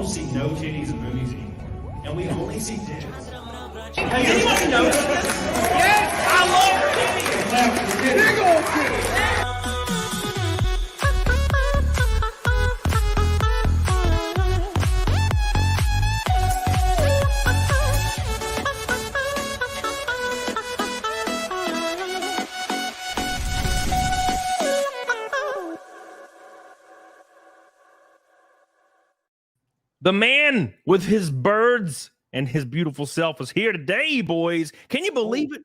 almost see no titties in movies anymore, and we only see dicks. Hey, anybody notice this? Yes, I love titties. Big old titties. The man with his birds and his beautiful self is here today, boys. Can you believe it?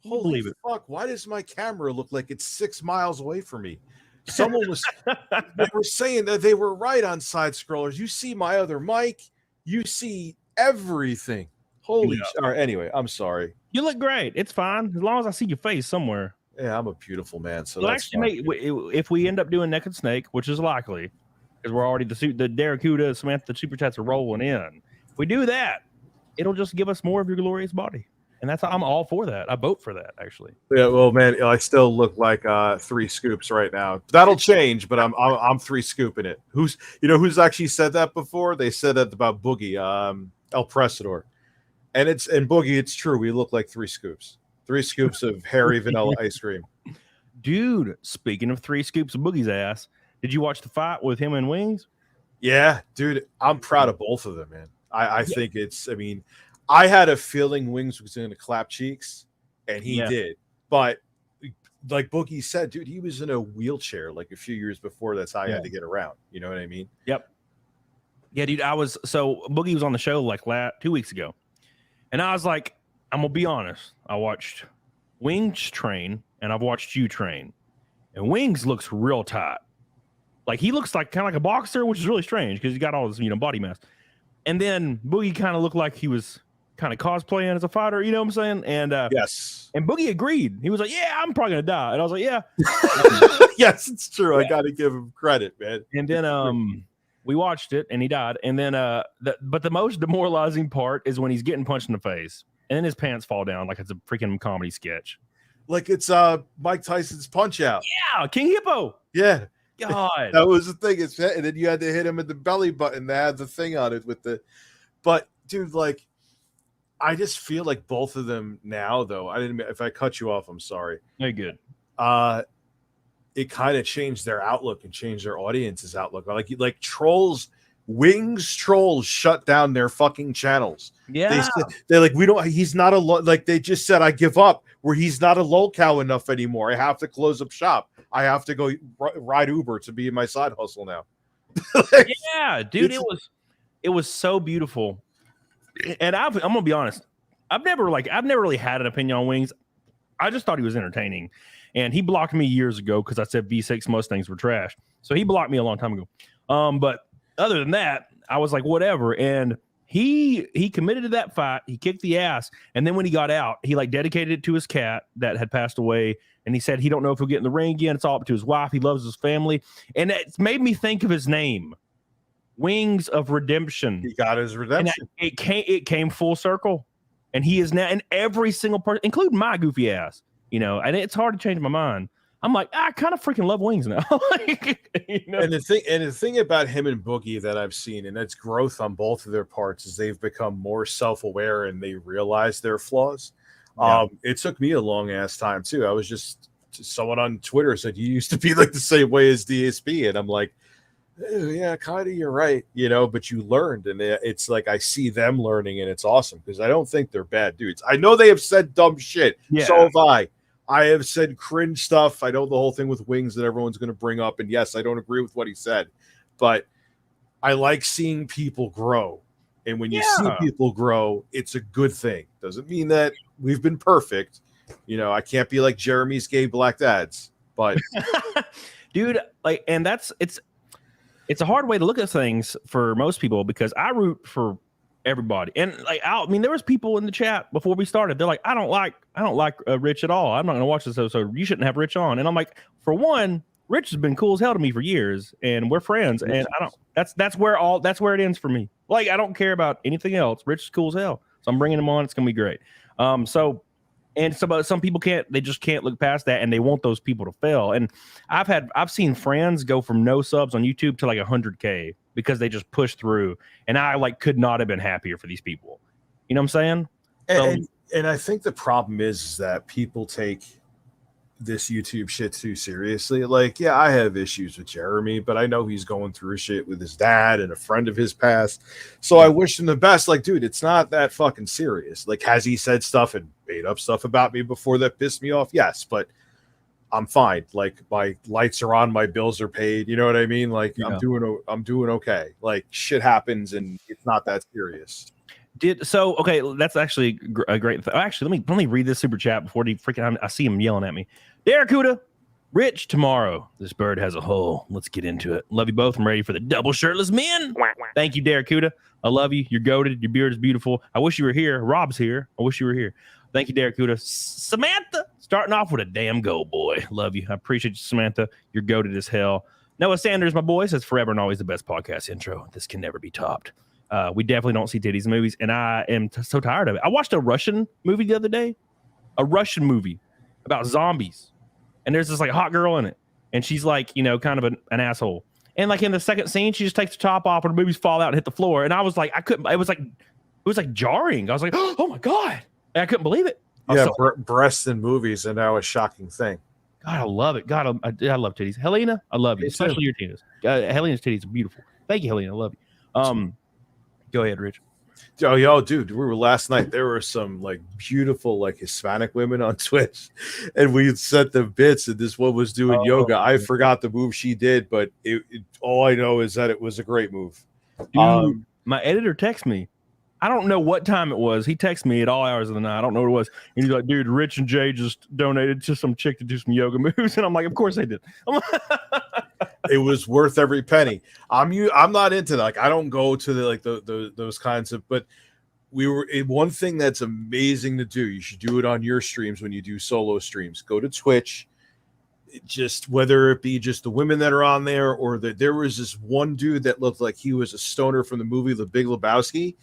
Holy fuck! Why does my camera look like it's 6 miles away from me? Someone was they were saying that they were right on side scrollers. You see my other mic, you see everything. Holy shit. All right, anyway, I'm sorry. You look great. It's fine as long as I see your face somewhere. Yeah, I'm a beautiful man. So well, that's actually, if we end up doing Naked Snake, which is likely, because we're already the Daracuda, Samantha, the super chats are rolling in. If we do that, it'll just give us more of your glorious body, and that's I'm all for that. I vote for that, actually. Yeah, well, man, I still look like 3 scoops right now. That'll change, but I'm 3 scooping it. Who's actually said that before? They said that about Boogie, El Presador, and Boogie. It's true. We look like 3 scoops. 3 scoops of hairy vanilla ice cream. Dude, speaking of 3 scoops of Boogie's ass. Did you watch the fight with him and Wings? Yeah, dude, I'm proud of both of them, man. I think I mean, I had a feeling Wings was going to clap cheeks, and he did. But like Boogie said, dude, he was in a wheelchair like a few years before. That's how he had to get around. You know what I mean? Yep. Yeah, dude, Boogie was on the show like 2 weeks ago. And I was like, I'm going to be honest. I watched Wings train, and I've watched you train. And Wings looks real tight. Like he looks like kind of like a boxer, which is really strange because he's got all this, body mass. And then Boogie kind of looked like he was kind of cosplaying as a fighter. You know what I'm saying? And yes. And Boogie agreed. He was like, "Yeah, I'm probably gonna die." And I was like, "Yeah." Yes, it's true. Yeah. I got to give him credit, man. And then we watched it, and he died. And then but the most demoralizing part is when he's getting punched in the face, and then his pants fall down like it's a freaking comedy sketch. Like it's Mike Tyson's Punch Out. Yeah, King Hippo. Yeah. God, that was the thing. And then you had to hit him at the belly button. They had the thing on it with the. But dude, like, I just feel like both of them now, though. If I cut you off, I'm sorry. You're good. It kind of changed their outlook and changed their audience's outlook. Like trolls, Wings trolls shut down their fucking channels. Yeah, they're like, we don't. He's not a like. They just said, I give up. Where he's not a lolcow enough anymore. I have to close up shop. I have to go ride Uber to be in my side hustle now. Like, yeah, dude, it was so beautiful. And I'm gonna be honest, I've never really had an opinion on Wings. I just thought he was entertaining, and he blocked me years ago because I said V6 Mustangs were trash. So he blocked me a long time ago. But other than that, I was like, whatever. And he committed to that fight. He kicked the ass, and then when he got out, he like dedicated it to his cat that had passed away. And he said he don't know if he'll get in the ring again. It's all up to his wife. He loves his family. And it's made me think of his name, Wings of Redemption. He got his redemption. And it came full circle. And he is now in every single person, including my goofy ass. And it's hard to change my mind. I'm like, I kind of freaking love Wings now. And the thing about him and Boogie that I've seen, and that's growth on both of their parts, is they've become more self-aware and they realize their flaws. Yeah. It took me a long ass time too. I was just someone on Twitter said you used to be like the same way as DSP, and I'm like, yeah, kind of, you're right, but you learned, and it's like I see them learning, and it's awesome because I don't think they're bad dudes. I know they have said dumb shit, so have I. I have said cringe stuff. I know the whole thing with Wings that everyone's going to bring up, and yes, I don't agree with what he said, but I like seeing people grow. And when you see people grow, it's a good thing. Doesn't mean that we've been perfect. I can't be like Jeremy's gay black dads, but dude, like, and it's a hard way to look at things for most people because I root for everybody. And like, there was people in the chat before we started. They're like, I don't like Rich at all. I'm not going to watch this episode. You shouldn't have Rich on. And I'm like, for one, Rich has been cool as hell to me for years, and we're friends. And that's where it ends for me. Like, I don't care about anything else. Rich is cool as hell, so I'm bringing him on. It's gonna be great. So some people they just can't look past that, and they want those people to fail. And I've seen friends go from no subs on YouTube to like 100K, because they just pushed through. And I like could not have been happier for these people. You know what I'm saying? And I think the problem is that people take this YouTube shit too seriously. Like, yeah, I have issues with Jeremy, but I know he's going through shit with his dad and a friend of his past. So I wish him the best. Like, dude, it's not that fucking serious. Like, has he said stuff and made up stuff about me before that pissed me off? Yes, but I'm fine. Like, my lights are on, my bills are paid. You know what I mean? Like, I'm doing okay. Like, shit happens and it's not that serious. Okay, that's actually a great actually, let me read this super chat before he freaking I see him yelling at me. Derek Huda, Rich, tomorrow this bird has a hole. Let's get into it. Love you both. I'm ready for the double shirtless men. Thank you, Derek Huda. I love you. You're goated. Your beard is beautiful. I wish you were here. Rob's here. I wish you were here. Thank you, Derek Huda. Samantha, starting off with a damn goal, boy. Love you. I appreciate you, Samantha. You're goated as hell. Noah Sanders, my boy, says forever and always the best podcast intro. This can never be topped. We definitely don't see titties in movies, and I am so tired of it. I watched a Russian movie the other day, a Russian movie about zombies, and there's this like hot girl in it, and she's like, you know, kind of an asshole. And like in the second scene, she just takes the top off, and the movies fall out and hit the floor. And I was like, I couldn't. It was like jarring. I was like, oh my god, and I couldn't believe it. Yeah, breasts in movies are now a shocking thing. God, I love it. God, I love titties. Helena, I love you, especially your titties. Helena's titties are beautiful. Thank you, Helena. I love you. Go ahead, Rich. Yo, dude, we were last night. There were some like beautiful like Hispanic women on Twitch, and we sent them bits. And this one was doing yoga. I forgot the move she did, but all I know is that it was a great move. Dude, my editor texted me. I don't know what time it was. He texted me at all hours of the night. I don't know what it was. And he's like, dude, Rich and Jay just donated to some chick to do some yoga moves. And I'm like, of course they did. It was worth every penny. I'm not into that. Like, I don't go to those kinds of, but one thing that's amazing to do. You should do it on your streams when you do solo streams. Go to Twitch. Just whether it be just the women that are on there or there was this one dude that looked like he was a stoner from the movie The Big Lebowski.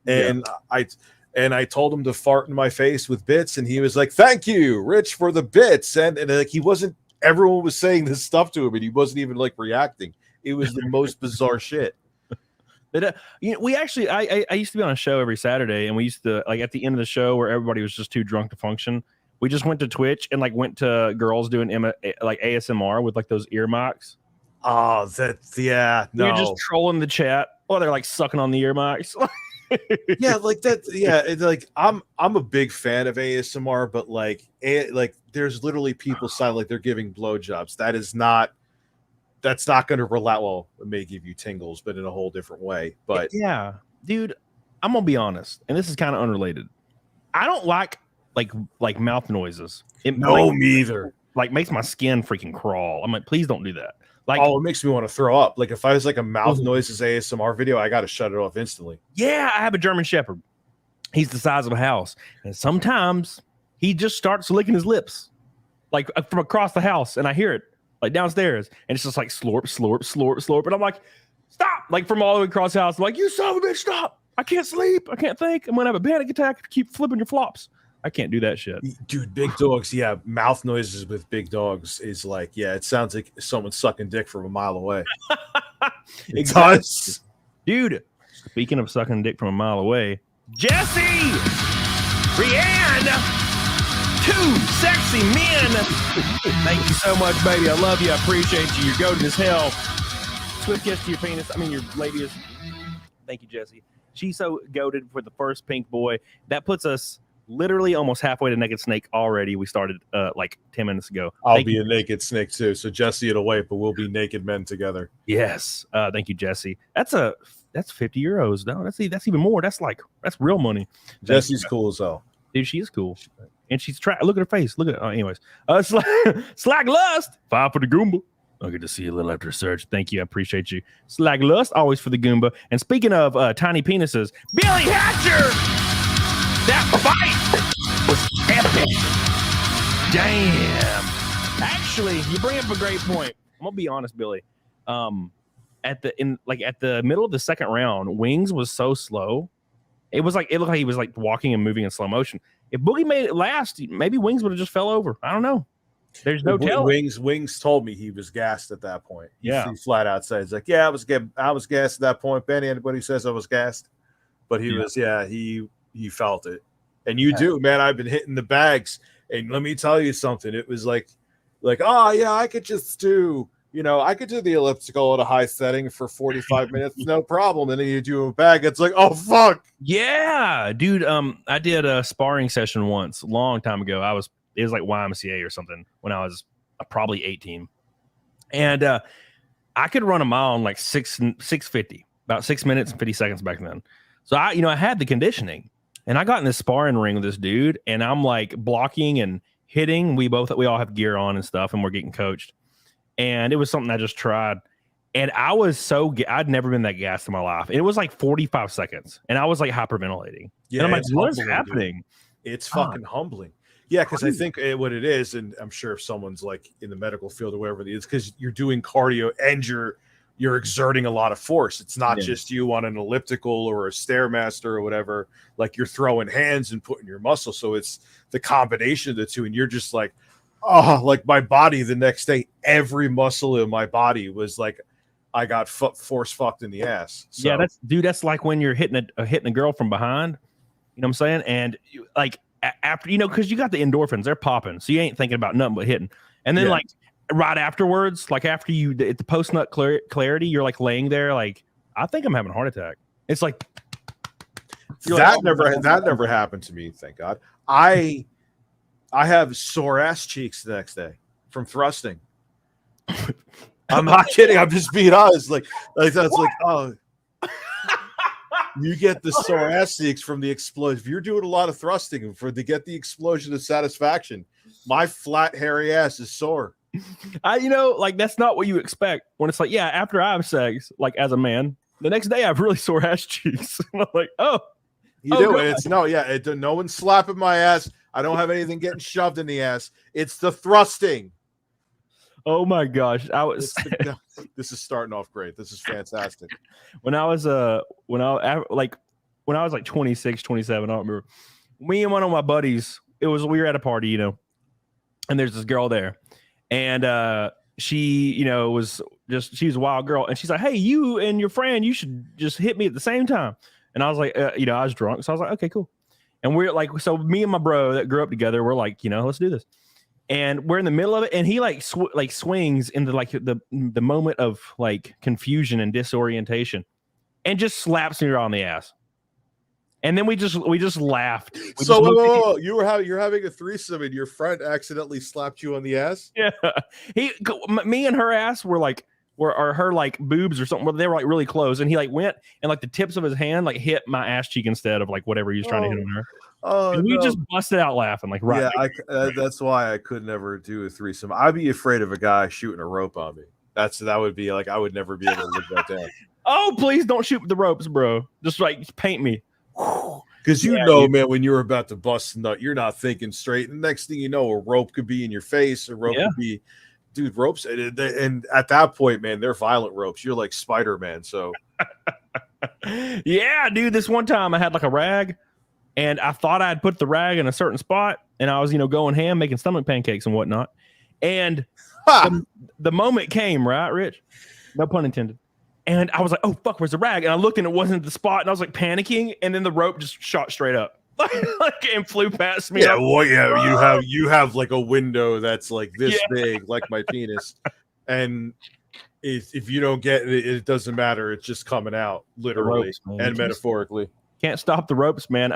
And I told him to fart in my face with bits, and he was like, "Thank you, Rich, for the bits." And like he wasn't. Everyone was saying this stuff to him, and he wasn't even like reacting. It was the most bizarre shit. But we actually, I used to be on a show every Saturday, and we used to like at the end of the show where everybody was just too drunk to function. We just went to Twitch and like went to girls doing like ASMR with like those ear mics. Oh, no. You're just trolling the chat. Oh, they're like sucking on the ear mics. Yeah, like that. Yeah, it's like I'm a big fan of ASMR, but like there's literally people sound like they're giving blowjobs. That's not going to relax. Well, it may give you tingles, but in a whole different way. But yeah, dude, I'm gonna be honest, and this is kind of unrelated. I don't like mouth noises. Me either. Like makes my skin freaking crawl. I'm like, please don't do that. Like, it makes me want to throw up. Like if I was like a mouth noises ASMR video, I got to shut it off instantly. Yeah, I have a German Shepherd. He's the size of a house, and sometimes he just starts licking his lips, like from across the house, and I hear it like downstairs, and it's just like slurp, slurp, slurp, slurp, and I'm like, stop! Like from all the way across the house, I'm like, you son of a bitch, stop! I can't sleep, I can't think, I'm gonna have a panic attack if you keep flipping your flops. I can't do that shit. Dude, big dogs, yeah, mouth noises with big dogs is like, yeah, it sounds like someone sucking dick from a mile away. It does. Dude, speaking of sucking dick from a mile away, Jesse! Rianne! 2 sexy men! Thank you so much, baby. I love you. I appreciate you. You're goated as hell. Swift kiss to your penis. I mean, your lady is. Thank you, Jesse. She's so goated for the first pink boy. That puts us literally almost halfway to Naked Snake already. We started like 10 minutes ago. I'll be a naked snake too. So Jesse it'll wait, but we'll be naked men together. Yes. Thank you, Jesse. That's 50 euros. No, that's even more. That's real money. Jesse's cool as hell. Dude, she is cool. And she's look at her face. Look at anyways. Slag Lust. 5 for the Goomba. I'll get to see you a little after search. Thank you. I appreciate you. Slag Lust, always for the Goomba. And speaking of tiny penises, Billy Hatcher! That fight was epic. Damn. Actually, you bring up a great point. I'm gonna be honest, Billy. At the middle of the second round, Wings was so slow. It looked like he was like walking and moving in slow motion. If Boogie made it last, maybe Wings would have just fell over. I don't know. There's no telling. Wings told me he was gassed at that point. He flat out said, "He's like, yeah, I was gassed at that point." Benny, anybody says I was gassed, but he was, he felt it, and you do, man. I've been hitting the bags, and let me tell you something. It was like, oh yeah, I could just do. I could do the elliptical at a high setting for 45 minutes, no problem. And then you do a bag, it's like, oh fuck. Yeah, dude. I did a sparring session once, a long time ago. It was like YMCA or something when I was probably 18, and I could run a mile in like 6:50, about 6 minutes and 50 seconds back then. So I had the conditioning, and I got in this sparring ring with this dude, and I'm like blocking and hitting. We all have gear on and stuff, and we're getting coached. And it was something I just tried. And I was I'd never been that gassed in my life. And it was like 45 seconds. And I was like hyperventilating. Yeah, and I'm like, what's happening? Dude. It's fucking humbling. Yeah, because I think what it is, and I'm sure if someone's like in the medical field or whatever it is, because you're doing cardio and you're exerting a lot of force. It's not just you on an elliptical or a Stairmaster or whatever. Like you're throwing hands and putting your muscle. So it's the combination of the two. And you're just like, oh, like my body the next day, every muscle in my body was like, I got force fucked in the ass. So. Yeah, that's like when you're hitting a girl from behind. You know what I'm saying? And like after, because you got the endorphins, they're popping, so you ain't thinking about nothing but hitting. And then like right afterwards, like after at the post nut clarity, you're like laying there, like I think I'm having a heart attack. It's like that never happened to me, thank God. I have sore ass cheeks the next day from thrusting. I'm not kidding. I'm just being honest. Like that's like, oh, you get the sore ass cheeks from the explosion. If you're doing a lot of thrusting to get the explosion of satisfaction, my flat hairy ass is sore. Like that's not what you expect when it's like, yeah, after I have sex, like as a man, the next day I have really sore ass cheeks. And I'm like, oh, you do it. It's no one's slapping my ass. I don't have anything getting shoved in the ass. It's the thrusting. Oh my gosh. This is starting off great. This is fantastic. When I was like 26, 27, I don't remember. Me and one of my buddies, we were at a party, and there's this girl there. And she, she's a wild girl, and she's like, "Hey, you and your friend, you should just hit me at the same time." And I was like, I was drunk, so I was like, "Okay, cool." And we're like, so me and my bro that grew up together, we're like, let's do this. And we're in the middle of it, and he like swings into like the moment of like confusion and disorientation, and just slaps me on the ass. And then we just laughed. You're having a threesome, and your friend accidentally slapped you on the ass. Yeah, me and her ass were like. Or her like boobs or something where they were like really close, and he like went and like the tips of his hand like hit my ass cheek instead of like whatever he was trying to hit on her. Oh, and we just busted out laughing like right. Yeah, that's why I could never do a threesome. I'd be afraid of a guy shooting a rope on me. That would be like I would never be able to live that down. Oh, please don't shoot the ropes, bro. Just like paint me. Because man, when you're about to bust a nut, you're not thinking straight. And the next thing you know, a rope could be in your face, a rope could be. Dude, ropes, and at that point, man, they're violent ropes. You're like Spider-Man, so. Yeah, dude, this one time I had like a rag, and I thought I'd put the rag in a certain spot, and I was, going ham, making stomach pancakes and whatnot. And the moment came, right, Rich? No pun intended. And I was like, oh, fuck, where's the rag? And I looked, and it wasn't the spot, and I was like panicking, and then the rope just shot straight up. And flew past me. Yeah, well, yeah, you have like a window that's like this big, like my penis, and if you don't get it, it doesn't matter. It's just coming out literally ropes, and metaphorically. Can't stop the ropes, man.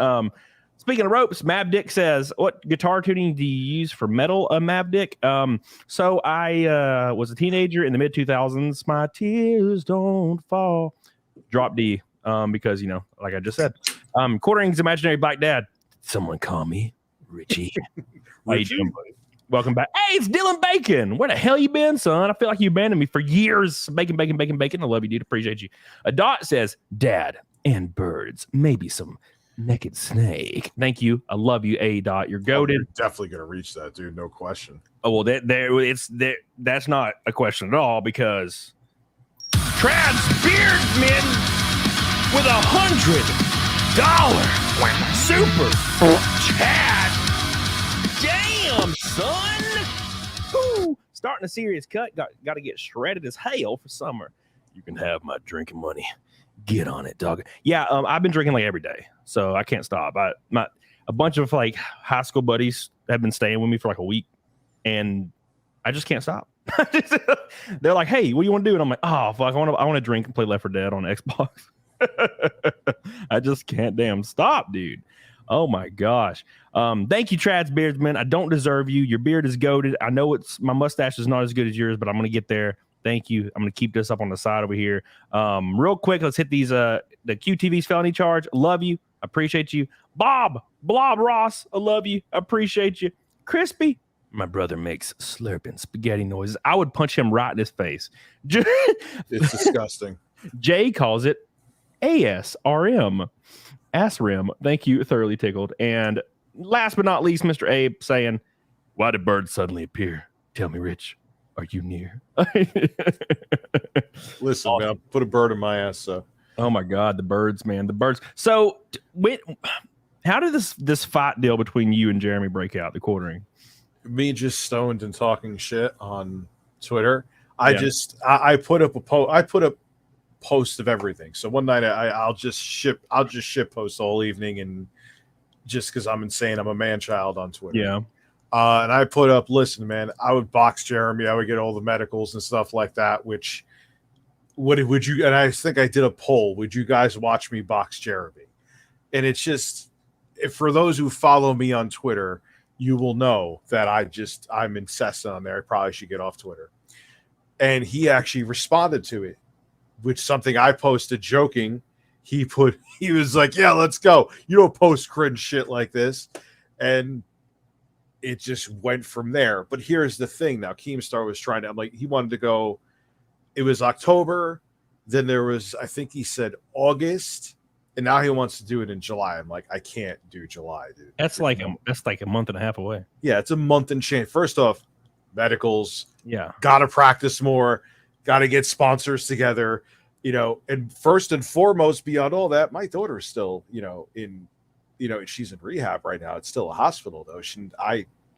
Speaking of ropes, Mavdick says, "What guitar tuning do you use for metal, Mavdick?" So I was a teenager in the mid 2000s. My tears don't fall. Drop D. Because like I just said, Quartering's imaginary black dad. Someone call me Richie. Richie. Welcome back. Hey, it's Dylan Bacon. Where the hell you been, son? I feel like you abandoned me for years. Bacon. I love you, dude. Appreciate you. A dot says, Dad and birds, maybe some naked snake. Thank you. I love you, A dot. You're goated. You're definitely gonna reach that, dude. No question. Oh well, that's not a question at all because Travis Beardman with $100 super chat. Damn, son. Woo! Starting a serious cut. Got to get shredded as hell for summer. You can have my drinking money. Get on it, dog. Yeah, I've been drinking like every day, so I can't stop. A bunch of like high school buddies have been staying with me for like a week, and I just can't stop. They're like, "Hey, what do you want to do?" And I'm like, "Oh, fuck, I want to drink and play Left 4 Dead on Xbox." I just can't damn stop, dude. Oh my gosh. Thank you, Trads Beardsman. I don't deserve you. Your beard is goated. I know my mustache is not as good as yours, but I'm gonna get there. Thank you. I'm gonna keep this up on the side over here. Real quick, let's hit these the QTV's felony charge. Love you. Appreciate you. Blob Ross. I love you. Appreciate you. Crispy. My brother makes slurping spaghetti noises. I would punch him right in his face. It's disgusting. Jay calls it ASRM. ASRM. Thank you. Thoroughly tickled. And last but not least, Mr. Abe saying, "Why did birds suddenly appear? Tell me, Rich, are you near?" Listen, man, I'll put a bird in my ass. So. Oh my God, the birds, man, the birds. So, how did this fight deal between you and Jeremy break out? The quartering. Me just stoned and talking shit on Twitter. I put up a post of everything. So one night I'll just shit post all evening, and just because I'm insane, I'm a man child on Twitter. Yeah. And I put up, listen, man, I would box Jeremy. I would get all the medicals and stuff like that. Which, would you? And I think I did a poll. Would you guys watch me box Jeremy? And it's just, for those who follow me on Twitter, you will know that I'm incessant on there. I probably should get off Twitter. And he actually responded to it, which something I posted joking. He was like, "Yeah, let's go. You don't post cringe shit like this." And it just went from there. But here's the thing now. Keemstar was trying to, he wanted to go. It was October. Then there was, I think he said August. And now he wants to do it in July. I'm like, I can't do July, dude. That's like a month and a half away. Yeah, it's a month and change. First off, medicals. Yeah. Got to practice more. Got to get sponsors together. And first and foremost, beyond all that, my daughter is still, she's in rehab right now. It's still a hospital though.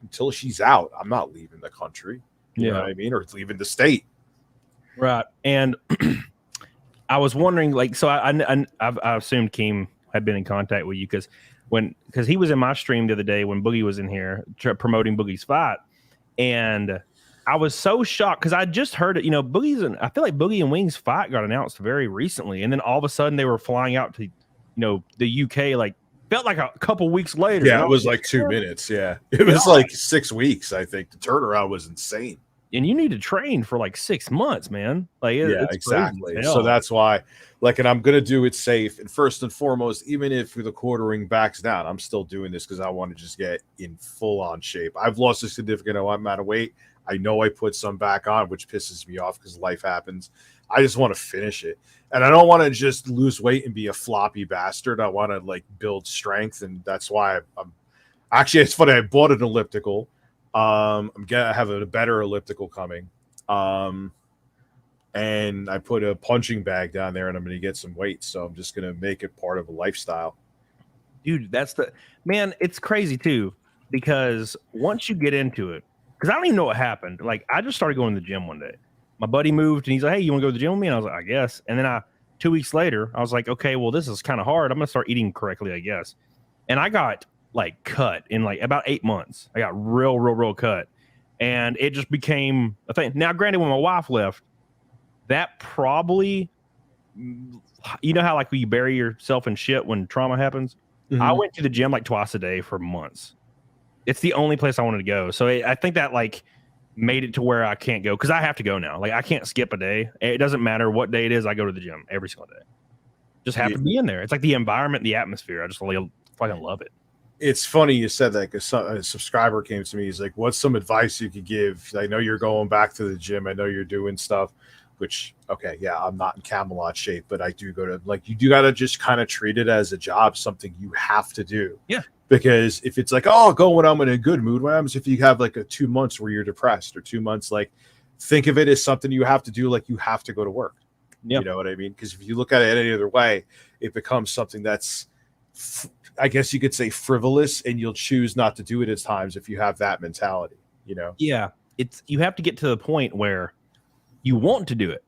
Until she's out, I'm not leaving the country. You know what I mean? Or leaving the state. Right. And I was wondering, so I assumed Keem had been in contact with you because he was in my stream the other day when Boogie was in here promoting Boogie's fight, and I was so shocked because I just heard it. I feel like Boogie and Wing's fight got announced very recently, and then all of a sudden they were flying out to, the UK. Felt like a couple weeks later. Yeah, it was like 2 minutes. Yeah, it was like 6 weeks. I think the turnaround was insane. And you need to train for like 6 months, man. It's exactly. So that's why, and I'm going to do it safe. And first and foremost, even if the quartering backs down, I'm still doing this because I want to just get in full on shape. I've lost a significant amount of weight. I know I put some back on, which pisses me off because life happens. I just want to finish it. And I don't want to just lose weight and be a floppy bastard. I want to build strength. And that's why I'm actually, it's funny. I bought an elliptical. I have a better elliptical coming. And I put a punching bag down there and I'm going to get some weights. So I'm just going to make it part of a lifestyle. Dude, it's crazy too, because once you get into it, because I don't even know what happened. I just started going to the gym one day. My buddy moved and he's like, "Hey, you want to go to the gym with me?" And I was like, "I guess." And then 2 weeks later, I was like, "Okay, well, this is kind of hard. I'm going to start eating correctly, I guess." And I got cut in about 8 months. I got real cut. And it just became a thing. Now, granted, when my wife left, that probably, how when you bury yourself in shit when trauma happens? Mm-hmm. I went to the gym twice a day for months. It's the only place I wanted to go. So I think that made it to where I can't go because I have to go now. I can't skip a day. It doesn't matter what day it is. I go to the gym every single day. Just have to be in there. It's the environment, the atmosphere. I just fucking love it. It's funny you said that because a subscriber came to me. He's like, "What's some advice you could give? I know you're going back to the gym. I know you're doing stuff." Which, okay, yeah, I'm not in Camelot shape, but I do go to you do got to just kind of treat it as a job, something you have to do. Yeah. Because if it's I'll go when I'm in a good mood. What happens if you have 2 months where you're depressed or 2 months? Think of it as something you have to do. You have to go to work. Yep. You know what I mean? Because if you look at it any other way, it becomes something that's, I guess you could say, frivolous, and you'll choose not to do it at times if you have that mentality. Yeah. you have to get to the point where you want to do it.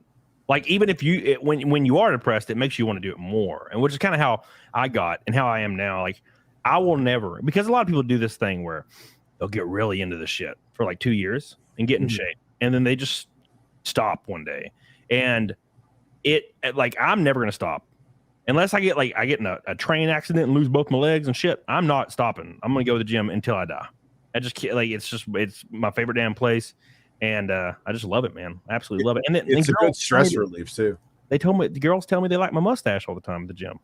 Like even if when you are depressed, it makes you want to do it more, and which is kind of how I got and how I am now. Like I will never, because a lot of people do this thing where they'll get really into the shit for like 2 years and get in shape, and then they just stop one day. And I'm never gonna stop unless I get in a train accident and lose both my legs and shit. I'm not stopping. I'm gonna go to the gym until I die. I just can't, it's my favorite damn place. And I just love it, man. I absolutely love it. And it's a good stress relief too. The girls tell me they like my mustache all the time at the gym.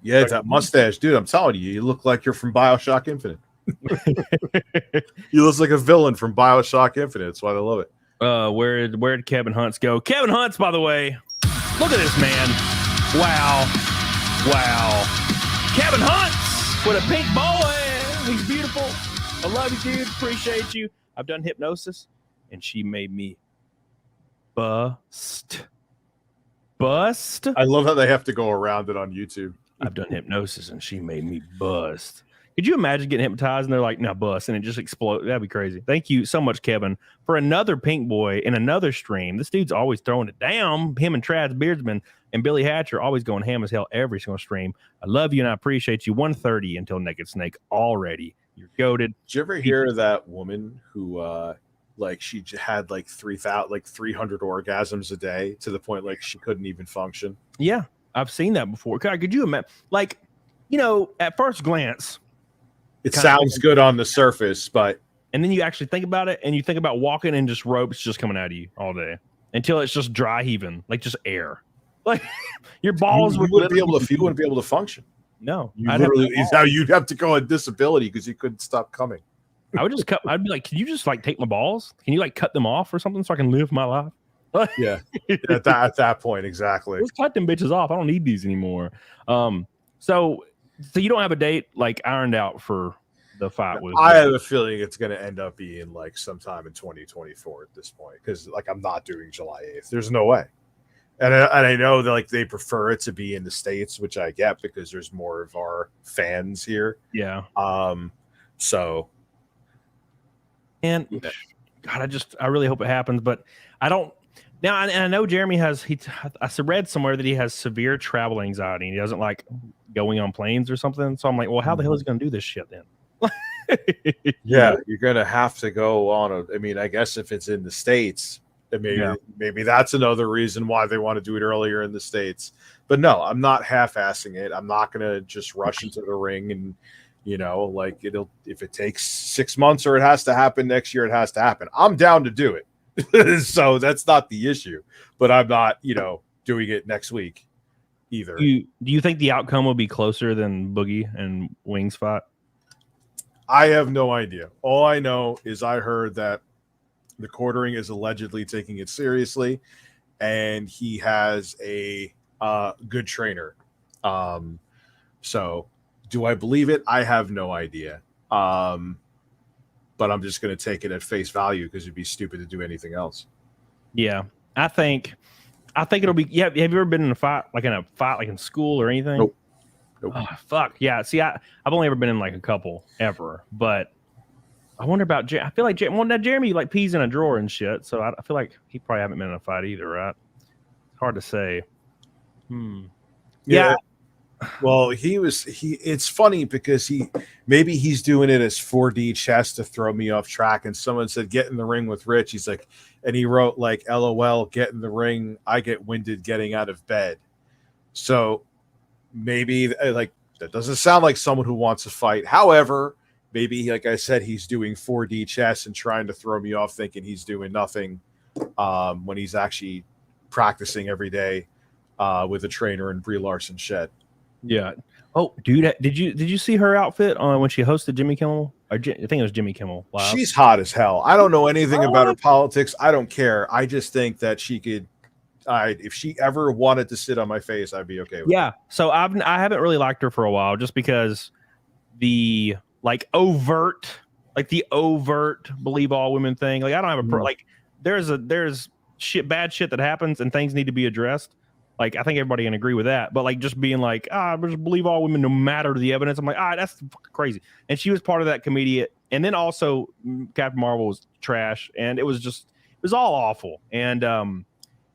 Yeah, it's that mustache, dude. I'm telling you, you look like you're from BioShock Infinite. You look like a villain from BioShock Infinite. That's why they love it. Where did Kevin Hunts go? Kevin Hunts, by the way, look at this man. Wow. Kevin Hunts with a pink boy. He's beautiful. I love you, dude. Appreciate you. I've done hypnosis, and she made me bust. I love how they have to go around it on YouTube. I've done hypnosis, and she made me bust. Could you imagine getting hypnotized, and they're like, "No, bust," and it just explodes? That'd be crazy. Thank you so much, Kevin, for another pink boy in another stream. This dude's always throwing it down. Him and Travis Beardsman and Billy Hatcher always going ham as hell every single stream. I love you, and I appreciate you. 130 until Naked Snake already. You're goated. Did you ever hear that woman who she had 300 orgasms a day to the point she couldn't even function? Yeah, I've seen that before. God, could you imagine? At first glance, it sounds good on the surface, and then you actually think about it, and you think about walking and just ropes just coming out of you all day until it's just dry heaving, like just air. Like your balls wouldn't be able to function. No, you'd have to go on disability because you couldn't stop coming. I would just I'd be like, can you just take my balls? Can you cut them off or something so I can live my life? Yeah, at that point, exactly. Let's cut them bitches off. I don't need these anymore. So you don't have a date ironed out for the fight with? I have a feeling it's going to end up being sometime in 2024 at this point because I'm not doing July 8th. There's no way. And I know that they prefer it to be in the States, which I get because there's more of our fans here. Yeah. So. And God, I really hope it happens, but I don't. Now, and I know Jeremy I read somewhere that he has severe travel anxiety and he doesn't like going on planes or something. So I'm like, well, how the hell is he going to do this shit then? Yeah, you're going to have to go on I guess if it's in the States. Maybe that's another reason why they want to do it earlier in the States. But no, I'm not half-assing it. I'm not going to just rush into the ring and, if it takes 6 months or it has to happen next year, it has to happen. I'm down to do it. So that's not the issue. But I'm not, doing it next week either. Do you think the outcome will be closer than Boogie and Wings fight? I have no idea. All I know is I heard that the quartering is allegedly taking it seriously, and he has a good trainer. So do I believe it? I have no idea. But I'm just going to take it at face value because it'd be stupid to do anything else. Yeah, I think it'll be. Yeah, have you ever been in a fight in school or anything? Nope. Oh, fuck yeah. See, I've only ever been in a couple ever, but I wonder about. I feel like Jeremy pees in a drawer and shit. So I feel like he probably haven't been in a fight either, right? It's hard to say. Yeah. Well, it's funny because he's doing it as 4D chess to throw me off track. And someone said, get in the ring with Rich. He's like, and he wrote LOL, get in the ring. I get winded getting out of bed. So maybe that doesn't sound like someone who wants to fight. However, maybe, like I said, he's doing 4D chess and trying to throw me off thinking he's doing nothing when he's actually practicing every day with a trainer in Brie Larson shed. Yeah. Oh, dude, did you see her outfit on when she hosted Jimmy Kimmel? I think it was Jimmy Kimmel Live. She's hot as hell. I don't know anything about her politics. I don't care. I just think that she could. If she ever wanted to sit on my face, I'd be okay with it. So I haven't really liked her for a while just because the overt believe all women thing. I don't have a there's bad shit that happens and things need to be addressed. I think everybody can agree with that. But just being just believe all women no matter the evidence. I'm that's fucking crazy. And she was part of that And then also Captain Marvel was trash, and it was all awful. And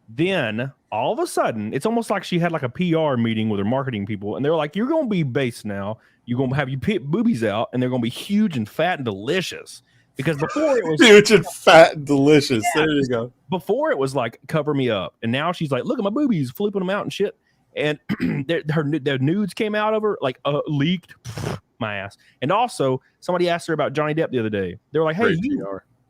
then all of a sudden, it's almost like she had like a PR meeting with her marketing people, and they're like, "You're going to be based now. You're going to have your boobies out, and they're going to be huge and fat and delicious." Because before it was huge and fat and delicious. Yeah, there you go. Before it was like, cover me up, and now she's like, look at my boobies, flipping them out and shit. And their nudes came out of her, like leaked. My ass. And also, somebody asked her about Johnny Depp the other day. They were like, "Hey,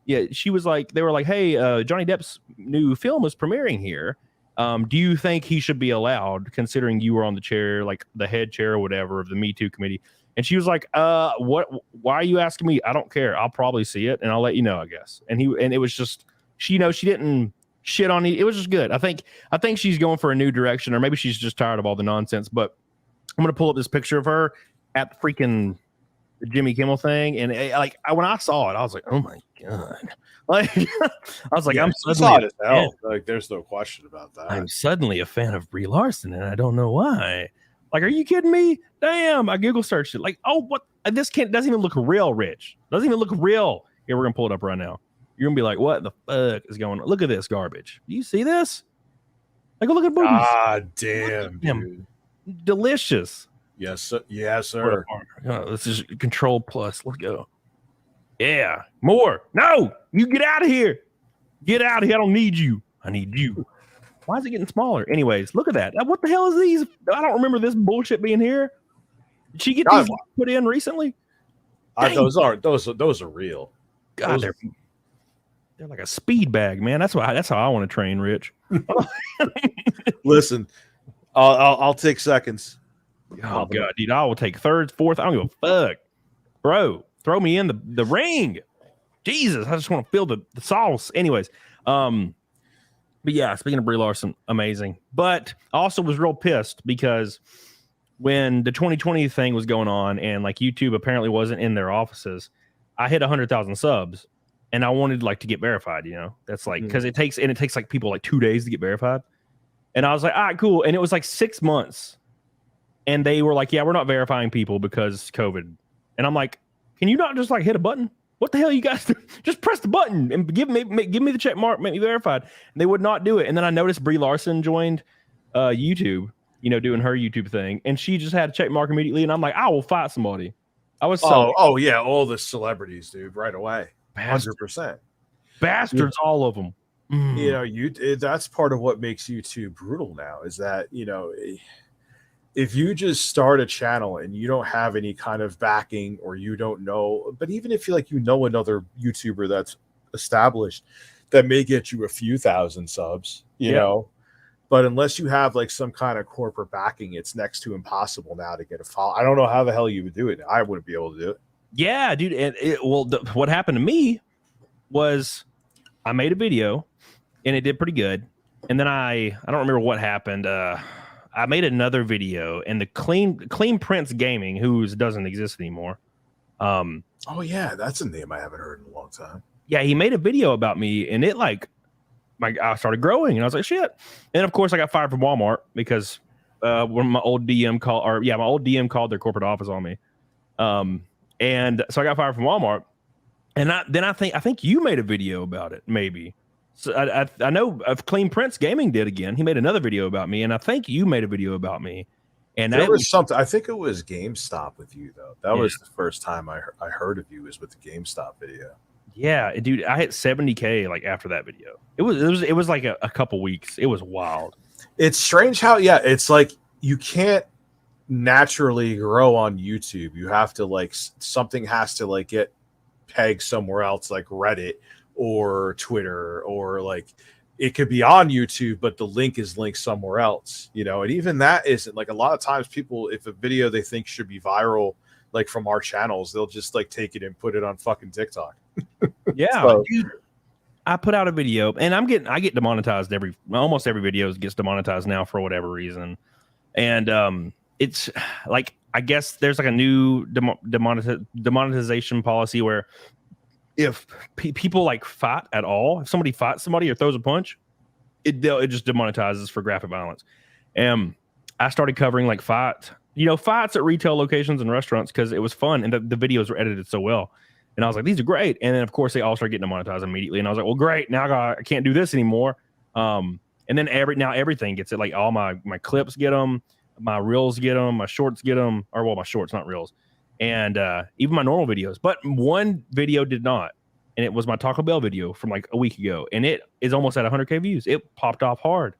yeah." She was like, they were like, "Hey, Johnny Depp's new film is premiering here. Do you think he should be allowed, considering you were on the chair, like the head chair or whatever of the Me Too committee?" And she was like, "What? Why are you asking me? I don't care. I'll probably see it, and I'll let you know, I guess." And it was just, she didn't shit on it. It was just good. I think she's going for a new direction, or maybe she's just tired of all the nonsense. But I'm gonna pull up this picture of her at the freaking Jimmy Kimmel thing, and when I saw it, I was like, "Oh my god!" Like, I was like, "I'm suddenly as hell." Like, there's no question about that. I'm suddenly a fan of Brie Larson, and I don't know why. Like, are you kidding me? Damn! I Google searched it. Like, oh, what? This doesn't even look real, Rich. Doesn't even look real. Here, we're gonna pull it up right now. You're gonna be like, "What the fuck is going on? Look at this garbage. Do you see this? Like, look at boobies. God damn, dude. Delicious." Yes, yes, sir. Oh, this is Control Plus. Let's go. Yeah, more. No, you get out of here. Get out of here. I don't need you. I need you. Why is it getting smaller? Anyways, look at that. What the hell is these? I don't remember this bullshit being here. Did she get these put in recently? Those are real. God, they're like a speed bag, man. That's how I want to train, Rich. Listen, I'll take seconds. Oh god, dude, I will take thirds, fourth. I don't give a fuck, bro. Throw me in the ring. Jesus, I just want to feel the sauce. Anyways, but yeah, speaking of Brie Larson, amazing. But I also was real pissed because when the 2020 thing was going on and like YouTube apparently wasn't in their offices, I hit 100,000 subs, and I wanted like to get verified. You know, that's like because it takes like people like 2 days to get verified, and I was like, all right, cool. And it was like 6 months. And they were like, "Yeah, we're not verifying people because COVID." And I'm like, "Can you not just like hit a button? What the hell you guys do? Just press the button and give me the check mark, make me verified." And they would not do it. And then I noticed Brie Larson joined YouTube, you know, doing her YouTube thing, and she just had a check mark immediately. And I'm like, "I will fight somebody." I was so oh yeah, all the celebrities, dude, right away, 100%. Bastards, all of them. You know, that's part of what makes YouTube brutal now is that, you know, if you just start a channel and you don't have any kind of backing or you don't know, but even if you know another YouTuber that's established, that may get you a few thousand subs, you know, but unless you have like some kind of corporate backing, it's next to impossible now to get a follow. I don't know how the hell you would do it. I wouldn't be able to do it. Yeah, dude. And what happened to me was I made a video and it did pretty good. And then I don't remember what happened. I made another video, and the Clean Prince Gaming, who doesn't exist anymore. Oh yeah, that's a name I haven't heard in a long time. Yeah, he made a video about me, and it I started growing, and I was like, shit. And of course, I got fired from Walmart because when my old DM called their corporate office on me, and so I got fired from Walmart. And I think you made a video about it, maybe. So I know Clean Prince Gaming did again. He made another video about me, and I think you made a video about me. And there was something. I think it was GameStop with you though. That was the first time I heard of you was with the GameStop video. Yeah, dude, I hit 70K like after that video. It was like a couple weeks. It was wild. It's strange how it's like you can't naturally grow on YouTube. You have to like something has to like get pegged somewhere else, like Reddit or Twitter, or like it could be on YouTube, but the link is linked somewhere else, you know. And even that isn't like a lot of times people, if a video they think should be viral, like from our channels, they'll just like take it and put it on fucking TikTok. Yeah. So, dude, I put out a video and I get demonetized almost every video gets demonetized now for whatever reason. And it's like, I guess there's like a new demonetization policy where if people like fight at all, if somebody fights somebody or throws a punch, it just demonetizes for graphic violence. And I started covering like fights at retail locations and restaurants because it was fun and the videos were edited so well. And I was like, these are great. And then of course they all start getting monetized immediately. And I was like, well, great. Now I can't do this anymore. And then everything gets it. Like all my clips get them, my reels get them, my shorts get them, or well, my shorts, not reels, and even my normal videos. But one video did not, and it was my Taco Bell video from like a week ago, and it is almost at 100K views. It popped off hard.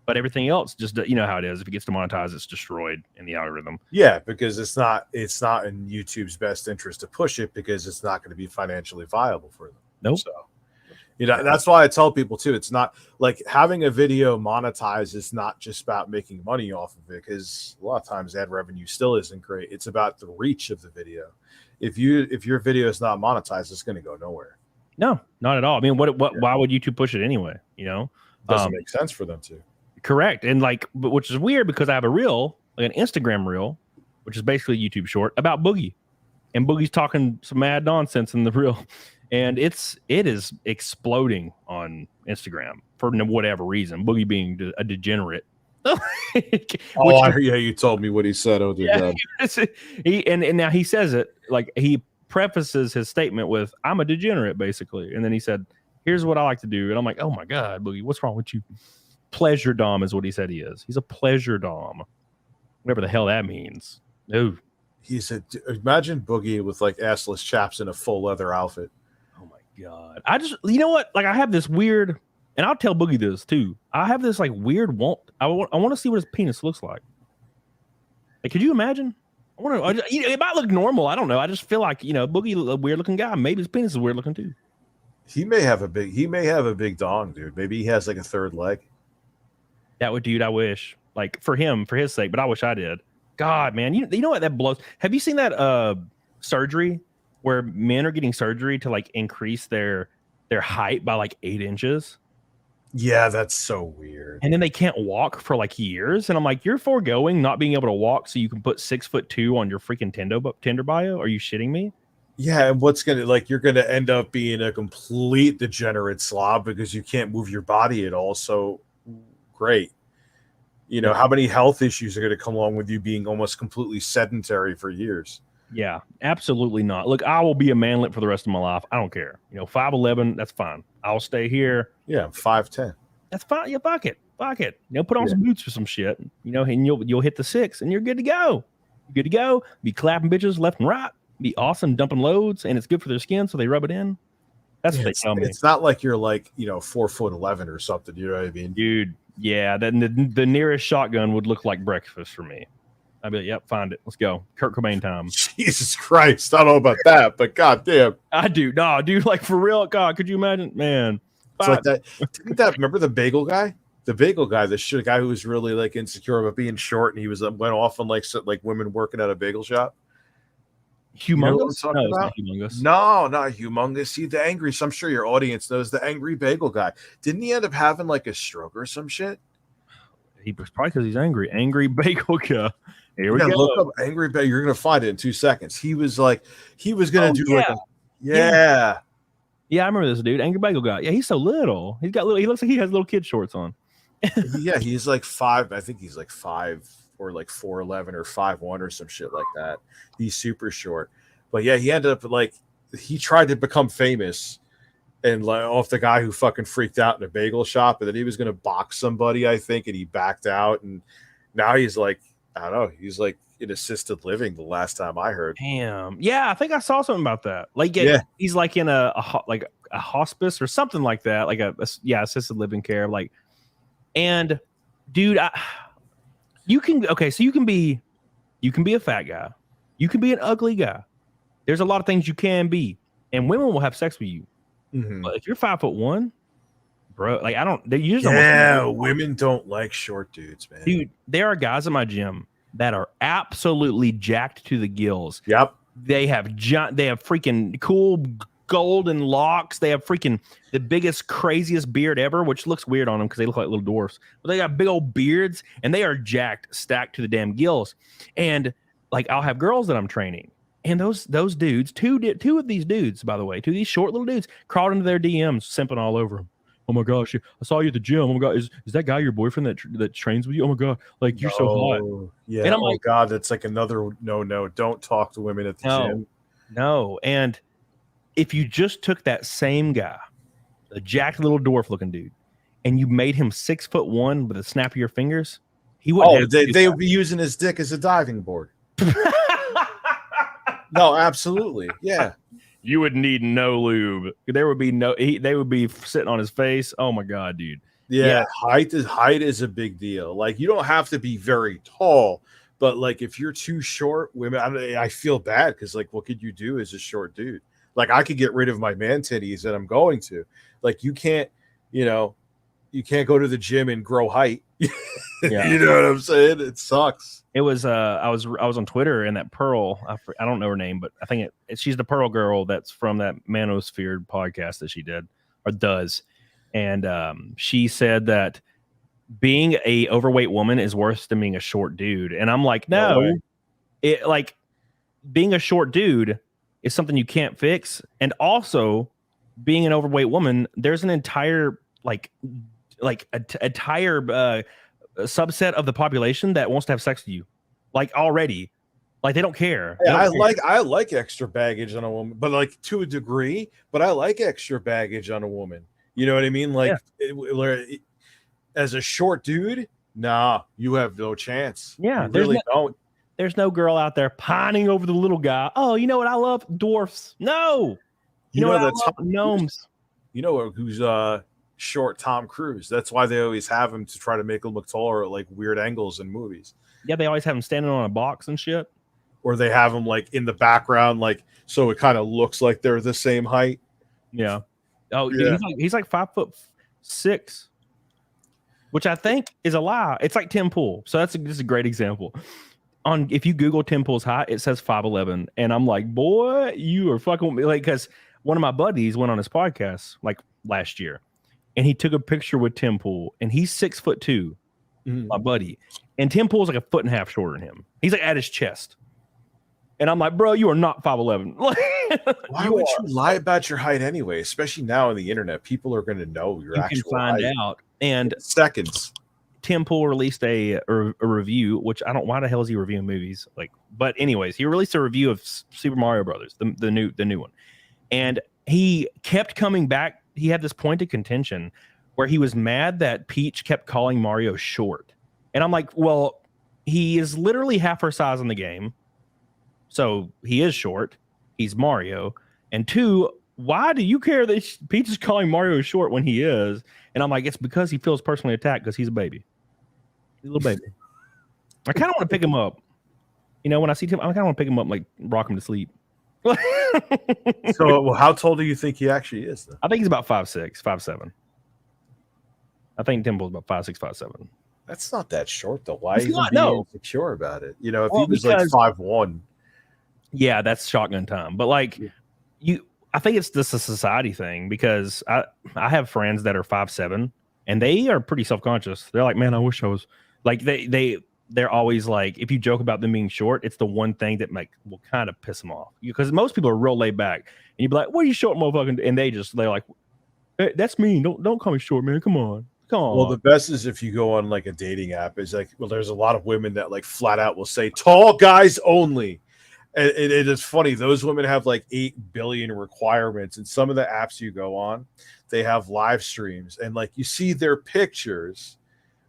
But everything else, just you know how it is. If it gets demonetized, it's destroyed in the algorithm. Yeah, because it's not in YouTube's best interest to push it because it's not going to be financially viable for them. Nope. So, you know, that's why I tell people too. It's not like having a video monetized is not just about making money off of it, because a lot of times ad revenue still isn't great. It's about the reach of the video. If your video is not monetized, it's going to go nowhere. No, not at all. I mean, why would YouTube push it anyway? You know, doesn't make sense for them to. Correct. And like, which is weird because I have a reel, like an Instagram reel, which is basically a YouTube short about Boogie, and Boogie's talking some mad nonsense in the reel, and it is exploding on Instagram for whatever reason. Boogie being a degenerate. You told me what he said. Oh, dear God. And now he says it like he prefaces his statement with, "I'm a degenerate," basically, and then he said, "Here's what I like to do," and I'm like, "Oh my God, Boogie, what's wrong with you?" Pleasure dom is what he said he is. He's a pleasure dom, whatever the hell that means. No, he said, imagine Boogie with like assless chaps in a full leather outfit. Oh my God. You know what? Like I have this weird, and I'll tell Boogie this too. I have this like weird I want to see what his penis looks like. Like, could you imagine? It might look normal. I don't know. I just feel like, Boogie, a weird looking guy. Maybe his penis is weird looking too. He may have a big dong, dude. Maybe he has like a third leg. Dude, I wish, like for his sake, but I wish I did. God, man, you know what, that blows. Have you seen that surgery where men are getting surgery to like increase their height by like 8 inches? Yeah, that's so weird. And then they can't walk for like years. And I'm like, you're foregoing not being able to walk so you can put 6'2" on your freaking Tinder bio? Are you shitting me? Yeah, and you're gonna end up being a complete degenerate slob because you can't move your body at all. So great. How many health issues are going to come along with you being almost completely sedentary for years? Yeah, absolutely not. Look, I will be a manlet for the rest of my life. I don't care. 5'11", that's fine. I'll stay here. Yeah, I'm 5'10". That's fine. Yeah, fuck it. Put on some boots for some shit. And you'll hit the 6 and you're good to go. You're good to go. Be clapping bitches left and right. Be awesome dumping loads, and it's good for their skin, so they rub it in. That's what they tell me. It's not like you're like 4'11" or something. You know what I mean, dude? Yeah, then the nearest shotgun would look like breakfast for me. I'd be like, yep, find it. Let's go. Kurt Cobain time. Jesus Christ. I don't know about that, but goddamn. I do. No, dude, like for real. God, could you imagine? Man. It's like that. Remember the bagel guy? The bagel guy, the guy who was really like insecure about being short, and he went off on like women working at a bagel shop. Humongous? You know no, it's not humongous. No, not humongous. See, the angry. So I'm sure your audience knows the angry bagel guy. Didn't he end up having like a stroke or some shit? He was probably because he's angry. Angry bagel guy. Here we go. Look up angry bagel. You're gonna find it in 2 seconds. He was gonna do Yeah, I remember this dude, angry bagel guy. Yeah, he's so little. He looks like he has little kid shorts on. Yeah, he's like 5. I think he's like 5 or like 4'11" or 5'1" or some shit like that. He's super short. But yeah, he ended up he tried to become famous and off the guy who fucking freaked out in a bagel shop, and then he was gonna box somebody, I think, and he backed out, and now he's like, I don't know, he's like in assisted living the last time I heard. Damn. Yeah, I think I saw something about that. He's like in a hospice or something like that, like assisted living care. Like, and dude, you can be a fat guy, you can be an ugly guy. There's a lot of things you can be, and women will have sex with you. Mm-hmm. But if you're 5'1", bro, like women don't like short dudes, man. Dude, there are guys in my gym that are absolutely jacked to the gills. Yep. They have freaking cool golden locks. They have freaking the biggest, craziest beard ever, which looks weird on them because they look like little dwarfs. But they got big old beards, and they are jacked, stacked to the damn gills. And like, I'll have girls that I'm training, and those dudes, two of these dudes, by the way, two of these short little dudes, crawled into their DMs, simping all over them. Oh my gosh, I saw you at the gym. Oh my god, is that guy your boyfriend that trains with you? Oh my god, like you're so hot. Yeah. And I'm like, god, that's like another no. Don't talk to women at the gym. No, and if you just took that same guy, a jacked little dwarf looking dude, and you made him 6'1" with a snap of your fingers, he wouldn't. They would be using his dick as a diving board. No, absolutely, yeah. You would need no lube. There would be they would be sitting on his face. Oh my god, dude. Yeah, height is a big deal. Like, you don't have to be very tall, but like if you're too short, women, I feel bad because like, what could you do as a short dude? Like, I could get rid of my man titties, and I'm going to. Like, you can't go to the gym and grow height. Yeah. You know what I'm saying? It sucks. It was I was on Twitter, and that Pearl, I don't know her name, but I think she's the Pearl girl that's from that Manosphere podcast that she did or does. And she said that being a overweight woman is worse than being a short dude. And I'm like, no, being a short dude is something you can't fix. And also being an overweight woman, there's an entire entire subset of the population that wants to have sex with you, like already, like they don't care. Yeah, I like extra baggage on a woman, but like to a degree. But I like extra baggage on a woman. You know what I mean? Like, as a short dude, nah, you have no chance. Yeah, you really don't. There's no girl out there pining over the little guy. Oh, you know what I love? Dwarfs. No, you know what I love? Gnomes. You know who's short? Tom Cruise. That's why they always have him to try to make him look taller at like weird angles in movies. Yeah, they always have him standing on a box and shit. Or they have him like in the background, like so it kind of looks like they're the same height. Yeah. Oh, yeah. He's like 5'6", which I think is a lie. It's like Tim Pool. So that's just a great example. If you Google Tim Pool's height, it says 5'11", and I'm like, boy, you are fucking with me. Like, because one of my buddies went on his podcast like last year, and he took a picture with Tim Pool, and he's 6'2", my buddy, and Tim Pool's like a foot and a half shorter than him. He's like at his chest. And I'm like, bro, you are not 5'11". Why would you lie about your height anyway? Especially now on the internet, people are going to know your actual height. You can find out. And seconds. Tim Pool released a review, which I don't. Why the hell is he reviewing movies? Like, but anyways, he released a review of Super Mario Brothers, the new one, and he kept coming back. He had this point of contention where he was mad that Peach kept calling Mario short, and I'm like, well, he is literally half her size in the game. So he is short. He's Mario. And two, why do you care that Peach is calling Mario short when he is? And I'm like, it's because he feels personally attacked because he's a baby. He's a little baby. I kind of want to pick him up. You know, when I see him, I kind of want to pick him up, like rock him to sleep. So, how tall do you think he actually is, then? I think he's about 5'6", 5'7". I think Timble's about 5'6", 5'7". That's not that short, though. Why even be insecure about it? You know, if he was like 5'1". Yeah, that's shotgun time. But like I think it's just a society thing because I have friends that are 5'7", and they are pretty self-conscious. They're like, man, I wish I was like they're always like, if you joke about them being short, it's the one thing that will kind of piss them off because most people are real laid back, and you'd be like, what are you short, motherfucker? And they're like, hey, that's mean. Don't call me short, man. Come on. Well, the best is if you go on like a dating app. Is like, well, there's a lot of women that like flat out will say tall guys only. And it is funny. Those women have like 8 billion requirements. And some of the apps you go on, they have live streams. And like you see their pictures,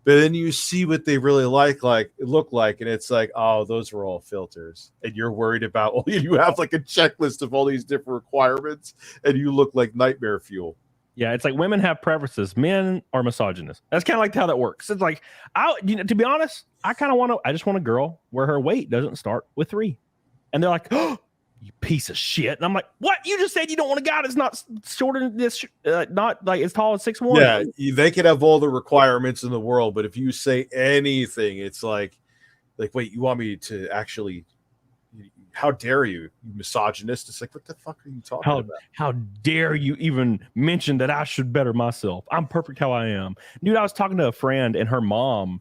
but then you see what they really look like. And it's like, oh, those were all filters. And you're worried about, well, you have like a checklist of all these different requirements. And you look like nightmare fuel. Yeah, it's like women have preferences. Men are misogynist. That's kind of like how that works. It's like, to be honest, I just want a girl where her weight doesn't start with 3. And they're like, oh, you piece of shit. And I'm like, what? You just said you don't want a guy that's not shorter than this, not like as tall as 6'1". Yeah, they can have all the requirements in the world, but if you say anything, it's like, wait, you want me to actually? How dare you misogynist? It's like, what the fuck are you talking about? How dare you even mention that I should better myself? I'm perfect how I am, dude. I was talking to a friend, and her mom,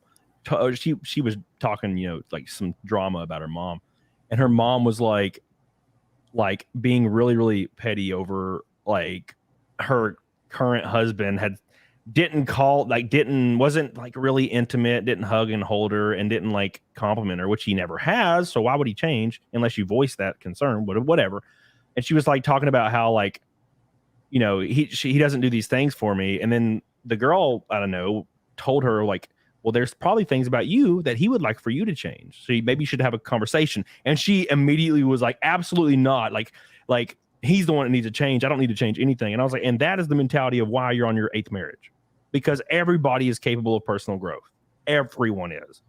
she was talking, you know, like some drama about her mom. And her mom was like being really, really petty over like her current husband wasn't like really intimate, didn't hug and hold her, and didn't like compliment her, which he never has. So why would he change unless you voice that concern? Whatever. and she was like talking about how like, you know, he doesn't do these things for me. And then the girl, I don't know, told her like, well, there's probably things about you that he would like for you to change. So maybe you should have a conversation. And she immediately was like, absolutely not. Like he's the one that needs to change. I don't need to change anything. And I was like, and that is the mentality of why you're on your 8th marriage, because everybody is capable of personal growth. Everyone is.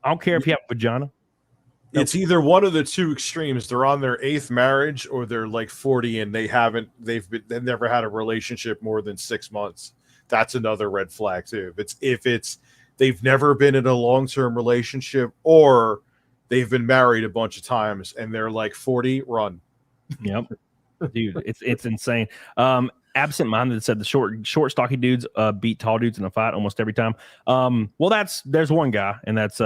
I don't care if you have a vagina. It's either one of the two extremes. They're on their 8th marriage, or they're like 40 and they've never had a relationship more than 6 months. That's another red flag too. If it's they've never been in a long-term relationship, or they've been married a bunch of times and they're like 40, run. Yep. Dude, it's insane. Absent-minded said the short stocky dudes beat tall dudes in a fight almost every time. Well, there's one guy, and that's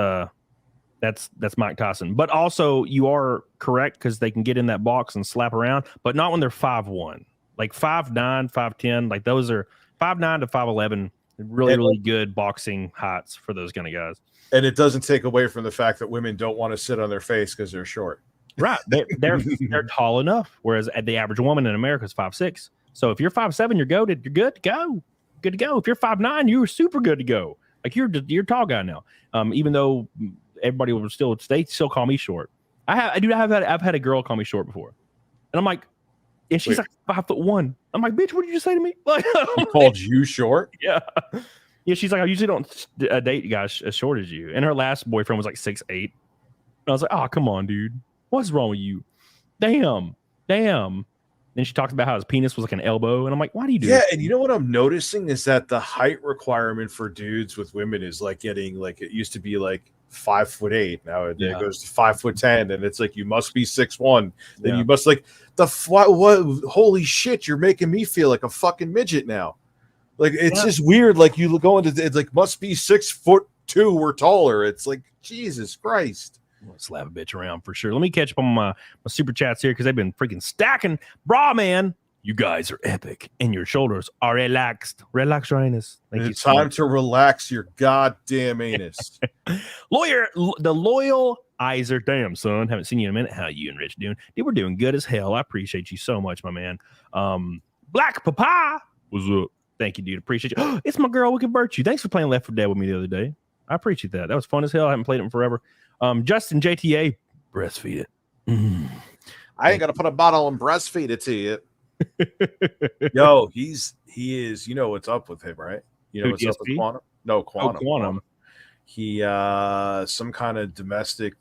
Mike Tyson. But also, you are correct, because they can get in that box and slap around, but not when they're 5'1". Like 5'9", 5'10", like those are 5'9" to 5'11", really good boxing heights for those kind of guys. And it doesn't take away from the fact that women don't want to sit on their face because they're short. Right. They're tall enough, whereas the average woman in America is 5'6". So if you're 5'7", you're goated. You're good to go. Good to go. If you're 5'9", you're super good to go. Like you're a tall guy now. Even though everybody will still call me short. I've had a girl call me short before, and I'm like, and she's like 5'1". I'm like, bitch, what did you just say to me? Like, she called you short? Yeah. Yeah. She's like, I usually don't date guys as short as you. And her last boyfriend was like 6'8". And I was like, oh, come on, dude. What's wrong with you? Damn. Then she talked about how his penis was like an elbow, and I'm like, why do you do that? And you know what I'm noticing is that the height requirement for dudes with women is like getting like, it used to be like 5'8". Now it goes to 5'10", and it's like you must be 6'1". Then you must like what? Holy shit! You're making me feel like a fucking midget now. Like it's just weird. Like you go into it's like must be 6'2" or taller. It's like Jesus Christ. I'll slap a bitch around for sure. Let me catch up on my super chats here, because they've been freaking stacking. Bra man, you guys are epic, and your shoulders are relaxed. Relax your anus. It's time to relax your goddamn anus. The loyal Iser. Damn, son. Haven't seen you in a minute. How you and Rich doing? Dude, we're doing good as hell. I appreciate you so much, my man. Black Papa. What's up? Thank you, dude. Appreciate you. It's my girl, Wicked Virtue. Thanks for playing Left 4 Dead with me the other day. I appreciate that. That was fun as hell. I haven't played it in forever. Justin JTA, breastfeed it. I ain't gonna put a bottle and breastfeed it to you. Yo, he is. You know what's up with him, right? You know what's up with Quantum? No, Quantum. Quantum. He some kind of domestic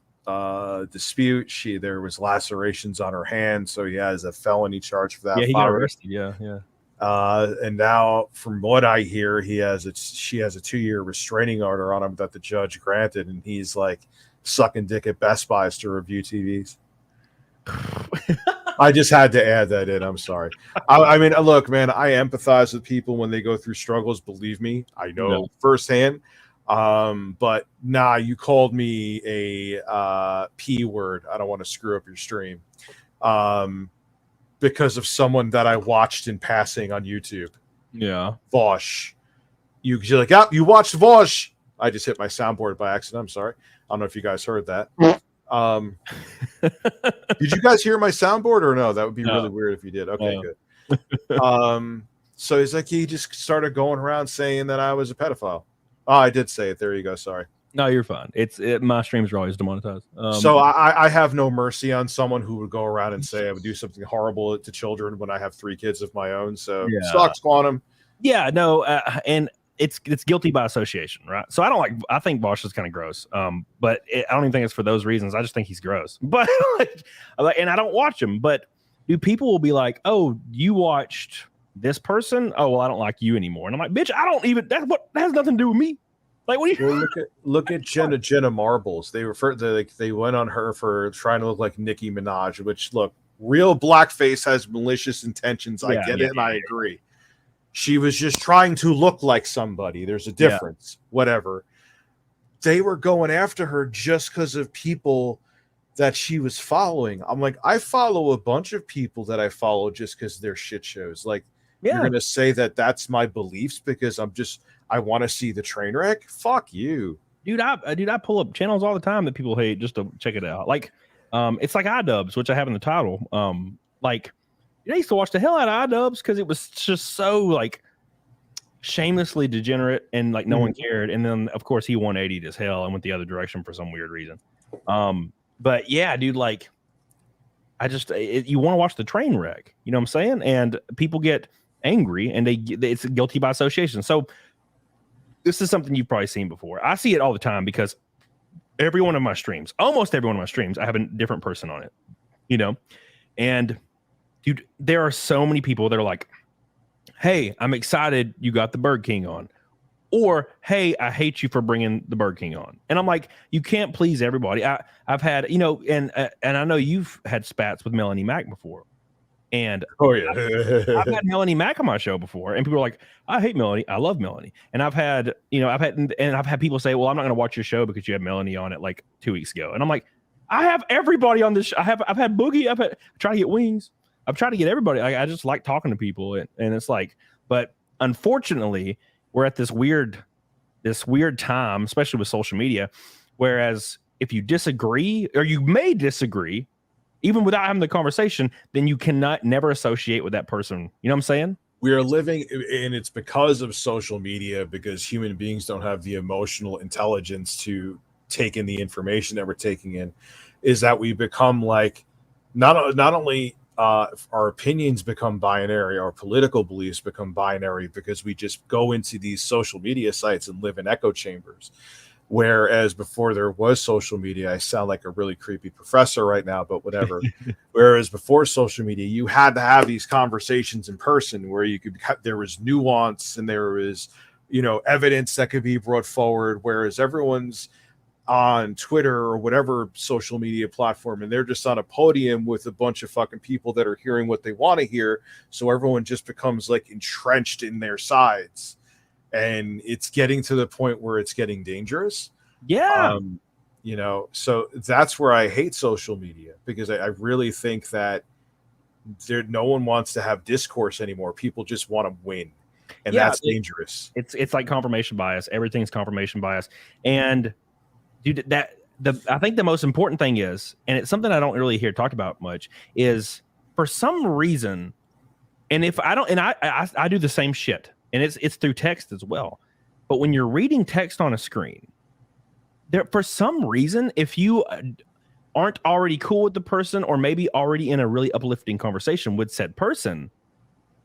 dispute. There was lacerations on her hand, so he has a felony charge for that. Yeah, he got arrested. Yeah. And now, from what I hear, she has a 2-year restraining order on him that the judge granted, and he's like sucking dick at Best Buys to review TVs. I just had to add that in. I'm sorry. I mean, look, man, I empathize with people when they go through struggles. Believe me, I know firsthand. But nah, you called me a P word. I don't want to screw up your stream. Because of someone that I watched in passing on YouTube. Yeah. Vosh. You're like, yeah, you watched Vosh. I just hit my soundboard by accident. I'm sorry. I don't know if you guys heard that. Did you guys hear my soundboard or no? That would be really weird if you did. Okay, good. So he's like, he just started going around saying that I was a pedophile. Oh, I did say it. There you go. Sorry. No, you're fine. My streams are always demonetized. So I have no mercy on someone who would go around and say I would do something horrible to children when I have 3 kids of my own. So sucks, Quantum. Yeah, no, and it's guilty by association, right? So I think Bosch is kind of gross. But I don't even think it's for those reasons. I just think he's gross. But and I don't watch him. But people will be like, "Oh, you watched this person? Oh, well, I don't like you anymore." And I'm like, "Bitch, I don't even. That has nothing to do with me." Like, what do you look at Jenna Marbles? They referred to they went on her for trying to look like Nicki Minaj, which look, real blackface has malicious intentions. I get it, and I agree. She was just trying to look like somebody. There's a difference. Whatever. They were going after her just because of people that she was following. I'm like, I follow a bunch of people that I follow just because they're shit shows. Like, you're gonna say that that's my beliefs because I want to see the train wreck. Fuck you, dude. I pull up channels all the time that people hate just to check it out. Like, it's like idubbbz, which I have in the title. Like, I used to watch the hell out of idubbbz because it was just so like shamelessly degenerate and like no one cared. And then of course he 180'd as hell and went the other direction for some weird reason. But yeah, dude, like you want to watch the train wreck, you know what I'm saying? And people get angry and it's guilty by association. So this is something you've probably seen before. I see it all the time because every one of my streams, almost every one of my streams, I have a different person on it, you know? And dude, there are so many people that are like, hey, I'm excited you got the Bird King on. Or, hey, I hate you for bringing the Bird King on. And I'm like, you can't please everybody. I've had, you know, and I know you've had spats with Melanie Mack before. And I've had Melanie Mack on my show before. And people are like, I hate Melanie. I love Melanie. And I've had people say, well, I'm not going to watch your show because you had Melanie on it like 2 weeks ago. And I'm like, I have everybody on this show. I've had Boogie. I try to get Wings. I've tried to get everybody. I just like talking to people, and it's like, but unfortunately, we're at this weird time, especially with social media. Whereas if you disagree, or you may disagree, even without having the conversation, then you cannot never associate with that person. You know what I'm saying? We are living, and it's because of social media, because human beings don't have the emotional intelligence to take in the information that we're taking in, is that we become like not only our opinions become binary, our political beliefs become binary because we just go into these social media sites and live in echo chambers. Whereas before there was social media, I sound like a really creepy professor right now, but whatever. Whereas before social media, you had to have these conversations in person where there was nuance and there was, you know, evidence that could be brought forward. Whereas everyone's on Twitter or whatever social media platform, and they're just on a podium with a bunch of fucking people that are hearing what they want to hear. So everyone just becomes like entrenched in their sides, and it's getting to the point where it's getting dangerous. Yeah. You know, so that's where I hate social media, because I really think that no one wants to have discourse anymore. People just want to win. And that's dangerous. It's like confirmation bias. Everything's confirmation bias. And dude, I think the most important thing is, and it's something I don't really hear talked about much, is for some reason, and if I don't, and I do the same shit, and it's through text as well. But when you're reading text on a screen, there for some reason, if you aren't already cool with the person, or maybe already in a really uplifting conversation with said person,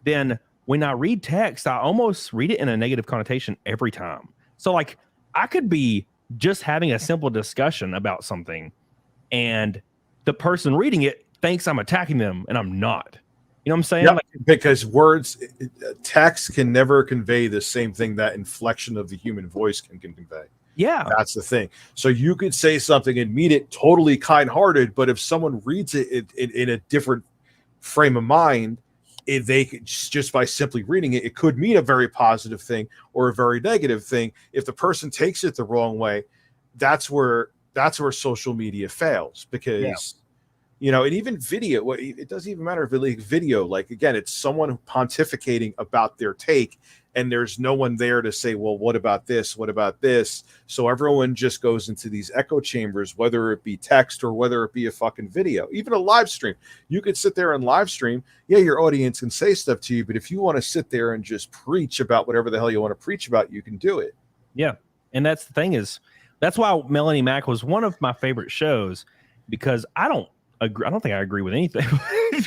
then when I read text, I almost read it in a negative connotation every time. So like I could be just having a simple discussion about something, and the person reading it thinks I'm attacking them, and I'm not. You know what I'm saying? Yep, like, because text can never convey the same thing that inflection of the human voice can convey. Yeah, that's the thing. So you could say something and mean it totally kind-hearted, but if someone reads it in a different frame of mind, they could, just by simply reading it, it could mean a very positive thing or a very negative thing. If the person takes it the wrong way, that's where social media fails, because you know, and even video, it doesn't even matter if it's like video. Like again, it's someone pontificating about their take, and there's no one there to say, well, what about this? What about this? So everyone just goes into these echo chambers, whether it be text or whether it be a fucking video, even a live stream. You could sit there and live stream. Yeah, your audience can say stuff to you, but if you want to sit there and just preach about whatever the hell you want to preach about, you can do it. Yeah. And that's the thing is, that's why Melanie Mack was one of my favorite shows, because I don't think I agree with anything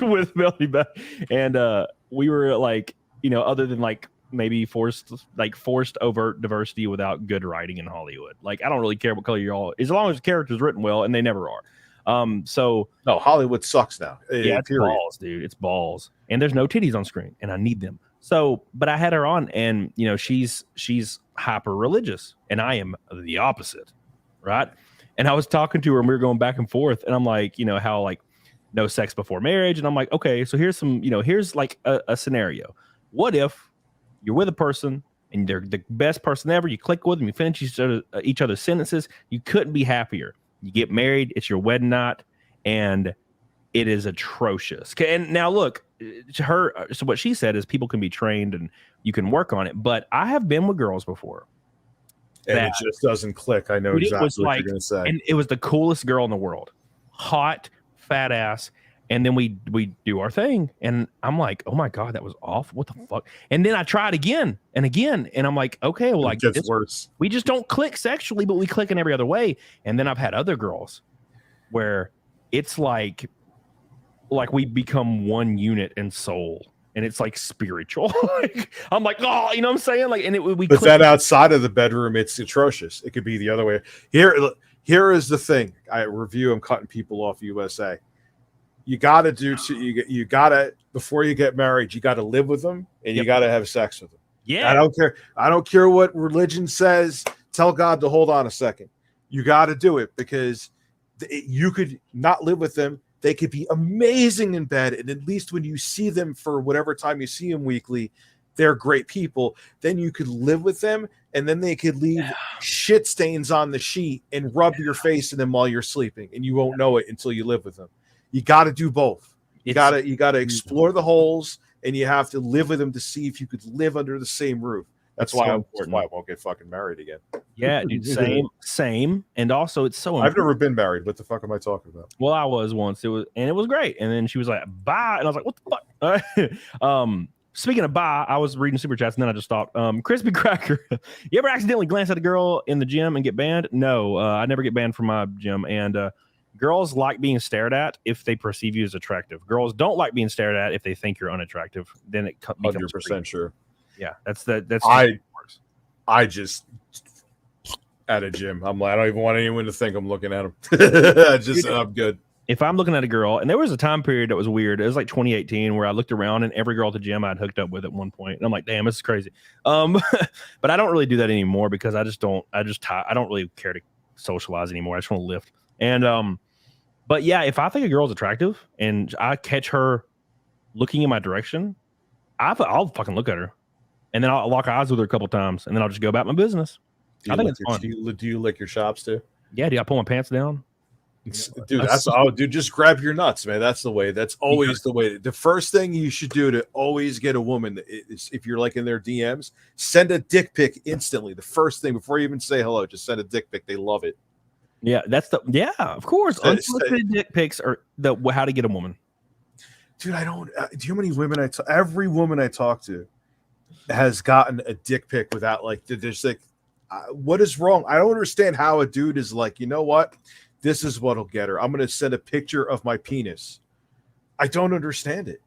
with Melanie Mack. And we were like, you know, other than like maybe forced overt diversity without good writing in Hollywood. Like, I don't really care what color you're all, as long as the character's written well, and they never are. So no, Hollywood sucks now. Yeah, it's balls, dude. It's balls. And there's no titties on screen, and I need them. So, but I had her on, and you know, she's hyper religious, and I am the opposite, right? And I was talking to her, and we were going back and forth, and I'm like, you know, how like no sex before marriage, and I'm like, okay, so here's some, you know, here's like a scenario. What if you're with a person and they're the best person ever? You click with them, you finish each other's sentences. You couldn't be happier. You get married, it's your wedding night, and it is atrocious. And now look, so what she said is people can be trained and you can work on it. But I have been with girls before, and it just doesn't click. I know exactly what you're going to say. And it was the coolest girl in the world, hot, fat ass. And then we do our thing, and I'm like, oh my god, that was awful. What the fuck? And then I try it again and again, and I'm like, okay, well, like it gets worse. We just don't click sexually, but we click in every other way. And then I've had other girls where it's like we become one unit in soul, and it's like spiritual. Like, I'm like, oh, you know what I'm saying? Like, and we. But then outside of the bedroom, it's atrocious. It could be the other way. Here is the thing. I'm cutting people off USA. You got to do you got to, before you get married, you got to live with them, and you got to have sex with them. Yeah. I don't care what religion says. Tell God to hold on a second. You got to do it, because you could not live with them. They could be amazing in bed, and at least when you see them for whatever time you see them weekly, they're great people. Then you could live with them, and then they could leave shit stains on the sheet and rub your face in them while you're sleeping, and you won't know it until you live with them. You got to do both. You got to explore the holes, and you have to live with them to see if you could live under the same roof. That's why I won't get fucking married again. Yeah, dude, same. And also, it's so. I've never been married. What the fuck am I talking about? Well, I was once. It was great. And then she was like, "Bye," and I was like, "What the fuck?" Speaking of bye, I was reading super chats, and then I just stopped. Crispy Cracker, you ever accidentally glance at a girl in the gym and get banned? No, I never get banned from my gym. And girls like being stared at if they perceive you as attractive. Girls don't like being stared at if they think you're unattractive. Then it becomes 100% sure. Yeah, that's I just at a gym. I'm like, I don't even want anyone to think I'm looking at them. I'm good. If I'm looking at a girl, and there was a time period that was weird. It was like 2018 where I looked around and every girl at the gym I'd hooked up with at one point. And I'm like, damn, this is crazy. But I don't really do that anymore because I don't really care to socialize anymore. I just want to lift. And but yeah, if I think a girl's attractive and I catch her looking in my direction, I'll fucking look at her. And then I'll lock eyes with her a couple times, and then I'll just go about my business. I think it's fun. Do you lick your chops too? Yeah, do I pull my pants down? Dude, just grab your nuts, man. That's the way. That's always the way. The first thing you should do to always get a woman is, if you're like in their DMs, send a dick pic instantly. The first thing, before you even say hello, just send a dick pic. They love it. Yeah, of course. Unsolicited dick pics are how to get a woman. Dude, I don't. Do you know how many women every woman I talk to has gotten a dick pic without just like, what is wrong? I don't understand how a dude is like, you know what? This is what'll get her. I'm going to send a picture of my penis. I don't understand it.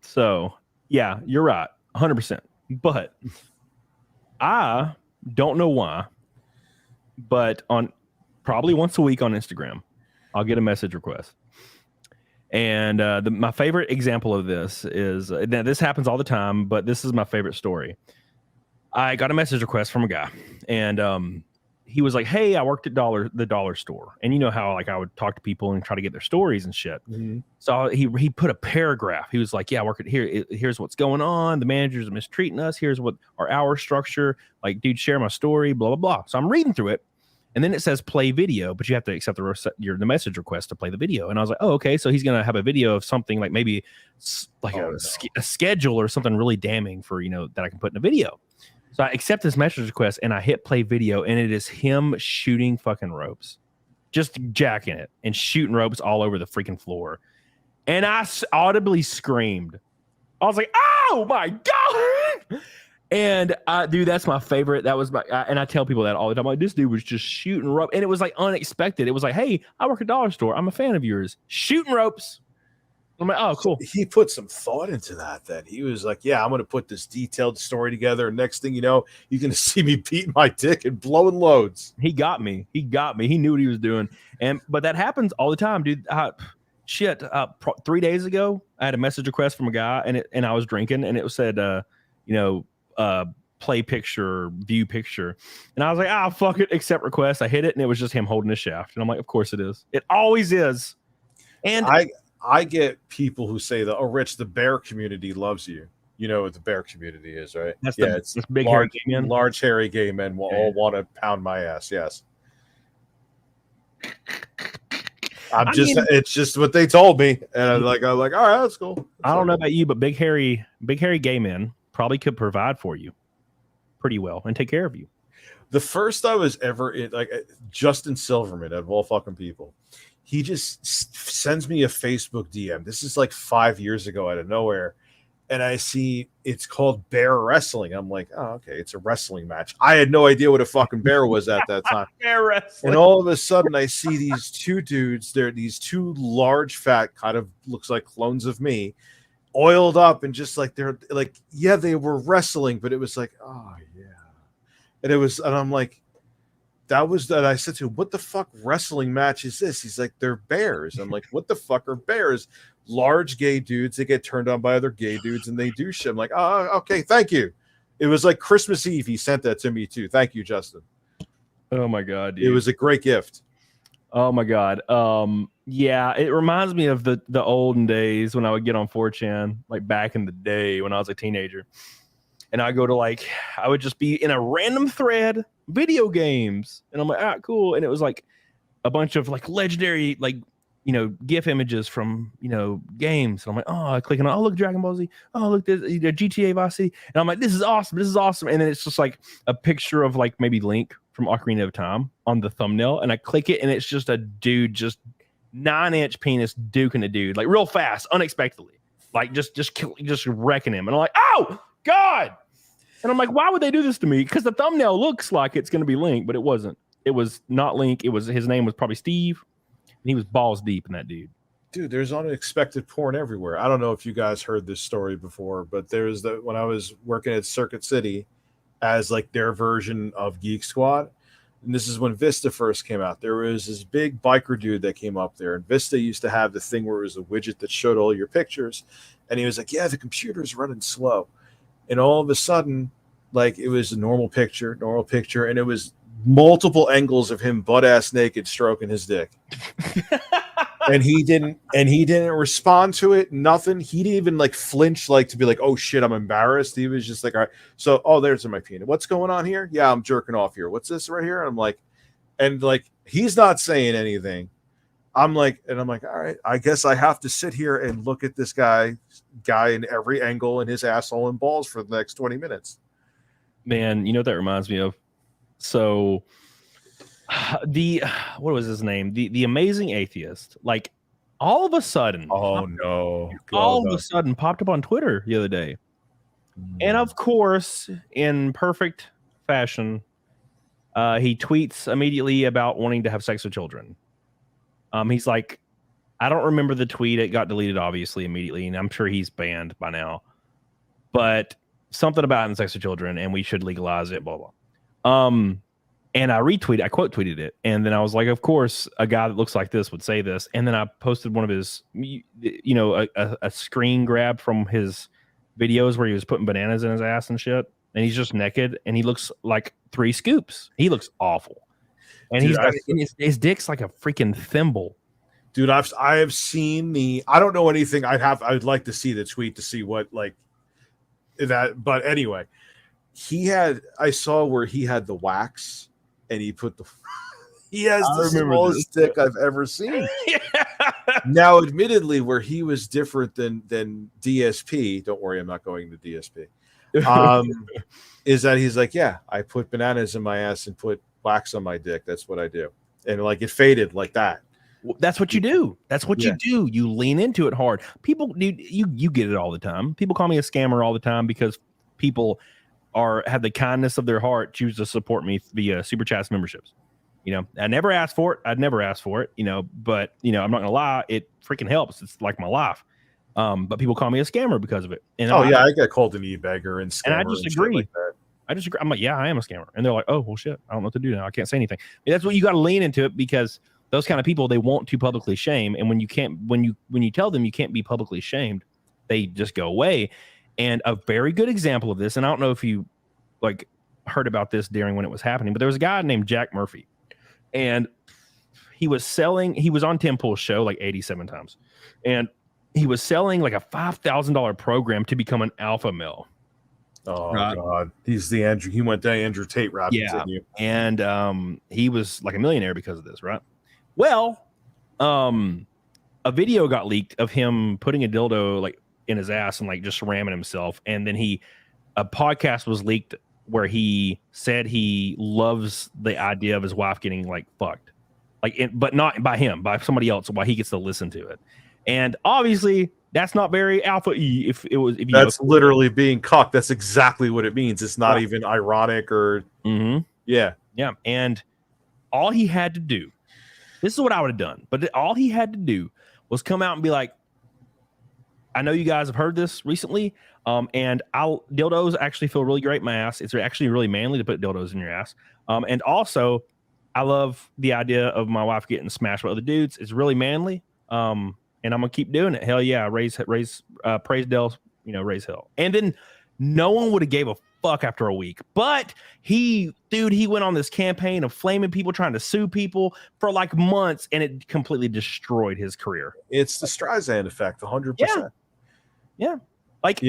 So yeah, you're right. 100%. But I don't know why, but on probably once a week on Instagram, I'll get a message request. And my favorite example of this is this happens all the time, but this is my favorite story. I got a message request from a guy, and he was like, "Hey, I worked at the dollar store," and you know how like I would talk to people and try to get their stories and shit. Mm-hmm. So he put a paragraph. He was like, "Yeah, I work at here. Here's what's going on. The managers are mistreating us. Here's what our hour structure. Like, dude, share my story. Blah blah blah." So I'm reading through it. And then it says play video, but you have to accept the message request to play the video. And I was like, oh, okay. So he's going to have a video of something like maybe like a schedule or something really damning for, that I can put in a video. So I accept this message request and I hit play video, and it is him shooting fucking ropes, just jacking it and shooting ropes all over the freaking floor. And I audibly screamed. I was like, oh my God. And dude, that's my favorite. That was and I tell people that all the time. Like, this dude was just shooting rope, and it was like unexpected. It was like, hey, I work at a dollar store. I'm a fan of yours. Shooting ropes. I'm like, oh, cool. So he put some thought into that. Then he was like, yeah, I'm going to put this detailed story together. And next thing you know, you're going to see me beating my dick and blowing loads. He got me. He knew what he was doing. But that happens all the time, dude. 3 days ago, I had a message request from a guy, and I was drinking, and it said, play picture, view picture. And I was like, fuck it, accept request. I hit it, and it was just him holding his shaft. And I'm like, of course it is. It always is. And I get people who say that, Rich, the bear community loves you. You know what the bear community is, right? It's big hairy gay men. Large hairy gay men will all want to pound my ass. Yes. It's just what they told me. And I'm like, all right, that's cool. I don't know about you, but big hairy gay men probably could provide for you pretty well and take care of you. The first I was ever in, like Justin Silverman, out of all fucking people, he just sends me a Facebook DM. This is like 5 years ago out of nowhere. And I see it's called Bear Wrestling. I'm like, oh, okay, it's a wrestling match. I had no idea what a fucking bear was at that time. Bear wrestling. And all of a sudden, I see these two dudes. They're these two large, fat, kind of looks like clones of me, oiled up, and just like they're like, yeah, they were wrestling, but it was like, oh yeah, and I'm like, that was that. I said to him, what the fuck wrestling match is this? He's like, they're bears. I'm like, what the fuck are bears? Large gay dudes. They get turned on by other gay dudes and they do shit. I'm like, oh, okay, thank you. It was like Christmas Eve. He sent that to me too. Thank you, Justin. Oh my God, dude. It was a great gift. Oh my God. Yeah, it reminds me of the olden days when I would get on 4chan, like back in the day when I was a teenager. And I go to like, I would just be in a random thread, video games. And I'm like, ah, cool. And it was like a bunch of like legendary, like, you know, GIF images from, you know, games. And I'm like, oh, I click on, oh, look, Dragon Ball Z. Oh, look, this GTA Vice City. And I'm like, this is awesome. This is awesome. And then it's just like a picture of like maybe Link from Ocarina of Time on the thumbnail. And I click it and it's just a dude, just 9-inch penis duking a dude, like real fast, unexpectedly. Like just wrecking him. And I'm like, oh, God. And I'm like, why would they do this to me? Because the thumbnail looks like it's going to be Link, but it wasn't. It was not Link. It was, his name was probably Steve. And he was balls deep in that dude. Dude, there's unexpected porn everywhere. I don't know if you guys heard this story before, but there's when I was working at Circuit City as like their version of Geek Squad. And this is when Vista first came out. There was this big biker dude that came up there. And Vista used to have the thing where it was a widget that showed all your pictures. And he was like, yeah, the computer's running slow. And all of a sudden, like it was a normal picture, and it was multiple angles of him butt-ass naked stroking his dick. and he didn't respond to it, nothing. He didn't even like flinch, like to be like, oh shit, I'm embarrassed. He was just like, all right, so there's my penis. What's going on here? Yeah, I'm jerking off here. What's this right here? And I'm like, he's not saying anything. I'm like, all right, I guess I have to sit here and look at this guy in every angle and his asshole and balls for the next 20 minutes. Man, you know what that reminds me of? So what was his name? The Amazing Atheist, like all of a sudden, popped up on Twitter the other day. And of course, in perfect fashion, he tweets immediately about wanting to have sex with children. He's like, I don't remember the tweet. It got deleted, obviously, immediately. And I'm sure he's banned by now. But something about having sex with children and we should legalize it, blah, blah. And I quote tweeted it. And then I was like, of course, a guy that looks like this would say this. And then I posted one of his, you know, a screen grab from his videos where he was putting bananas in his ass and shit. And he's just naked and he looks like 3 scoops. He looks awful. And dude, his dick's like a freaking thimble. Dude, I have seen I don't know anything. I'd like to see the tweet to see what like that. But anyway, I saw where he had the wax and he put he has the smallest dick I've ever seen. Yeah. Now, admittedly, where he was different than DSP, don't worry, I'm not going to DSP. Is that he's like, yeah, I put bananas in my ass and put wax on my dick. That's what I do. And like it faded like that. That's what you do. That's what you do. You lean into it hard. People, dude, you get it all the time. People call me a scammer all the time because people have the kindness of their heart choose to support me via super chats memberships. You know, I never asked for it. I'd never asked for it, you know, but you know, I'm not gonna lie, it freaking helps. It's like my life. But people call me a scammer because of it. And I got called an e-beggar and scammer. And I just agree. Like that. I just agree. I'm like, yeah, I am a scammer. And they're like, oh, well, shit, I don't know what to do now. I can't say anything. And that's what you got to lean into it because those kind of people, they want to publicly shame. And when you tell them you can't be publicly shamed, they just go away. And a very good example of this, and I don't know if you like heard about this during when it was happening, but there was a guy named Jack Murphy. And he was on Tim Pool's show like 87 times. And he was selling like a $5,000 program to become an alpha male. Oh God, he's the Andrew. He went to Andrew Tate route. Yeah, and he was like a millionaire because of this, right? Well, a video got leaked of him putting a dildo like in his ass and like just ramming himself, and then a podcast was leaked where he said he loves the idea of his wife getting like fucked, but not by him, by somebody else, while he gets to listen to it. And obviously, that's not very alpha E. If That's literally being cucked. That's exactly what it means. It's not even ironic or yeah. And all he had to do, this is what I would have done, but all he had to do was come out and be like, I know you guys have heard this recently, and dildos actually feel really great in my ass. It's actually really manly to put dildos in your ass. And also, I love the idea of my wife getting smashed by other dudes. It's really manly. And I'm gonna keep doing it. Hell yeah, praise Del, raise hell. And then no one would have gave a fuck after a week. But he went on this campaign of flaming people, trying to sue people for like months, and it completely destroyed his career. It's the Streisand effect, 100%. Yeah. Like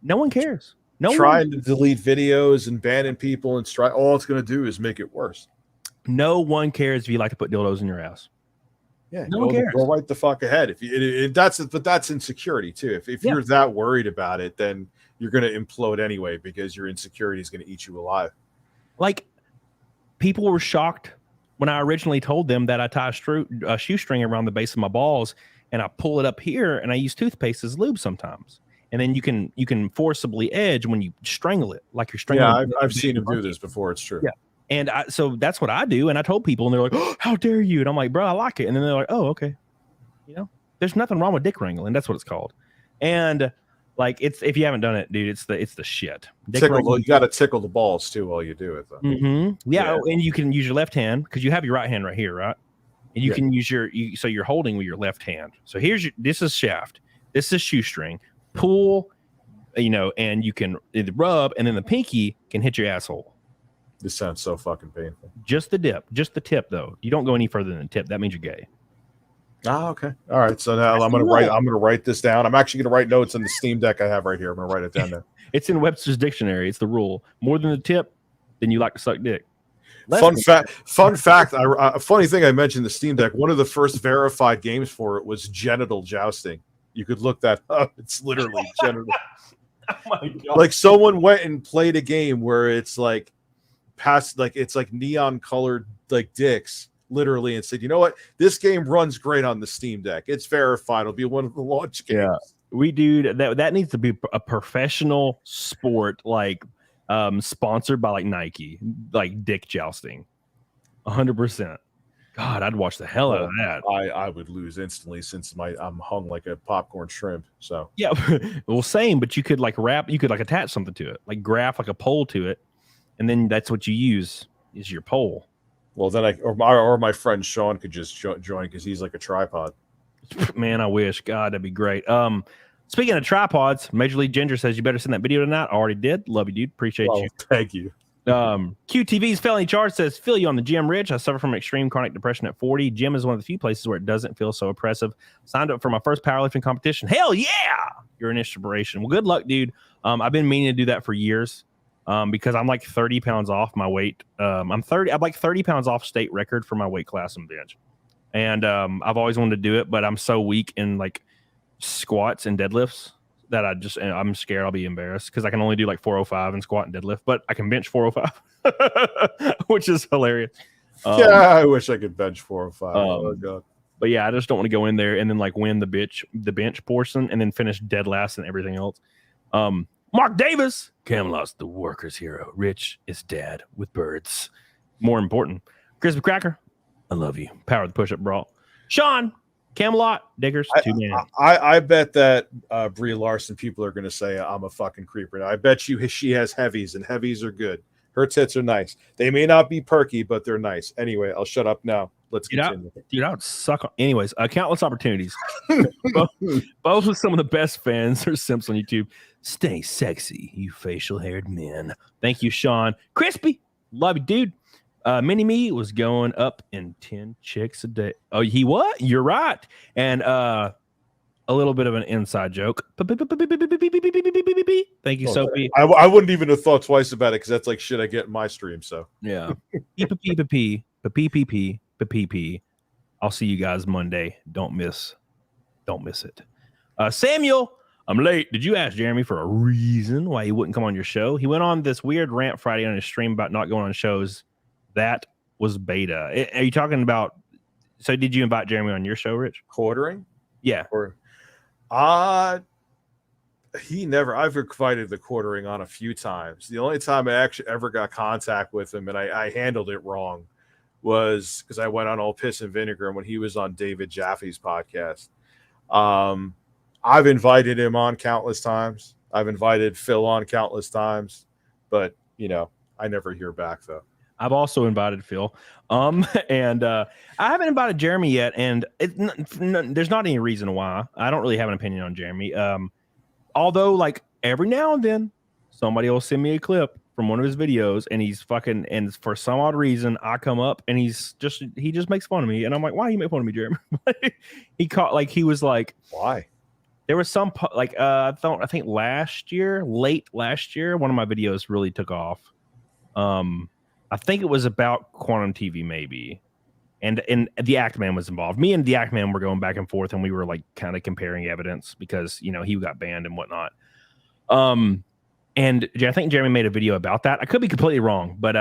no one cares. Trying to delete videos and banning people and all it's gonna do is make it worse. No one cares if you like to put dildos in your ass. Yeah, no one cares. Go right the fuck ahead. But that's insecurity too. If you're that worried about it, then you're going to implode anyway because your insecurity is going to eat you alive. Like, people were shocked when I originally told them that I tie a shoestring around the base of my balls and I pull it up here and I use toothpaste as lube sometimes. And then you can forcibly edge when you strangle it, like you're strangling. Yeah, I've seen him do this before. It's true. Yeah. And so that's what I do. And I told people, and they're like, oh, how dare you? And I'm like, bro, I like it. And then they're like, oh, okay. There's nothing wrong with dick wrangling. That's what it's called. And like, if you haven't done it, dude, it's the shit. You got to tickle the balls too while you do it, though. Yeah. And you can use your left hand because you have your right hand right here, right? And you can use so you're holding with your left hand. So this is shaft. This is shoestring. Pull, and you can rub, and then the pinky can hit your asshole. This sounds so fucking painful. Just the tip, though. You don't go any further than the tip. That means you're gay. Oh, okay. All right. So now I'm gonna write this down. I'm actually gonna write notes in the Steam Deck I have right here. I'm gonna write it down there. It's in Webster's dictionary. It's the rule. More than the tip, then you like to suck dick. Fun fact. A funny thing I mentioned the Steam Deck. One of the first verified games for it was genital jousting. You could look that up. It's literally genital. Oh my God. Like someone went and played a game where it's like it's like neon colored like dicks literally, and said, you know what, this game runs great on the Steam Deck, it's verified, it'll be one of the launch games. That needs to be a professional sport, like sponsored by like Nike, like dick jousting. 100%. God, I'd watch the hell out of that. I would lose instantly since I'm hung like a popcorn shrimp. So yeah, well, same, but you could like attach something to it, like graph like a pole to it. And then that's what you use is your pole. Well, then or my friend Sean could just join because he's like a tripod. Man, I wish. God, that'd be great. Speaking of tripods, Major League Ginger says you better send that video tonight. I already did. Love you, dude. Appreciate you. Thank you. QTV's felony charge says, feel you on the gym, Rich. I suffer from extreme chronic depression at 40. Gym is one of the few places where it doesn't feel so oppressive. Signed up for my first powerlifting competition. Hell yeah! You're an inspiration. Well, good luck, dude. I've been meaning to do that for years. Because I'm like 30 pounds off my weight. I'm like 30 pounds off state record for my weight class and bench. And I've always wanted to do it, but I'm so weak in like squats and deadlifts that I'm scared I'll be embarrassed because I can only do like 405 in squat and deadlift, but I can bench 405, which is hilarious. I wish I could bench 405. Oh God. But yeah, I just don't want to go in there and then like win the bench portion and then finish dead last and everything else. Mark Davis, Camelot's the worker's hero. Rich is dad with birds. More important. Crispy Cracker, I love you. Power of the push-up brawl. Sean, Camelot, Diggers, 2 man. I bet that Brie Larson people are going to say I'm a fucking creeper. I bet you she has heavies, and heavies are good. Her tits are nice. They may not be perky, but they're nice. Anyway, I'll shut up now. Let's continue. Dude, I would suck. Anyways, countless opportunities. both with some of the best fans or simps on YouTube. Stay sexy, you facial-haired men. Thank you, Sean. Crispy, love you, dude. Mini-Me was going up in 10 chicks a day. Oh, he what? You're right. And a little bit of an inside joke. Thank you, Sophie. I wouldn't even have thought twice about it because that's like shit I get in my stream. So yeah. I'll see you guys Monday. Don't miss it. Samuel, I'm late. Did you ask Jeremy for a reason why he wouldn't come on your show? He went on this weird rant Friday on his stream about not going on shows. That was beta. Are you talking about So did you invite Jeremy on your show, Rich? Quartering? Yeah. Or he never. I've invited the Quartering on a few times. The only time I actually ever got contact with him, and I handled it wrong, was because I went on All Piss and Vinegar when he was on David Jaffe's podcast. I've invited him on countless times. I've invited Phil on countless times, but I never hear back though. I've also invited Phil, and I haven't invited Jeremy yet, and there's not any reason why. I don't really have an opinion on Jeremy. Although, like, every now and then, somebody will send me a clip from one of his videos, and he's fucking, and for some odd reason, I come up and he just makes fun of me, and I'm like, why do you make fun of me, Jeremy? he was like, why? There was some I think late last year, one of my videos really took off. I think it was about quantum TV, maybe. And the Act Man was involved. Me and the Act Man were going back and forth, and we were like kind of comparing evidence because he got banned and whatnot. And I think Jeremy made a video about that. I could be completely wrong, but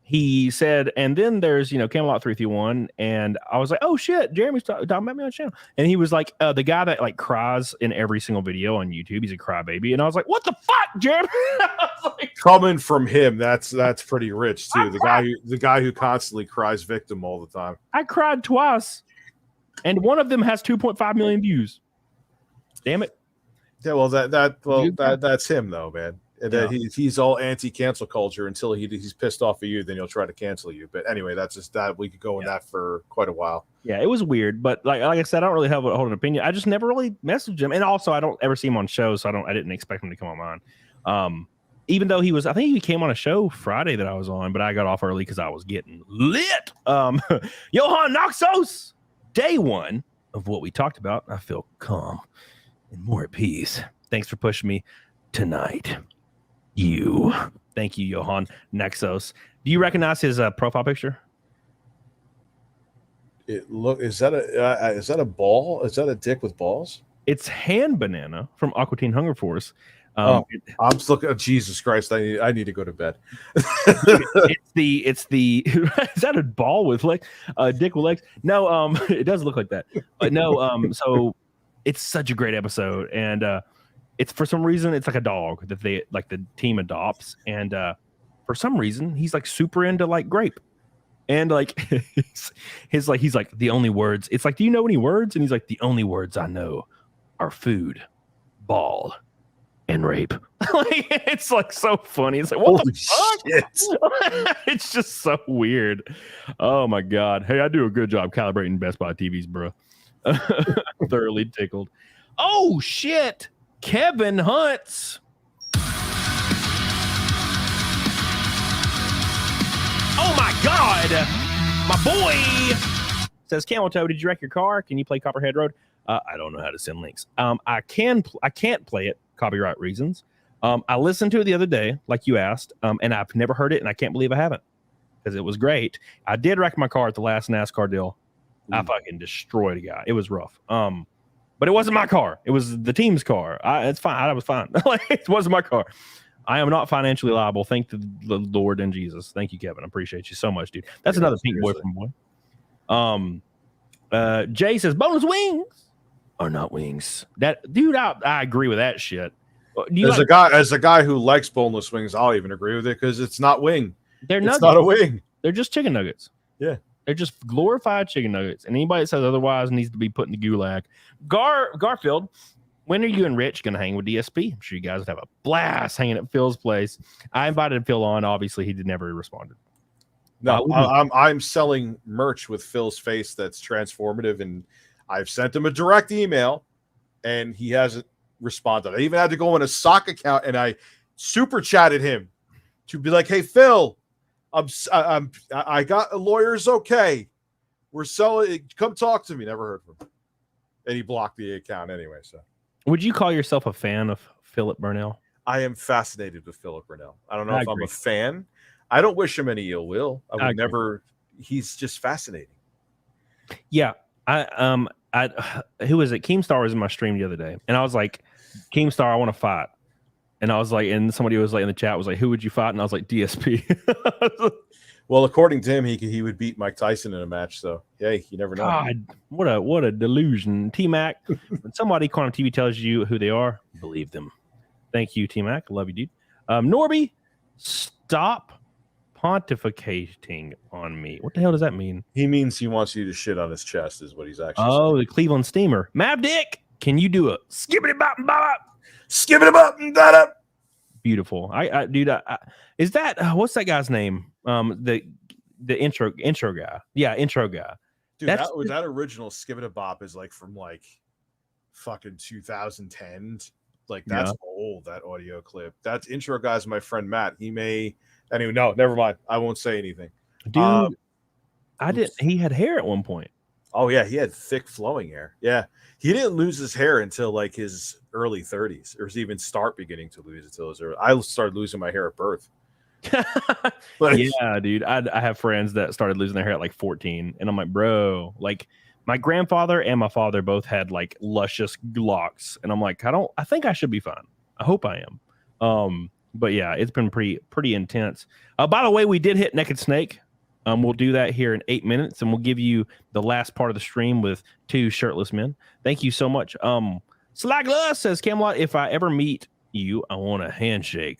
he said, and then there's Camelot 331, and I was like, oh shit, Jeremy's talking about me on the channel, and he was like, the guy that like cries in every single video on YouTube, he's a crybaby, and I was like, what the fuck, Jeremy? Like, coming from him, that's pretty rich too. The guy who constantly cries victim all the time. I cried twice, and one of them has 2.5 million views. Damn it. Yeah, well that's him though, man. And then he's all anti-cancel culture until he's pissed off at you, then he'll try to cancel you. But anyway, that's just that. We could go in that for quite a while. Yeah, it was weird, but like I said, I don't really hold an opinion. I just never really messaged him, and also I don't ever see him on shows, so I didn't expect him to come on mine. Even though I think he came on a show Friday that I was on, but I got off early because I was getting lit. Johan Noxos, day one of what we talked about. I feel calm and more at peace. Thanks for pushing me tonight. Thank you, Johan Nexos. Do you recognize his profile picture? Is that a ball? Is that a dick with balls? It's Hand Banana from Aqua Teen Hunger Force. I'm looking. Oh, Jesus Christ! I need to go to bed. It's the is that a ball with dick with legs? No, it does look like that. But no, so it's such a great episode, and it's for some reason it's like a dog that they like the team adopts, and for some reason he's like super into like grape, and like he's like the only words. It's like, do you know any words? And he's like, the only words I know are food, ball, and rape. Like, it's like so funny. It's like, what the fuck? It's just so weird. Oh my god. Hey, I do a good job calibrating Best Buy TVs, bro. Thoroughly tickled. Oh shit. Kevin Hunts. Oh my god, my boy says, Camel Toe, did you wreck your car? Can you play Copperhead Road? I don't know how to send links. I can't play it, copyright reasons. I listened to it the other day, like you asked, and I've never heard it, and I can't believe I haven't, because it was great. I did wreck my car at the last NASCAR deal. I fucking destroyed a guy. It was rough. But it wasn't my car. It was the team's car. It's fine. I was fine. It wasn't my car. I am not financially liable. Thank the Lord and Jesus. Thank you, Kevin. I appreciate you so much, dude. That's another pink boyfriend boy. Jay says, bonus wings are not wings. That dude, I agree with that shit. As a guy who likes boneless wings, I'll even agree with it, because it's not wing. It's not a wing. They're just chicken nuggets. Yeah. They're just glorified chicken nuggets. And anybody that says otherwise needs to be put in the gulag. Garfield, when are you and Rich going to hang with DSP? I'm sure you guys would have a blast hanging at Phil's place. I invited Phil on. Obviously, he never responded. No, I'm selling merch with Phil's face that's transformative, and I've sent him a direct email, and he hasn't responded. I even had to go in a sock account, and I super chatted him to be like, hey, Phil, I got a lawyer's okay. We're selling. Come talk to me. Never heard from him. And he blocked the account anyway. So, would you call yourself a fan of Philip Burnell? I am fascinated with Philip Burnell. I don't know if I'm a fan. I don't wish him any ill will. I would never. He's just fascinating. Yeah. Who was it? Keemstar was in my stream the other day, and I was like, Keemstar, I want to fight. And I was like, and somebody was like in the chat was like, who would you fight? And I was like, DSP. Well, according to him, he would beat Mike Tyson in a match. So, hey, you never know. God, what a delusion. T-Mac, when somebody on TV tells you who they are, believe them. Thank you, T-Mac. Love you, dude. Norby, stop pontificating on me. What the hell does that mean? He means he wants you to shit on his chest is what he's actually saying. The Cleveland Steamer. Mav Dick, can you do a skibbity-bop-bop? Skibbity-bop-bop. Beautiful. Dude, is that what's that guy's name? The intro guy. Yeah, intro guy. Dude, that original Skibbity Bop is like from like fucking 2010. Like that's old, that audio clip. That's intro guy's my friend Matt. He may anyway, no, never mind. I won't say anything. Dude, he had hair at one point. Oh yeah, he had thick flowing hair. Yeah. He didn't lose his hair until like his early 30s, or even start beginning to lose it until his early. I started losing my hair at birth. Yeah, dude. I have friends that started losing their hair at like 14, and I'm like, bro, like my grandfather and my father both had like luscious locks, and I'm like, I think I should be fine. I hope I am. But yeah, it's been pretty intense. By the way, we did hit Naked Snake. We'll do that here in 8 minutes, and we'll give you the last part of the stream with 2 shirtless men. Thank you so much. Slagla says, Camelot, if I ever meet you, I want to handshake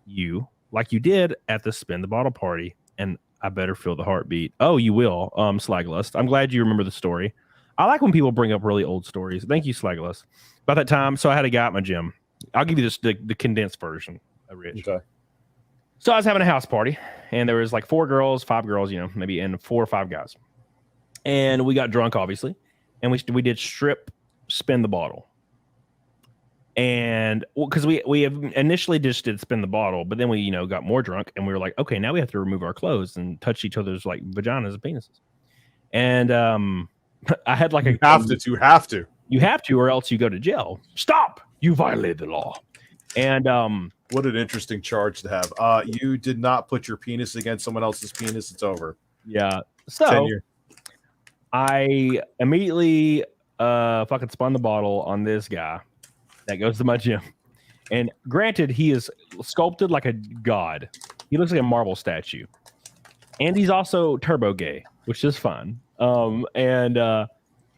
you like you did at the Spin the Bottle party, and I better feel the heartbeat. Oh, you will, Slaglust. I'm glad you remember the story. I like when people bring up really old stories. Thank you, Slaglust. About that time, so I had a guy at my gym. I'll give you the condensed version, Rich. Okay. So I was having a house party, and there was like 4 girls, 5 girls, maybe, and 4 or 5 guys. And we got drunk, obviously, and we did strip Spin the Bottle. And because we have initially just did Spin the Bottle, but then we got more drunk, and we were like, okay, now we have to remove our clothes and touch each other's like vaginas and penises. And I had like you have to, or else you go to jail. Stop! You violated the law. And what an interesting charge to have. You did not put your penis against someone else's penis. It's over. Yeah. So I immediately fucking spun the bottle on this guy that goes to my gym. And granted, he is sculpted like a god. He looks like a marble statue. And he's also turbo gay, which is fun. And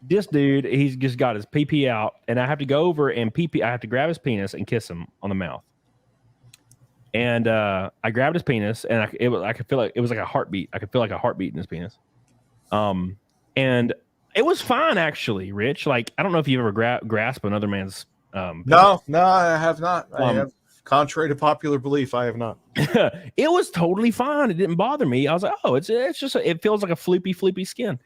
this dude, he's just got his pee out, and I have to go over and I have to grab his penis and kiss him on the mouth. And I grabbed his penis, and I could feel like it was like a heartbeat. I could feel like a heartbeat in his penis. And it was fine, actually, Rich. Like, I don't know if you ever grasp another man's. No, I have not. I have, contrary to popular belief, I have not. It was totally fine. It didn't bother me. I was like, oh, it's just it feels like a floopy skin.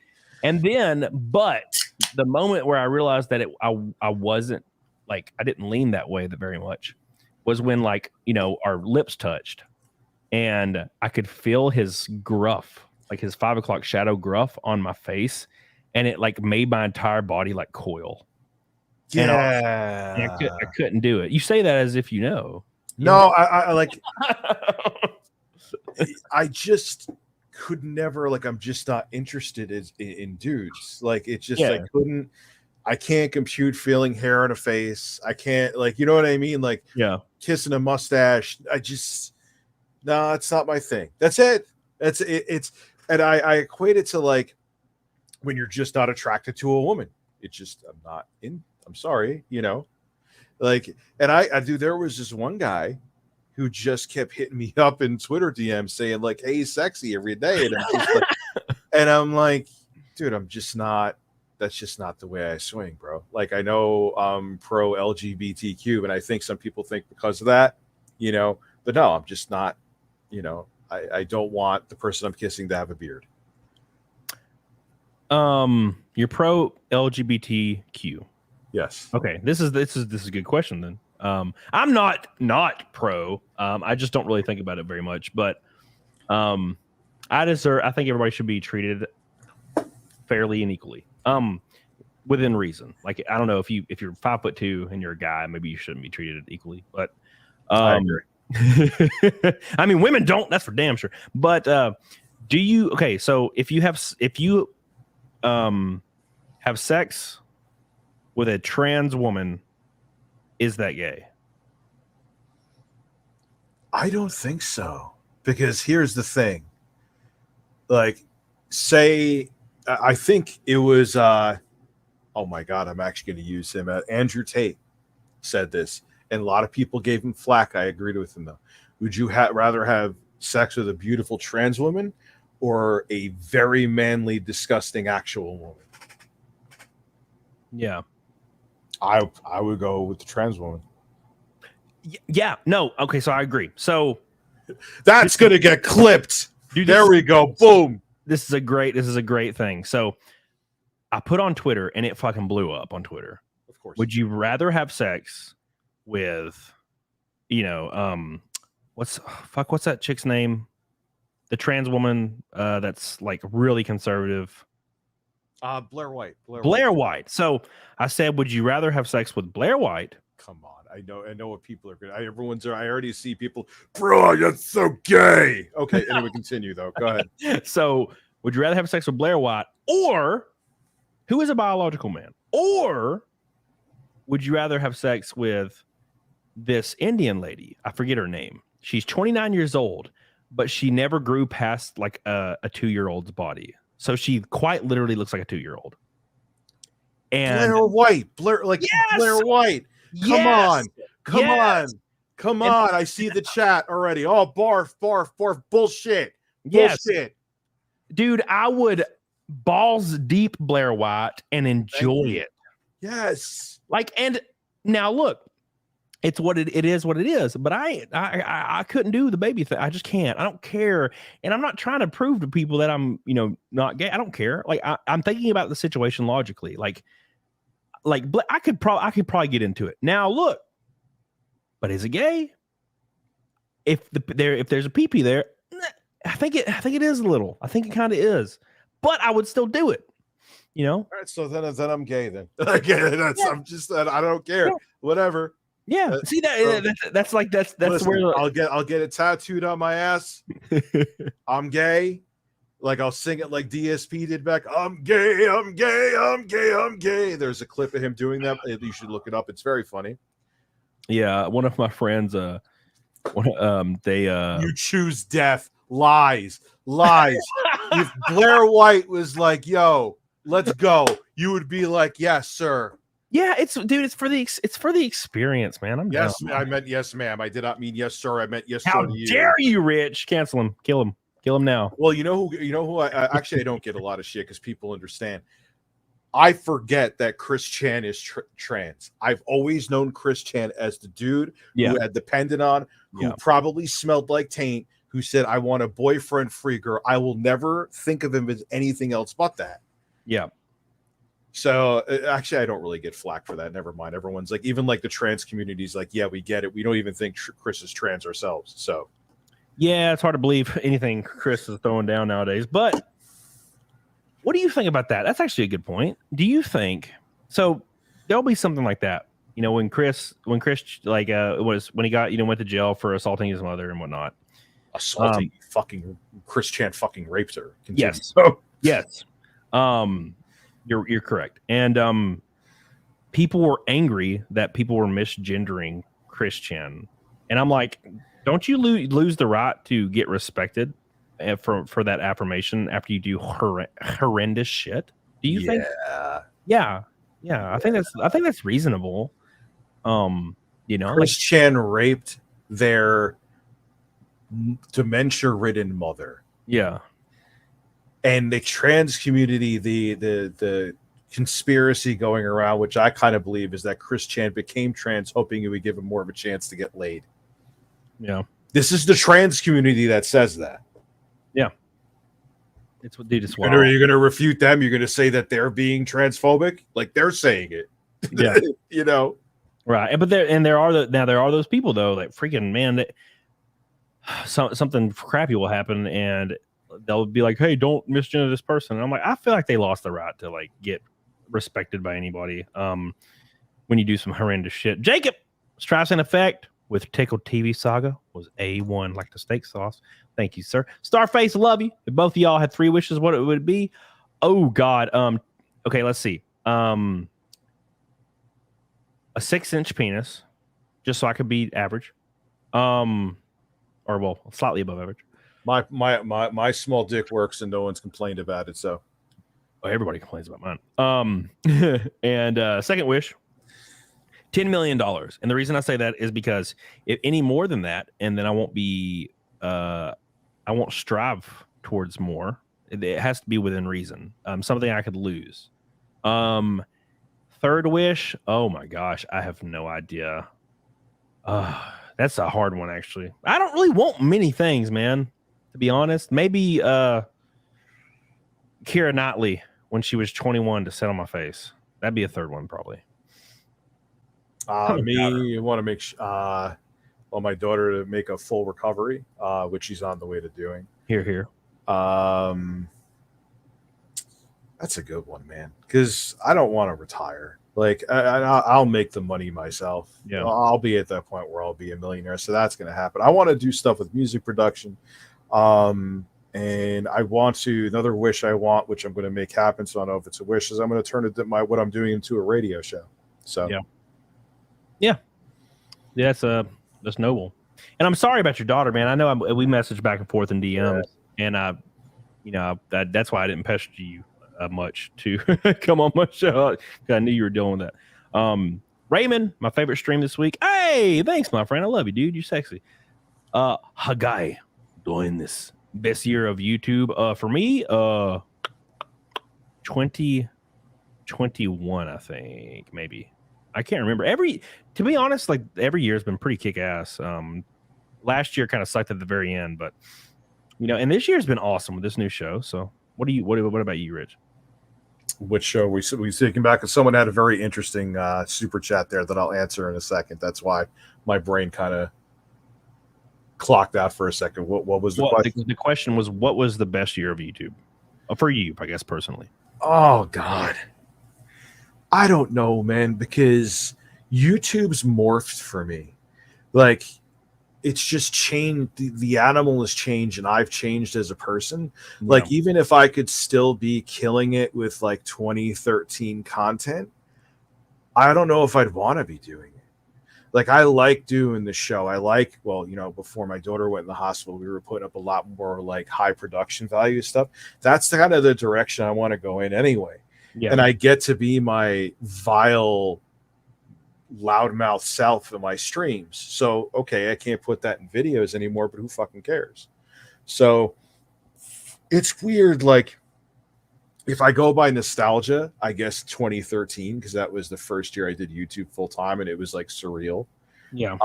And then, but the moment where I realized that I wasn't like, I didn't lean that way very much, was when like, our lips touched, and I could feel his gruff, like his 5 o'clock shadow gruff on my face, and it like made my entire body like coil. Yeah, and I couldn't do it. You say that as if No, I like. I just could never, like, I'm just not interested in dudes. Like, it's just I can't compute feeling hair on a face. I can't, like, you know what I mean? Like, kissing a mustache. It's not my thing. That's it. And I equate it to like when you're just not attracted to a woman. It's just, I'm sorry, like, and I do. There was this one guy who just kept hitting me up in Twitter DMs saying like, hey, sexy every day. And I'm like, dude, that's just not the way I swing, bro. Like, I know I'm pro LGBTQ, and I think some people think because of that, but no, I'm just not, I don't want the person I'm kissing to have a beard. You're pro LGBTQ. Yes. Okay. This is a good question then. I'm not pro. I just don't really think about it very much, but I think everybody should be treated fairly and equally. Within reason. Like, I don't know, if you're 5'2" and you're a guy, maybe you shouldn't be treated equally, but I agree. I mean, women don't, that's for damn sure. But so if you have sex with a trans woman, is that gay? I don't think so, because here's the thing. like, say, I think it was, oh my God, I'm actually going to use him. Andrew Tate said this, and a lot of people gave him flack. I agreed with him, though. Would you rather have sex with a beautiful trans woman or a very manly, disgusting actual woman? Yeah. I would go with the trans woman. Yeah. No. Okay. So I agree. So that's going to get clipped. Dude, there we go. Boom. This is a great thing. So I put on Twitter and it fucking blew up on Twitter. Of course. Would you rather have sex with, what's that chick's name? The trans woman that's like really conservative. Blair White. Blair White. So I said, would you rather have sex with Blair White? Come on. I know what people are going to. I already see people, bro, you're so gay. Okay, anyway, continue though. Go ahead. So would you rather have sex with Blair White, or who is a biological man? Or would you rather have sex with this Indian lady? I forget her name. She's 29 years old, but she never grew past like a 2-year-old's body. So she quite literally looks like a 2-year-old. And Blair White. Blair White. Come on. I see the chat already. Oh, barf. Bullshit. Yes. Bullshit. Dude, I would balls deep Blair White and enjoy it. Yes. Like, and now look, it's what it is what it is. But I couldn't do the baby thing. I just can't. I don't care. And I'm not trying to prove to people that I'm, not gay. I don't care. Like I'm thinking about the situation logically. Like I could probably get into it. Now look, but is it gay? If there's a pee-pee there, I think it is a little. I think it kind of is. But I would still do it. All right, so then I'm gay then. I'm just I don't care. Yeah. Whatever. Yeah. See that's listen, where I'll get it tattooed on my ass. I'm gay. Like I'll sing it like DSP did back. I'm gay. There's a clip of him doing that. You should look it up. It's very funny. Yeah, one of my friends you choose death. Lies. If Blair White was like, yo, let's go, you would be like, yes, sir. Yeah, it's for the experience, man. I meant yes, ma'am. I did not mean yes, sir. I meant yes, How sir. How dare you, Rich? Cancel him. Kill him now. Well, you know who I actually I don't get a lot of shit because people understand. I forget that Chris Chan is trans. I've always known Chris Chan as the dude who had depended on, who probably smelled like taint, who said, I want a boyfriend-free girl. I will never think of him as anything else but that. Yeah. So actually, I don't really get flack for that. Never mind. Everyone's like, even like the trans community's like, yeah, we get it. We don't even think Chris is trans ourselves. So yeah, it's hard to believe anything Chris is throwing down nowadays. But what do you think about that? That's actually a good point. Do you think so? There'll be something like that. When Chris when he got went to jail for assaulting his mother and whatnot. Assaulting fucking Chris Chan fucking raped her. Continue. Yes. You're correct. And people were angry that people were misgendering Chris Chan. And I'm like, don't you lose the right to get respected for that affirmation after you do horrendous shit? Do you think? Yeah. I think that's reasonable. Chris Chan raped their dementia-ridden mother. Yeah. And the trans community, the conspiracy going around, which I kind of believe, is that Chris Chan became trans hoping it would give him more of a chance to get laid. Yeah. This is the trans community that says that. Yeah. It's what they just want. And are you going to refute them? You're going to say that they're being transphobic? Like they're saying it. Yeah. Right. But there are those people though, like freaking man, that something crappy will happen and they'll be like, hey, don't misgender this person. And I'm like, I feel like they lost the right to like get respected by anybody when you do some horrendous shit. Jacob, Strauss in Effect with Tickle TV Saga was A1 like the steak sauce. Thank you, sir. Starface, love you. If both of y'all had 3 wishes, what it would be? Oh God. Okay, let's see. A 6-inch penis, just so I could be average. Or well, slightly above average. My small dick works and no one's complained about it. So everybody complains about mine. And second wish, $10 million. And the reason I say that is because if any more than that, and then I won't strive towards more. It has to be within reason. Something I could lose. Third wish. Oh my gosh, I have no idea. That's a hard one, actually. I don't really want many things, man. To be honest, maybe Keira Knightley when she was 21 to sit on my face. That'd be a third one, probably. You want to make my daughter to make a full recovery, which she's on the way to doing. Here. That's a good one, man. Because I don't want to retire. Like I'll make the money myself. Yeah, I'll be at that point where I'll be a millionaire. So that's going to happen. I want to do stuff with music production. And I want to, another wish I want, which I'm going to make happen. So I don't know if it's a wish, is I'm going to turn what I'm doing into a radio show. So yeah, that's noble. And I'm sorry about your daughter, man. I know we messaged back and forth in DMs, and that's why I didn't pester you much to come on my show. I knew you were dealing with that. Raymond, my favorite stream this week. Hey, thanks, my friend. I love you, dude. You're sexy. Hagai, doing this best year of YouTube. For me, 2021, I think, maybe. I can't remember. To be honest, like every year has been pretty kick ass. Last year kind of sucked at the very end, but and this year's been awesome with this new show. So what about you, Rich? Which show we thinking back? And someone had a very interesting super chat there that I'll answer in a second. That's why my brain kind of clocked out for a second. What was the question? The question was, what was the best year of YouTube for you? I guess personally. Oh God, I don't know, man, because YouTube's morphed for me. Like, it's just changed. The animal has changed, and I've changed as a person. Yeah. Like, even if I could still be killing it with like 2013 content, I don't know if I'd want to be doing it. Like, I like doing the show. I like, before my daughter went in the hospital, we were putting up a lot more like high production value stuff. That's kind of the direction I want to go in anyway. Yeah. And I get to be my vile loudmouth self in my streams. So, okay, I can't put that in videos anymore, but who fucking cares? So it's weird. Like, if I go by nostalgia, I guess 2013, because that was the first year I did YouTube full time, and it was like surreal. Yeah.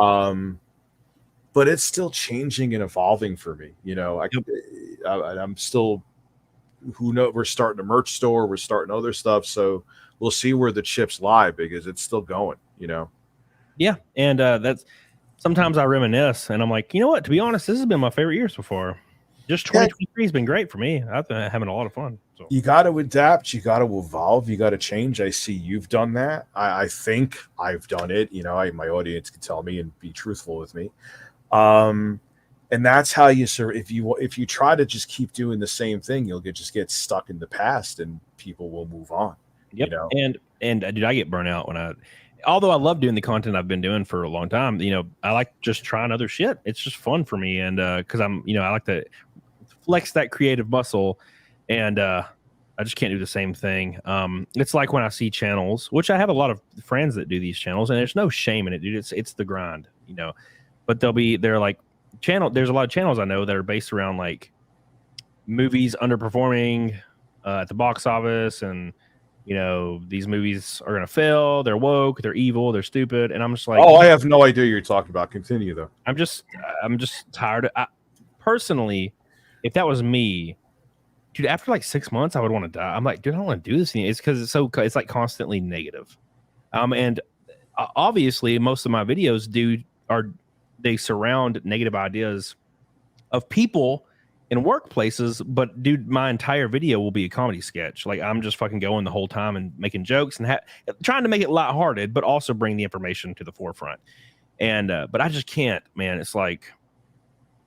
But it's still changing and evolving for me. I'm still, we're starting a merch store, we're starting other stuff. So we'll see where the chips lie, because it's still going, Yeah. And that's sometimes I reminisce and I'm like, you know what, to be honest, this has been my favorite year so far. Just 2023 has been great for me. I've been having a lot of fun. So. You got to adapt. You got to evolve. You got to change. I see you've done that. I think I've done it. My audience can tell me and be truthful with me. And that's how you if you try to just keep doing the same thing, you'll just get stuck in the past, and people will move on. Yep. And dude, I get burnt out although I love doing the content I've been doing for a long time. I like just trying other shit. It's just fun for me, and because I like to flex that creative muscle, and I just can't do the same thing. It's like when I see channels, which I have a lot of friends that do these channels, and there's no shame in it, dude. It's the grind, But they're like there's a lot of channels I know that are based around like movies underperforming at the box office, and these movies are gonna fail. They're woke, they're evil, they're stupid, and I'm just like, I have no idea you're talking about. Continue though. I'm just tired. Personally, if that was me, dude, after like 6 months, I would want to die. I'm like, dude, I don't want to do this anymore. It's because it's like constantly negative. And obviously, most of my videos they surround negative ideas of people in workplaces. But dude, my entire video will be a comedy sketch. Like, I'm just fucking going the whole time and making jokes and trying to make it lighthearted, but also bring the information to the forefront. And but I just can't, man. It's like,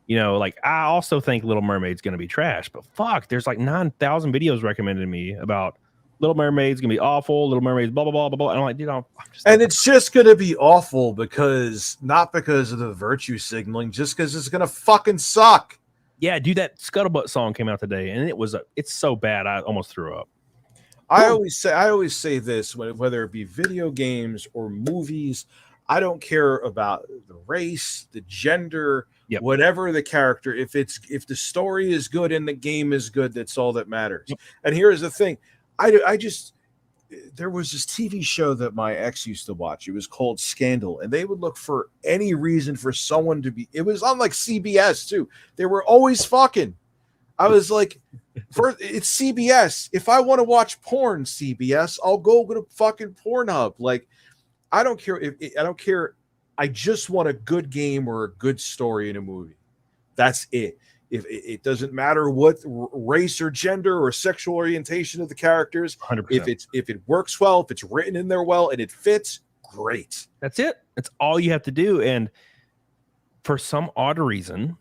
like, I also think Little Mermaid's going to be trash, but fuck, there's like 9,000 videos recommended to me about Little Mermaid's going to be awful. Little Mermaid's blah, blah, blah, blah, blah. And I'm like, dude, it's just going to be awful not because of the virtue signaling, just because it's going to fucking suck. Yeah, dude, that Scuttlebutt song came out today, and it's so bad I almost threw up. I always say this, whether it be video games or movies, I don't care about the race, the gender, whatever the character. If the story is good and the game is good, that's all that matters. Yep. And here's the thing, there was this TV show that my ex used to watch. It was called Scandal, and they would look for any reason for someone to be. It was on like CBS too. They were always fucking. I was like, it's CBS. If I want to watch porn, CBS, I'll go to fucking Pornhub. Like, I don't care I don't care. I just want a good game or a good story in a movie. That's it. If it doesn't matter what race or gender or sexual orientation of the characters, 100%. If it works well, if it's written in there well and it fits, great. That's it. That's all you have to do. And for some odd reason,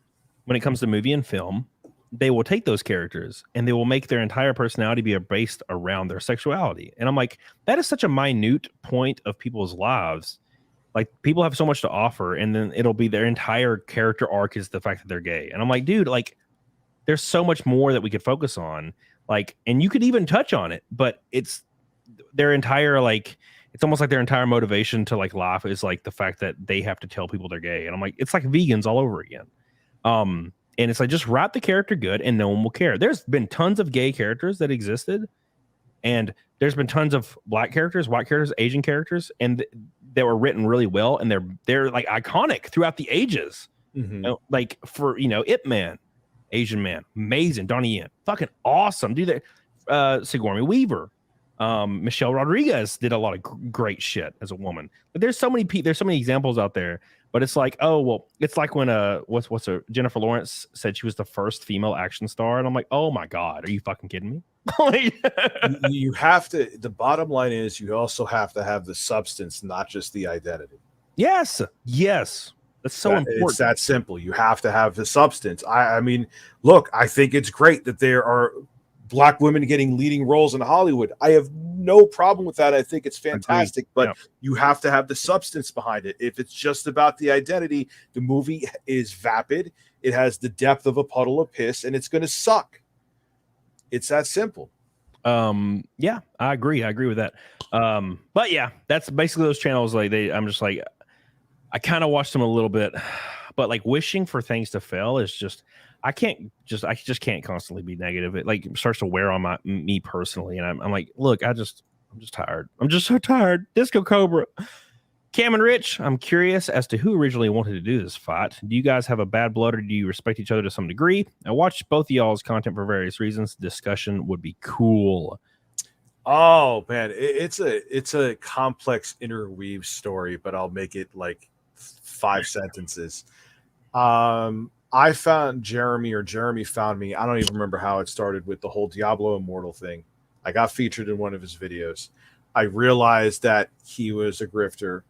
when it comes to movie and film, they will take those characters and they will make their entire personality be based around their sexuality. And I'm like, that is such a minute point of people's lives. Like, people have so much to offer, and then it'll be their entire character arc is the fact that they're gay. And I'm like, dude, like, there's so much more that we could focus on. Like, and you could even touch on it, but it's their entire, like, it's almost like their entire motivation to like life is like the fact that they have to tell people they're gay. And I'm like, it's like vegans all over again. And it's like, just write the character good and no one will care. There's been tons of gay characters that existed, and there's been tons of black characters, white characters, Asian characters, and they were written really well, and they're like iconic throughout the ages. Mm-hmm. You know, like for Ip Man, Asian man, amazing. Donnie Yen, fucking awesome. Do that. Sigourney Weaver, Michelle Rodriguez did a lot of great shit as a woman. But there's so many examples out there. But it's like, oh well, it's like when Jennifer Lawrence said she was the first female action star, and I'm like, oh my god, are you fucking kidding me? You have to. The bottom line is, you also have to have the substance, not just the identity. Yes. That's so important. It's that simple. You have to have the substance. I mean, look, I think it's great that there are black women getting leading roles in Hollywood. I have no problem with that. I think it's fantastic, but you have to have the substance behind it. If it's just about the identity, the movie is vapid. It has the depth of a puddle of piss, and it's going to suck. It's that simple. Yeah, I agree with that. But yeah, that's basically those channels. Like I'm just like, I kind of watched them a little bit, but like wishing for things to fail is just, I just can't constantly be negative. It like starts to wear on me personally. And I'm like, look, I'm just tired. I'm just so tired. Disco Cobra. Cam and Rich, I'm curious as to who originally wanted to do this fight. Do you guys have a bad blood, or do you respect each other to some degree? I watched both of y'all's content for various reasons. Discussion would be cool. Oh man, it's a complex interweave story, but I'll make it like 5 sentences. I found Jeremy, or Jeremy found me. I don't even remember how it started with the whole Diablo Immortal thing. I got featured in one of his videos. I realized that he was a grifter.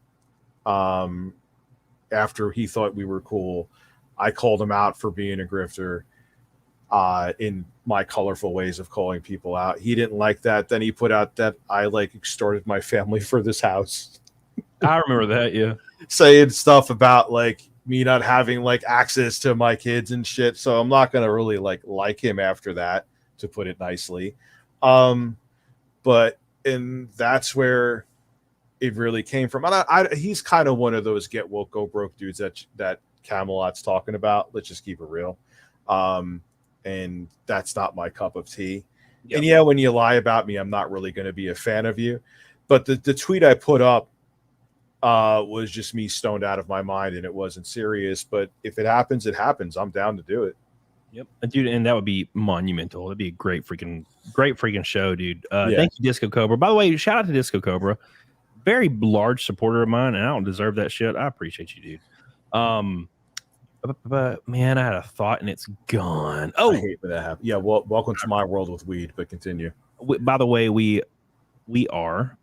After he thought we were cool, I called him out for being a grifter in my colorful ways of calling people out. He didn't like that. Then he put out that I like extorted my family for this house. I remember that, yeah. Saying stuff about like me not having like access to my kids and shit. So I'm not gonna really like him after that, to put it nicely. But that's where it really came from. And he's kind of one of those get woke, go broke dudes that Camelot's talking about. Let's just keep it real. And that's not my cup of tea. Yep. And yeah, when you lie about me, I'm not really going to be a fan of you. But the tweet I put up was just me stoned out of my mind, and it wasn't serious. But if it happens, it happens. I'm down to do it. Yep, dude, and that would be monumental. It'd be a great freaking show, dude. Thank you, Disco Cobra. By the way, shout out to Disco Cobra. Very large supporter of mine, and I don't deserve that shit. I appreciate you, dude. But man, I had a thought and it's gone. Oh, I hate when that happens. Yeah, well, welcome to my world with weed, but continue. By the way, we are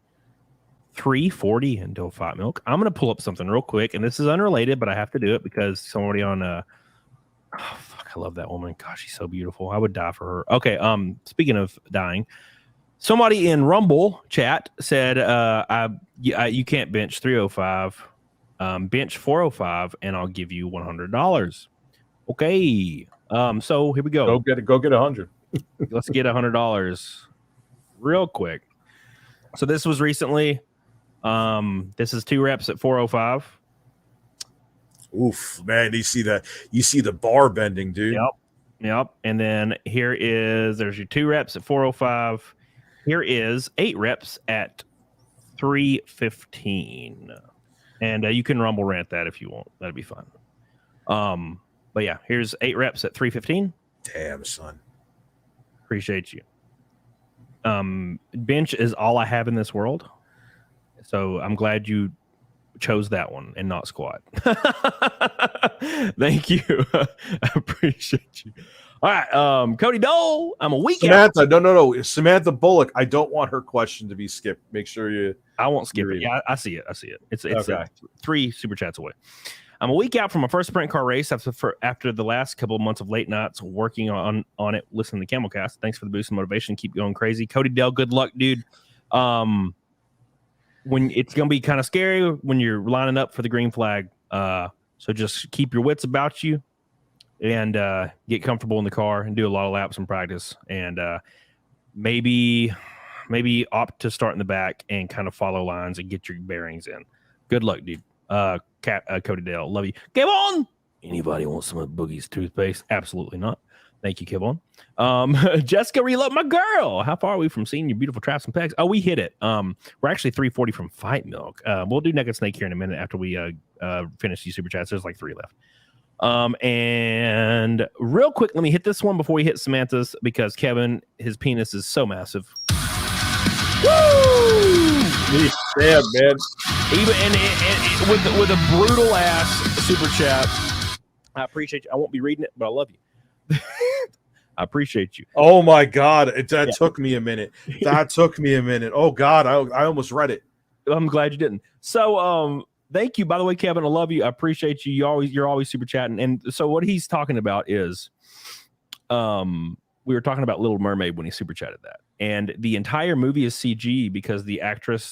340 into Fight Milk. I'm gonna pull up something real quick, and this is unrelated, but I have to do it because somebody on oh fuck, I love that woman. Gosh, she's so beautiful. I would die for her. Okay, speaking of dying, somebody in Rumble chat said you can't bench 305. Bench 405 and I'll give you $100. Okay. So here we go. Go get 100. Let's get $100 real quick. So this was recently. This is 2 reps at 405. Oof, man, you see the bar bending, dude. Yep. And then there's your 2 reps at 405. Here is 8 reps at 315. And you can rumble rant that if you want. That'd be fun. But yeah, here's 8 reps at 315. Damn, son. Appreciate you. Bench is all I have in this world. So I'm glad you chose that one and not squat. Thank you. I appreciate you. All right, Cody Dole. I'm a week Samantha, out. No. Samantha Bullock. I don't want her question to be skipped. Make sure you. I won't skip it. Yeah, I see it. It's okay. 3 super chats away. I'm a week out from my first sprint car race after the last couple of months of late nights working on it, listening to CAMELCAST. Thanks for the boost and motivation. Keep going crazy. Cody Dell, good luck, dude. When it's going to be kind of scary when you're lining up for the green flag. So just keep your wits about you and get comfortable in the car and do a lot of laps and practice. And maybe opt to start in the back and kind of follow lines and get your bearings in. Good luck, dude. Cody Dale, love you. Kevon! Anybody want some of Boogie's toothpaste? Absolutely not. Thank you, Kevon. Jessica Reload, my girl. How far are we from seeing your beautiful traps and pegs? Oh, we hit it. We're actually 340 from Fight Milk. We'll do Naked Snake here in a minute after we finish these super chats. There's like 3 left. And real quick, let me hit this one before we hit Samantha's because Kevin, his penis is so massive. Woo! Yeah, man. Even and with a brutal ass super chat. I appreciate you. I won't be reading it, but I love you. I appreciate you. Oh my God, that took me a minute. That took me a minute. Oh God, I almost read it. I'm glad you didn't. So, thank you. By the way, Kevin, I love you. I appreciate you. You're always super chatting. And so, what he's talking about is, we were talking about Little Mermaid when he super chatted that, and the entire movie is CG because the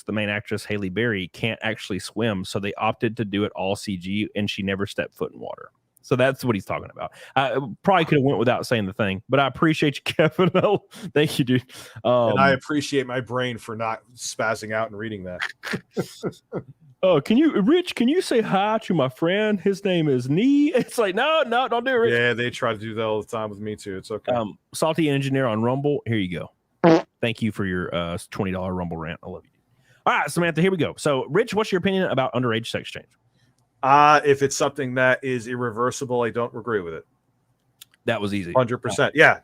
main actress Halle Berry can't actually swim, so they opted to do it all CG, and she never stepped foot in water. So that's what he's talking about. I probably could have went without saying the thing, but I appreciate you, Kevin. Thank you, dude. And I appreciate my brain for not spazzing out and reading that. Rich, can you say hi to my friend? His name is Nee. It's like, no, don't do it, Rich. Yeah, they try to do that all the time with me too. It's okay. Salty Engineer on Rumble. Here you go. Thank you for your $20 Rumble rant. I love you. All right, Samantha, here we go. So, Rich, what's your opinion about underage sex change? If it's something that is irreversible, I don't agree with it. That was easy. 100%. Yeah.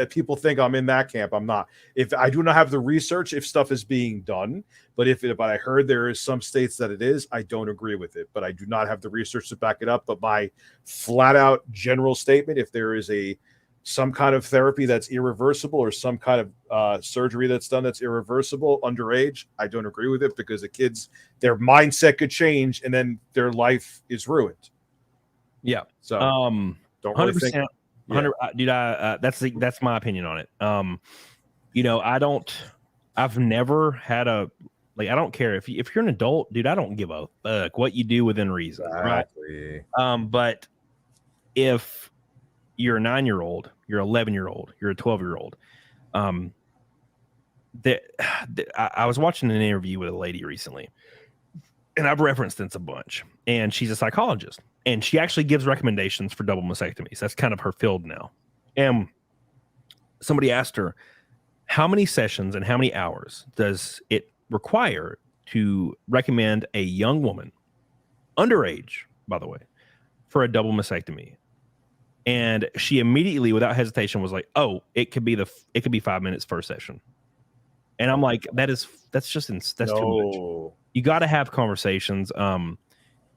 People think I'm in that camp. I'm not. If I do not have the research, if stuff is being done, but if I heard there is some states that it is, I don't agree with it. But I do not have the research to back it up. But my flat out general statement, if there is some kind of therapy that's irreversible or some kind of surgery that's done that's irreversible underage, I don't agree with it because the kids, their mindset could change and then their life is ruined. Yeah. So don't really 100%. think. 100, dude, that's my opinion on it. I've never had I don't care if you're an adult, dude. I don't give a fuck what you do within reason, exactly. Right? But if you're a 9-year-old, you're an 11-year-old, you're a 12-year-old. I was watching an interview with a lady recently, and I've referenced this a bunch, and she's a psychologist, and she actually gives recommendations for double mastectomies. That's kind of her field now. And somebody asked her, how many sessions and how many hours does it require to recommend a young woman, underage, by the way, for a double mastectomy? And she immediately, without hesitation, was like, "Oh, it could be 5 minutes first session." And I'm like, that's too much. You got to have conversations.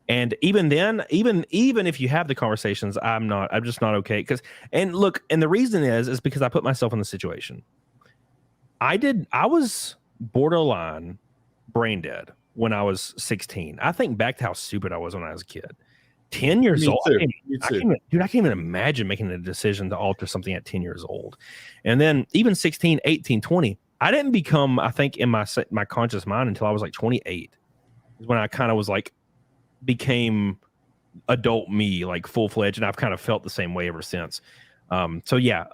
And even then, even if you have the conversations, I'm just not okay. And the reason is because I put myself in the situation. I was borderline brain dead when I was 16. I think back to how stupid I was when I was a kid. 10 years old. I can't even imagine making a decision to alter something at 10 years old. And then even 16, 18, 20, I didn't become, I think, in my conscious mind until I was like 28. Is when I kind of was like, became adult me, like full-fledged, and I've kind of felt the same way ever since. So yeah,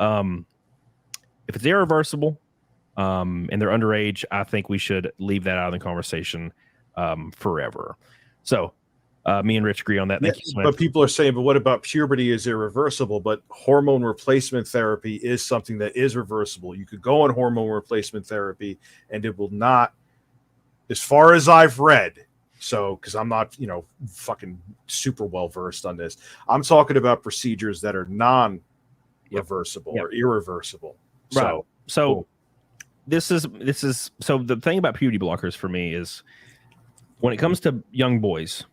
if it's irreversible and they're underage, I think we should leave that out of the conversation forever. So me and Rich agree on that. Thank you, Smith. But people are saying, but what about puberty is irreversible? But hormone replacement therapy is something that is reversible. You could go on hormone replacement therapy and it will not, as far as I've read, so because I'm not, fucking super well versed on this, I'm talking about procedures that are non-reversible or irreversible. Right. So cool. This is so the thing about puberty blockers for me is when it comes to young boys,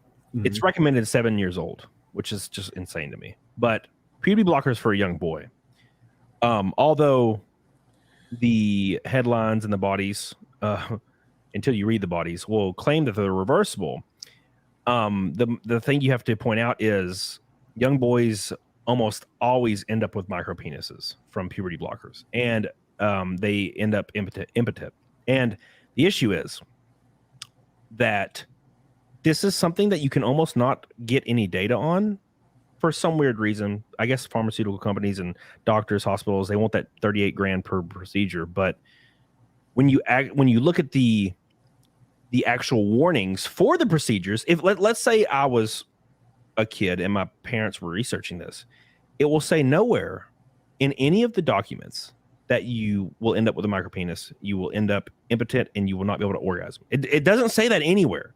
it's recommended 7 years old, which is just insane to me. But puberty blockers for a young boy, although the headlines and the bodies, until you read the bodies, will claim that they're reversible. The thing you have to point out is young boys almost always end up with micropenises from puberty blockers, and they end up impotent. And the issue is that this is something that you can almost not get any data on for some weird reason. I guess pharmaceutical companies and doctors, hospitals, they want that 38 grand per procedure. But when you look at the actual warnings for the procedures, if let's say I was a kid and my parents were researching this, it will say nowhere in any of the documents that you will end up with a micropenis, you will end up impotent, and you will not be able to orgasm. It doesn't say that anywhere.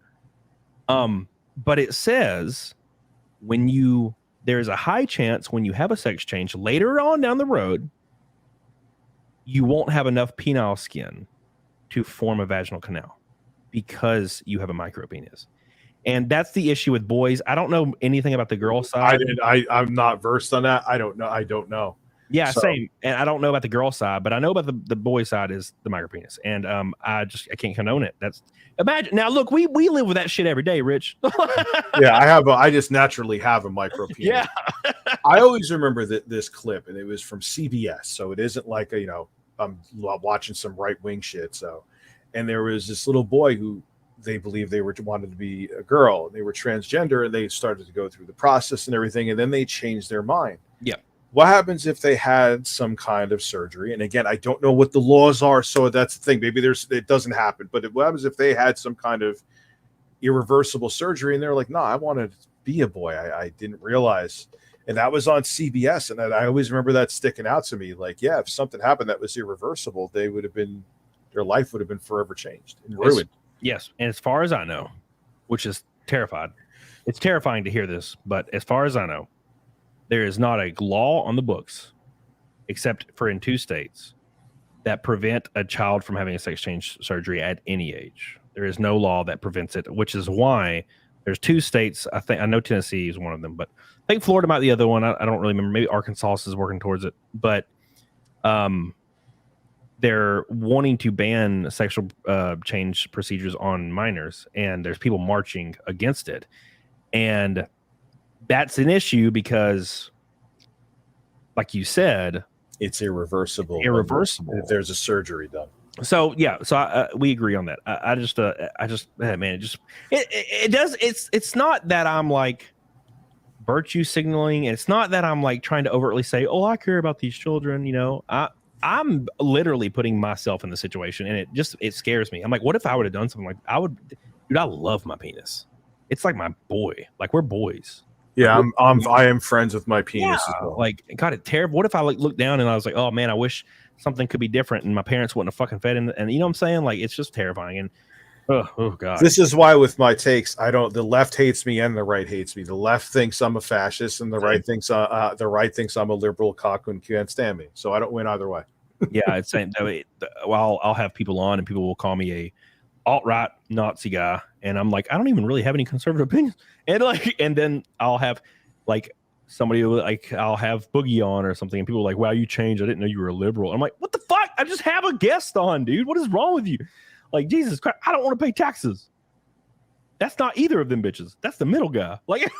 But it says there's a high chance when you have a sex change later on down the road, you won't have enough penile skin to form a vaginal canal because you have a micropenis. And that's the issue with boys. I don't know anything about the girl side. I'm not versed on that. I don't know. Yeah, same. And I don't know about the girl side, but I know about the boy side is the micropenis. And I can't condone it. Imagine now. Look, we live with that shit every day, Rich. Yeah, I just naturally have a micropenis. Yeah. I always remember this clip, and it was from CBS, so it isn't like I'm watching some right-wing shit. So, and there was this little boy who they believed they wanted to be a girl, and they were transgender, and they started to go through the process and everything, and then they changed their mind. Yeah. What happens if they had some kind of surgery? And again, I don't know what the laws are, so that's the thing. Maybe it doesn't happen. But what happens if they had some kind of irreversible surgery and they're like, no, I wanted to be a boy. I didn't realize. And that was on CBS. And I always remember that sticking out to me. Like, yeah, if something happened that was irreversible, their life would have been forever changed and ruined. Yes. And as far as I know, which is terrifying, it's terrifying to hear this, but as far as I know, there is not a law on the books, except for in 2 states, that prevent a child from having a sex change surgery at any age. There is no law that prevents it, which is why there's 2 states. I know Tennessee is one of them, but I think Florida might be the other one. I don't really remember. Maybe Arkansas is working towards it, but they're wanting to ban sexual change procedures on minors, and there's people marching against it. And that's an issue because, like you said, it's irreversible. Irreversible. If there's a surgery done. So yeah, we agree on that. It's not that I'm like virtue signaling. It's not that I'm like trying to overtly say, oh, I care about these children. I'm literally putting myself in the situation, and it scares me. I'm like, what if I would have done something like I love my penis. It's like my boy. Like, we're boys. Yeah, I am friends with my penis as well. Like, God, it's terrible. What if I looked down and I was like, oh man, I wish something could be different, and my parents wouldn't have fucking fed in, and you know what I'm saying? Like, it's just terrifying. And oh God. This is why with my takes, the left hates me and the right hates me. The left thinks I'm a fascist, and the right thinks I'm a liberal cock and can't stand me. So I don't win either way. Yeah, it's saying well, I'll have people on, and people will call me a alt-right Nazi guy, and I'm like, I don't even really have any conservative opinions. And then I'll have like somebody like I'll have Boogie on or something, and people are like, wow, you changed. I didn't know you were a liberal. I'm like, what the fuck? I just have a guest on, dude. What is wrong with you? Like, Jesus Christ, I don't want to pay taxes. That's not either of them bitches. That's the middle guy. Like,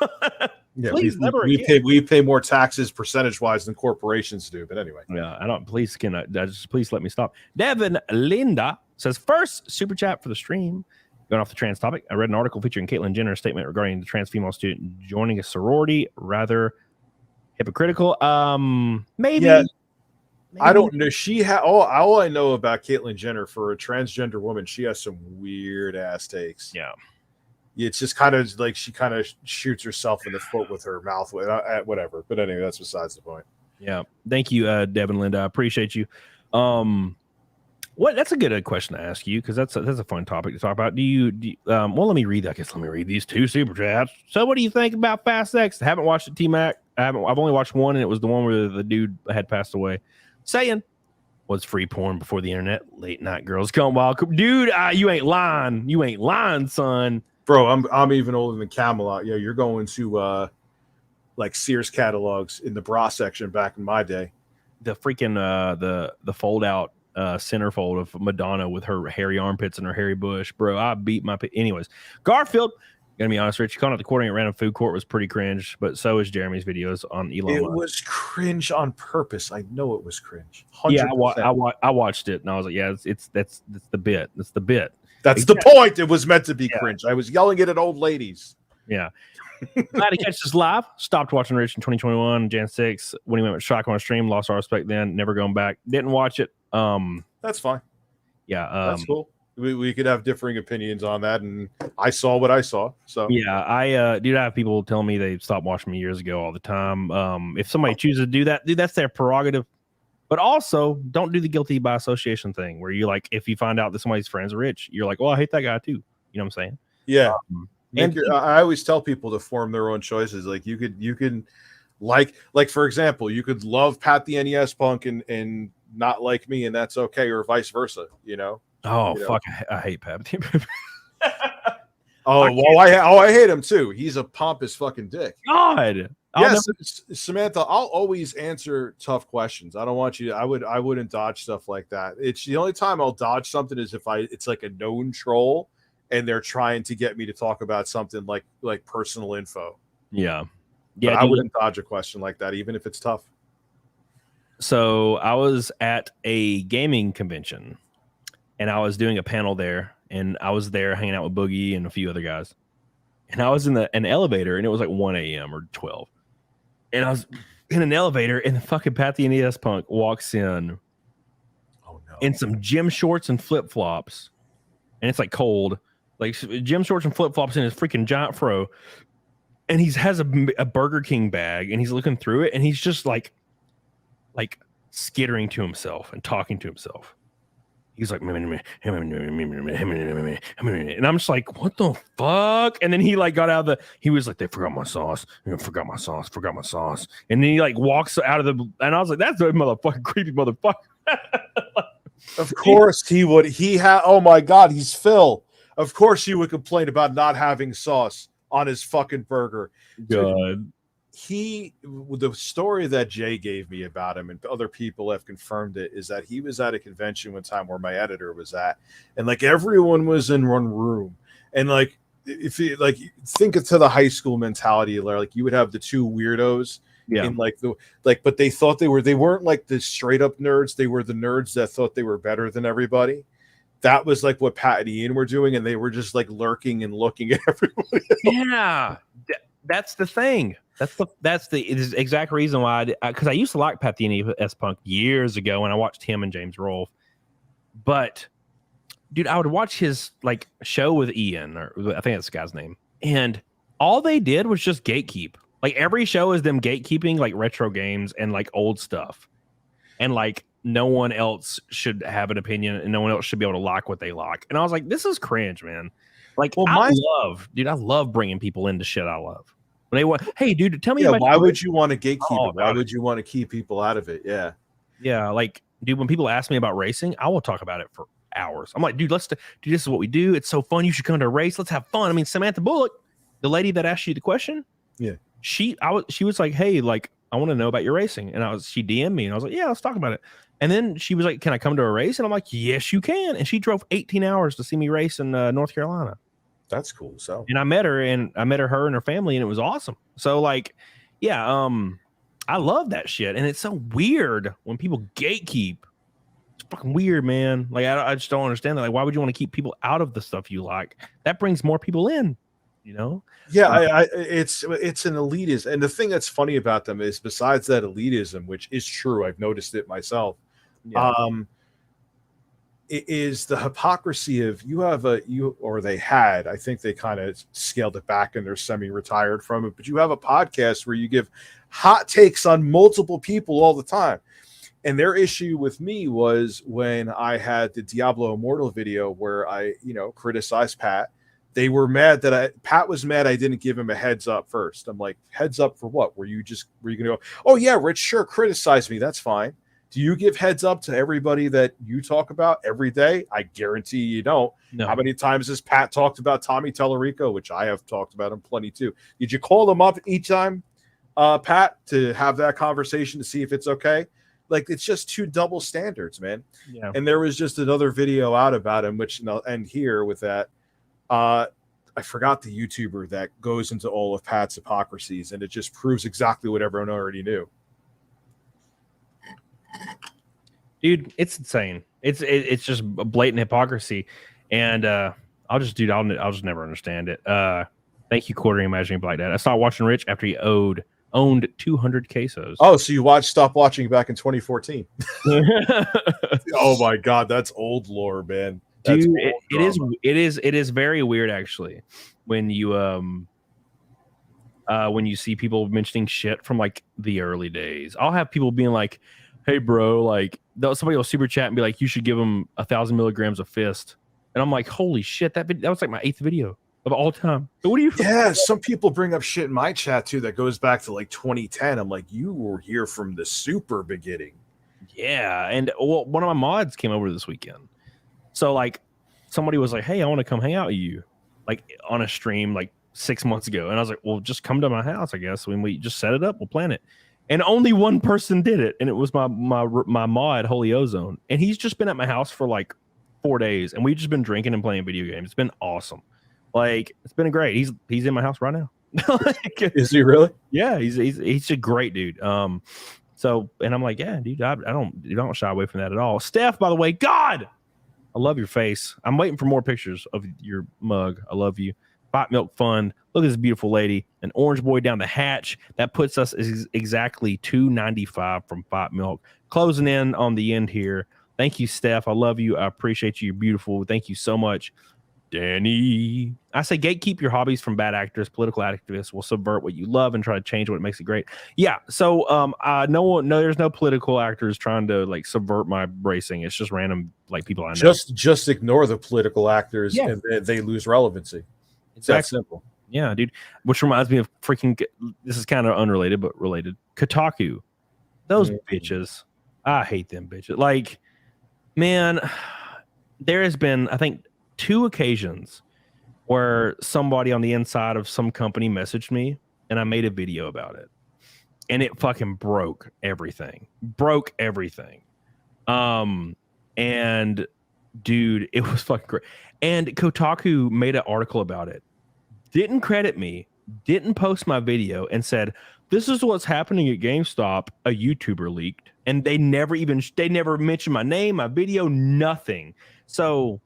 yeah, we pay more taxes percentage wise than corporations do. But anyway, yeah, I don't. Please let me stop. Devin Linda says, first super chat for the stream. Going off the trans topic, I read an article featuring Caitlyn Jenner's statement regarding the trans female student joining a sorority. Rather hypocritical. Maybe. Yeah. I don't know. All I know about Caitlyn Jenner, for a transgender woman, she has some weird ass takes. Yeah. It's just kind of like she kind of shoots herself in the foot with her mouth, whatever. But anyway, that's besides the point. Yeah. Thank you, Devin, Linda. I appreciate you. That's a good question to ask you, because that's a fun topic to talk about. Well, let me read these two super chats. So what do you think about Fast X? I haven't watched it, T-Mac. I've only watched one, and it was the one where the dude had passed away. Saying, was free porn before the internet? Late night girls gone wild. Dude, you ain't lying. You ain't lying, son. Bro, I'm even older than Camelot. Yeah, you're going to like Sears catalogs in the bra section back in my day. The freaking the fold out centerfold of Madonna with her hairy armpits and her hairy bush, bro. I beat my anyways. Garfield, gonna be honest, Rich, calling out the quartering at random food court was pretty cringe, but so is Jeremy's videos on Elon. It was cringe on purpose. I know it was cringe. 100%. Yeah, I watched it and I was like, yeah, that's the bit. That's the bit. That's the point. It was meant to be cringe. I was yelling it at old ladies. Yeah. Glad to catch this live. Stopped watching Rich in 2021, Jan 6, when he went with Shock on a stream. Lost our respect then. Never going back. Didn't watch it. That's fine. Yeah. That's cool. We could have differing opinions on that, and I saw what I saw. So yeah, I have people telling me they stopped watching me years ago all the time. If somebody chooses to do that, dude, that's their prerogative. But also, don't do the guilty by association thing where you like, if you find out that somebody's friends are rich, you're like, well, I hate that guy too. You know what I'm saying? Yeah. I always tell people to form their own choices. Like you can like for example, you could love Pat the NES Punk and not like me, and that's okay, or vice versa. You know? Oh fuck, I hate Pat. I hate him too. He's a pompous fucking dick. God. Yes, Samantha, I'll always answer tough questions. I don't want you to, I wouldn't dodge stuff like that. It's the only time I'll dodge something is if it's like a known troll and they're trying to get me to talk about something like personal info. Yeah. But I wouldn't dodge a question like that, even if it's tough. So I was at a gaming convention and I was doing a panel there, and I was there hanging out with Boogie and a few other guys. And I was in an elevator, and it was like 1 a.m. or 12. And I was in an elevator, and the fucking Pat the NES Punk walks in in some gym shorts and flip-flops. And it's like cold. Like gym shorts and flip-flops in his freaking giant fro. And he has a Burger King bag, and he's looking through it, and he's just like skittering to himself and talking to himself. He's like, and I'm just like, what the fuck? And then he like got out of he was like, they forgot my sauce. Forgot my sauce. And then he like walks out of and I was like, that's a motherfucking creepy motherfucker. Of course he would. Oh my God, he's Phil. Of course he would complain about not having sauce on his fucking burger. God. The story that Jay gave me about him, and other people have confirmed it, is that he was at a convention one time where my editor was at, and like everyone was in one room, and like if you like think of to the high school mentality, like you would have the two weirdos, in but they thought they weren't like the straight up nerds, they were the nerds that thought they were better than everybody. That was like what Pat and Ian were doing, and they were just like lurking and looking at everybody else. Yeah, that's the thing. That's the exact reason why because I used to like Pat the NES Punk years ago when I watched him and James Rolfe. But dude, I would watch his like show with Ian, or I think that's the guy's name, and all they did was just gatekeep. Like every show is them gatekeeping like retro games and like old stuff, and like no one else should have an opinion and no one else should be able to like what they like. And I was like, this is cringe, man. Like, I love bringing people into shit I love. When they want, hey, dude, tell me. Why would you want to gatekeep it? Why would you want to keep people out of it? Yeah. Yeah. Like, dude, when people ask me about racing, I will talk about it for hours. I'm like, dude, this is what we do. It's so fun. You should come to a race. Let's have fun. I mean, Samantha Bullock, the lady that asked you the question. Yeah. She was like, hey, like, I want to know about your racing. And she DM'd me and I was like, yeah, let's talk about it. And then she was like, can I come to a race? And I'm like, yes, you can. And she drove 18 hours to see me race in North Carolina. That's cool. So, and I met her and her family, and it was awesome. So like, yeah, I love that shit. And it's so weird when people gatekeep. It's fucking weird, man. Like I just don't understand that. Like, why would you want to keep people out of the stuff you like? That brings more people in, you know? Yeah, it's an elitism, and the thing that's funny about them is, besides that elitism, which is true, I've noticed it myself. Yeah. It is the hypocrisy of they had. I think they kind of scaled it back and they're semi-retired from it. But you have a podcast where you give hot takes on multiple people all the time. And their issue with me was when I had the Diablo Immortal video where I, criticized Pat. They were mad that Pat was mad I didn't give him a heads up first. I'm like, heads up for what? Were you going to go, oh yeah, Rich, sure, criticize me. That's fine. Do you give heads up to everybody that you talk about every day? I guarantee you don't. No. How many times has Pat talked about Tommy Tellerico, which I have talked about him plenty too? Did you call them up each time, Pat, to have that conversation to see if it's okay? Like, it's just two double standards, man. Yeah. And there was just another video out about him, which I'll end here with that. I forgot the YouTuber that goes into all of Pat's hypocrisies, and it just proves exactly what everyone already knew. Dude, it's insane. It's just blatant hypocrisy, and I'll just never understand it. Thank you, Quartering Imagining Black Dad. I stopped watching Rich after he owned 200 quesos. Oh, so you stopped watching back in 2014? Oh my God, that's old lore, man. That's dude, it is very weird actually when you see people mentioning shit from like the early days. I'll have people being like, hey bro, like somebody will super chat and be like, you should give them 1,000 milligrams of fist. And I'm like, holy shit, that was like my 8th video of all time. So what do you? Yeah, some people bring up shit in my chat too that goes back to like 2010. I'm like, you were here from the super beginning. Yeah, and one of my mods came over this weekend. So like somebody was like, hey, I want to come hang out with you, like on a stream like 6 months ago. And I was like, well, just come to my house, I guess. When we just set it up, we'll plan it. And only one person did it, and it was my mod, Holy Ozone. And he's just been at my house for like 4 days, and we've just been drinking and playing video games. It's been awesome. Like, it's been great. He's in my house right now. Like, is he really? Yeah, he's a great dude. So, and I'm like, yeah, dude, I don't shy away from that at all. Steph, by the way, God, I love your face. I'm waiting for more pictures of your mug. I love you. Bot Milk Fund. Look at this beautiful lady. An orange boy down the hatch. That puts us exactly $2.95 from Bot Milk. Closing in on the end here. Thank you, Steph. I love you. I appreciate you. You're beautiful. Thank you so much. Danny. I say gatekeep your hobbies from bad actors. Political activists will subvert what you love and try to change what makes it great. Yeah. So no, there's no political actors trying to like subvert my racing. It's just random like people I know. Just ignore the political actors and they lose relevancy. It's that simple. Yeah, dude. Which reminds me of freaking. This is kind of unrelated, but related. Kotaku. Those bitches. I hate them bitches. Like, man, there has been, I think, 2 occasions where somebody on the inside of some company messaged me and I made a video about it. And it fucking broke everything. And dude, it was fucking great. And Kotaku made an article about it. Didn't credit me, didn't post my video, and said, this is what's happening at GameStop. A YouTuber leaked. And they never mentioned my name, my video, nothing. So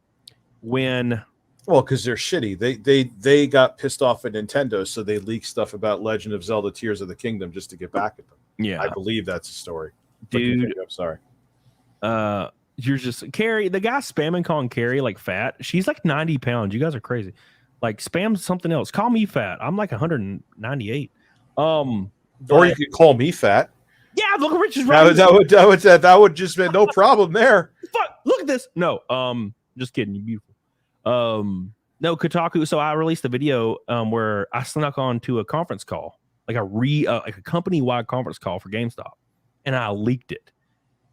because they're shitty. They got pissed off at Nintendo, so they leaked stuff about Legend of Zelda Tears of the Kingdom just to get back at them. Yeah. I believe that's a story. Dude, I'm sorry. You're just Carrie, the guy spamming calling Carrie like fat. She's like 90 pounds. You guys are crazy. Like, spam something else. Call me fat. I'm like 198. Or you could call me fat. Yeah, look at Rich's right. That would just be no problem there. Fuck, look at this. No, just kidding. You're beautiful. No, Kotaku. So I released a video where I snuck on to a conference call, like a company-wide conference call for GameStop, and I leaked it.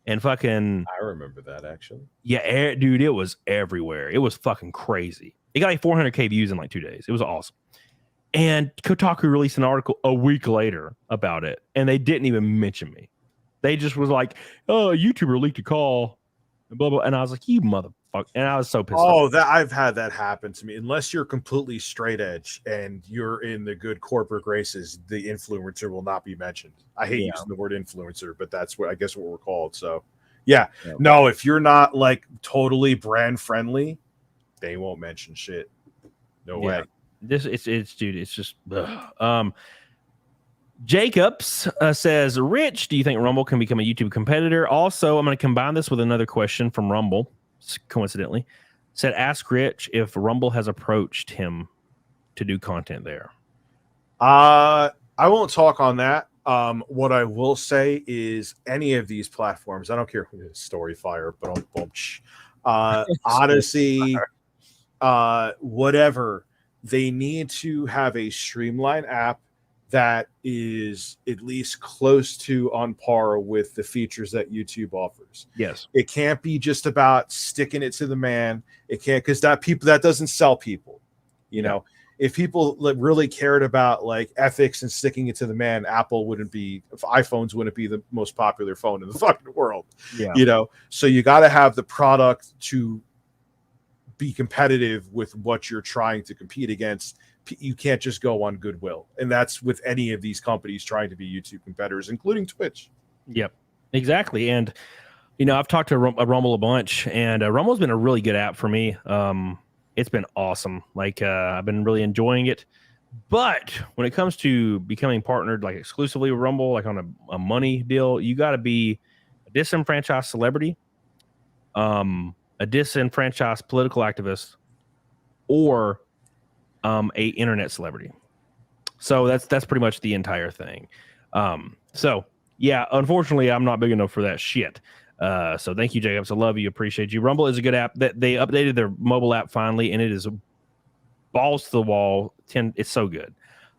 And fucking, I remember that actually. Yeah, dude, it was everywhere. It was fucking crazy. It got like 400K views in like 2 days. It was awesome. And Kotaku released an article a week later about it, and they didn't even mention me. They just was like, "Oh, a YouTuber leaked a call," and blah blah. And I was like, "You motherfucker!" And I was so pissed. Oh, that I've had that happen to me. Unless you're completely straight edge and you're in the good corporate graces, the influencer will not be mentioned. I hate using the word influencer, but that's what I guess what we're called. So, Yeah. Yeah. No, if you're not like totally brand friendly, they won't mention shit. No way. It's dude, it's just Jacobs says, Rich, do you think Rumble can become a YouTube competitor? Also, I'm going to combine this with another question from Rumble, coincidentally. Said, ask Rich if Rumble has approached him to do content there. I won't talk on that. What I will say is any of these platforms, I don't care who it is, Storyfire, Odyssey, whatever, they need to have a streamlined app that is at least close to on par with the features that YouTube offers. Yes. It can't be just about sticking it to the man. It can't, because that doesn't sell people. You know, if people really cared about like ethics and sticking it to the man, iPhones wouldn't be the most popular phone in the fucking world. Yeah. You know, so you got to have the product to be competitive with what you're trying to compete against. You can't just go on goodwill. And that's with any of these companies trying to be YouTube competitors, including Twitch. Yep, exactly. And, you know, I've talked to Rumble a bunch, and Rumble's been a really good app for me. It's been awesome. Like, I've been really enjoying it. But when it comes to becoming partnered, like exclusively with Rumble, like on a money deal, you got to be a disenfranchised celebrity, a disenfranchised political activist, or a internet celebrity. So that's pretty much the entire thing. So yeah, unfortunately, I'm not big enough for that shit. So thank you, Jacobs. I love you. Appreciate you. Rumble is a good app. That they updated their mobile app finally, and it is balls to the wall. It's so good.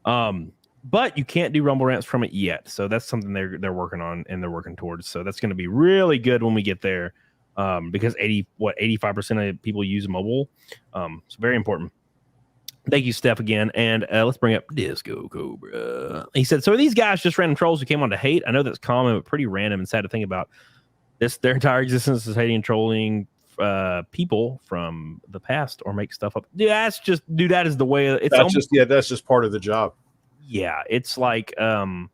But you can't do Rumble rants from it yet. So that's something they're working on and they're working towards. So that's going to be really good when we get there. Because 85% of people use mobile. It's very important. Thank you, Steph, again. And let's bring up Disco Cobra. He said, so are these guys just random trolls who came on to hate? I know that's common, but pretty random and sad to think about. Their entire existence is hating and trolling people from the past or make stuff up. That is the way it's that's just part of the job. Yeah, it's like when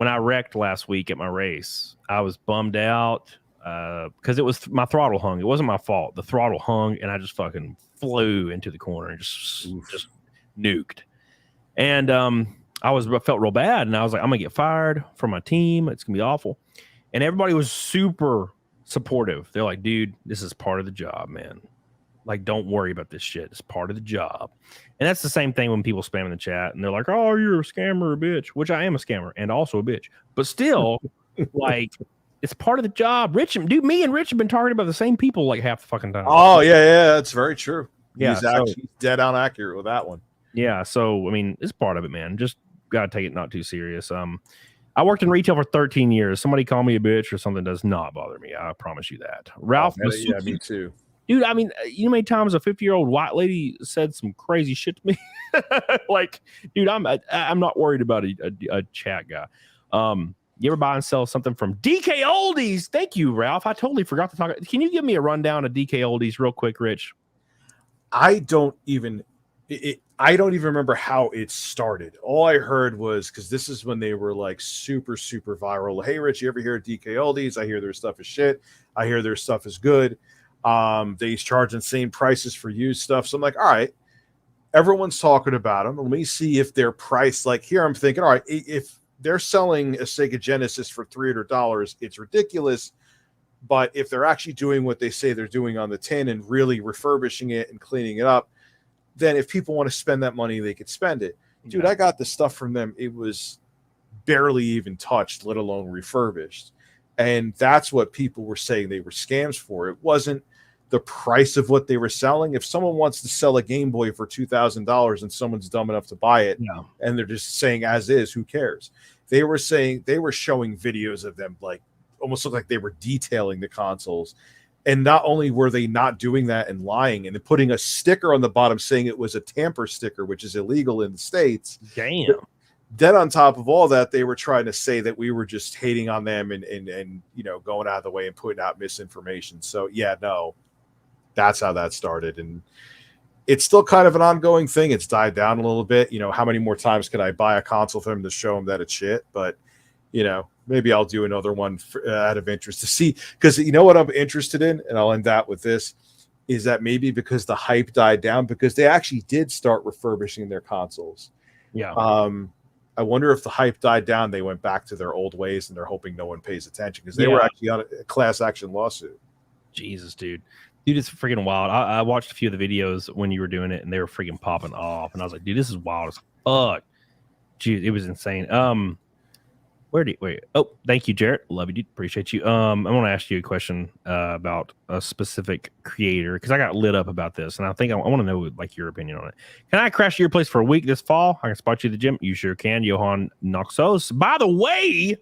I wrecked last week at my race, I was bummed out because it was my throttle hung. It wasn't my fault. The throttle hung, and I just fucking flew into the corner and just nuked. And I felt real bad, and I was like, I'm gonna get fired from my team. It's gonna be awful. And everybody was super supportive. They're like, dude, this is part of the job, man. Like, don't worry about this shit. It's part of the job. And that's the same thing when people spam in the chat and they're like, oh, you're a scammer, a bitch, which I am a scammer and also a bitch. But still, like, it's part of the job. Me and Rich have been targeted by the same people like half the fucking time. Oh, yeah, that's very true. Yeah, he's actually dead on accurate with that one. Yeah, so, I mean, it's part of it, man. Just got to take it not too serious. I worked in retail for 13 years. Somebody call me a bitch or something does not bother me. I promise you that. Ralph, yeah, me too. Dude, I mean, you know how many times a 50-year-old white lady said some crazy shit to me? Like, dude, I'm not worried about a chat guy. You ever buy and sell something from DKOldies? Thank you, Ralph. I totally forgot to talk. Can you give me a rundown of DKOldies real quick, Rich? I don't even remember how it started. All I heard was, because this is when they were like super, super viral. Hey, Rich, you ever hear of DKOldies? I hear their stuff is shit. I hear their stuff is good. They charge insane prices for used stuff. So I'm like, all right, everyone's talking about them. Let me see if they're priced. Like here, I'm thinking, all right, if they're selling a Sega Genesis for $300, it's ridiculous. But if they're actually doing what they say they're doing on the tin and really refurbishing it and cleaning it up, then if people want to spend that money, they could spend it. Dude, I got the stuff from them. It was barely even touched, let alone refurbished. And that's what people were saying they were scams for. It wasn't the price of what they were selling. If someone wants to sell a Game Boy for $2,000 and someone's dumb enough to buy it, and they're just saying as is, who cares? They were showing videos of them, like almost looked like they were detailing the consoles. And not only were they not doing that and lying, and then putting a sticker on the bottom saying it was a tamper sticker, which is illegal in the States. Damn. Then on top of all that, they were trying to say that we were just hating on them and you know, going out of the way and putting out misinformation. So yeah, no, that's how that started. And it's still kind of an ongoing thing. It's died down a little bit. You know, how many more times could I buy a console for them to show them that it's shit? But maybe I'll do another one out of interest to see, because you know what I'm interested in, and I'll end that with this, is that maybe because the hype died down, because they actually did start refurbishing their consoles. Yeah. I wonder if the hype died down, they went back to their old ways, and they're hoping no one pays attention, because they were actually on a class action lawsuit. Jesus, dude, it's freaking wild. I watched a few of the videos when you were doing it, and they were freaking popping off, and I was like, dude, this is wild as fuck. Dude, it was insane. Wait? Oh, thank you, Jarrett. Love you, dude. Appreciate you. I want to ask you a question about a specific creator, because I got lit up about this, and I think I want to know like your opinion on it. Can I crash to your place for a week this fall? I can spot you at the gym. You sure can, Johan Noxos. By the way,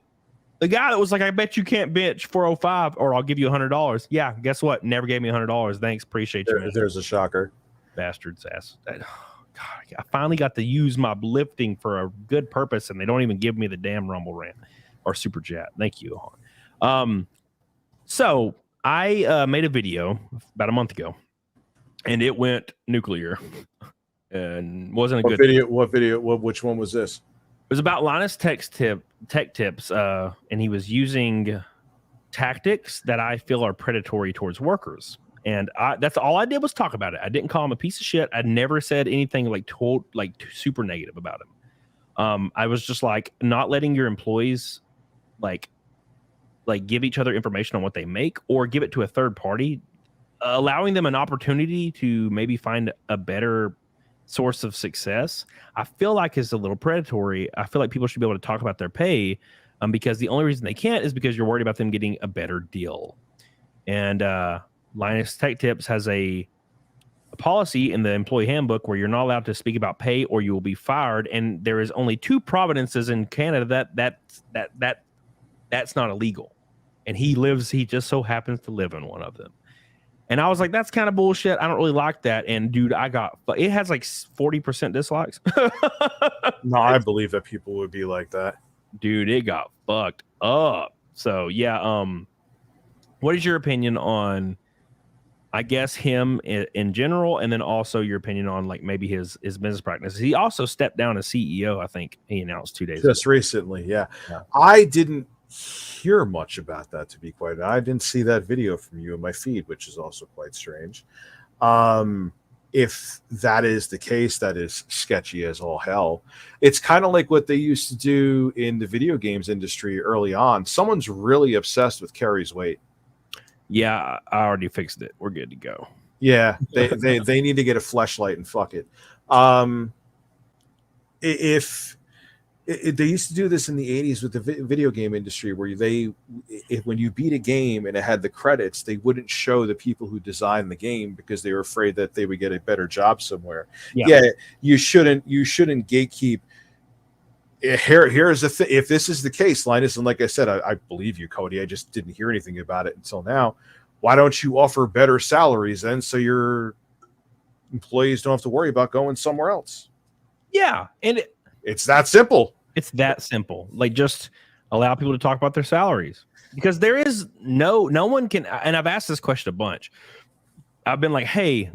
the guy that was like, I bet you can't bench 405, or I'll give you $100. Yeah, guess what? Never gave me $100. Thanks, appreciate you. There's a shocker. Bastards ass. God, I finally got to use my lifting for a good purpose, and they don't even give me the damn Rumble Rant or Super Chat. Thank you, Johan. So I made a video about a month ago, and it went nuclear, and wasn't a good video. What video? Which one was this? It was about Linus Tech Tips, and he was using tactics that I feel are predatory towards workers. And that's all I did was talk about it. I didn't call him a piece of shit. I never said anything like super negative about him. I was just like, not letting your employees like give each other information on what they make, or give it to a third party, allowing them an opportunity to maybe find a better source of success. I feel like is a little predatory. I feel like people should be able to talk about their pay, because the only reason they can't is because you're worried about them getting a better deal. And Linus Tech Tips has a policy in the employee handbook where you're not allowed to speak about pay, or you will be fired. And there is only 2 provinces in Canada that's not illegal. And he just so happens to live in one of them. And I was like, that's kind of bullshit. I don't really like that. And dude, it has like 40% dislikes. No, I believe that people would be like that. Dude, it got fucked up. So yeah, what is your opinion on, I guess, him in general, and then also your opinion on like maybe his business practices? He also stepped down as CEO, I think he announced 2 days ago. Just recently, yeah. I didn't hear much about that, to be quite honest. I didn't see that video from you in my feed, which is also quite strange. If that is the case, that is sketchy as all hell. It's kind of like what they used to do in the video games industry early on. Someone's really obsessed with Carrie's weight. Yeah, I already fixed it. We're good to go. Yeah, they need to get a fleshlight and fuck it. They used to do this in the 80s with the video game industry, where when you beat a game and it had the credits, they wouldn't show the people who designed the game because they were afraid that they would get a better job somewhere. Yeah, you shouldn't gatekeep. Here's the thing. If this is the case, Linus, and like I said, I believe you, Cody. I just didn't hear anything about it until now. Why don't you offer better salaries then, so your employees don't have to worry about going somewhere else? Yeah, and it's that simple. It's that simple. Like, just allow people to talk about their salaries, because there is no one can. And I've asked this question a bunch. I've been like, hey,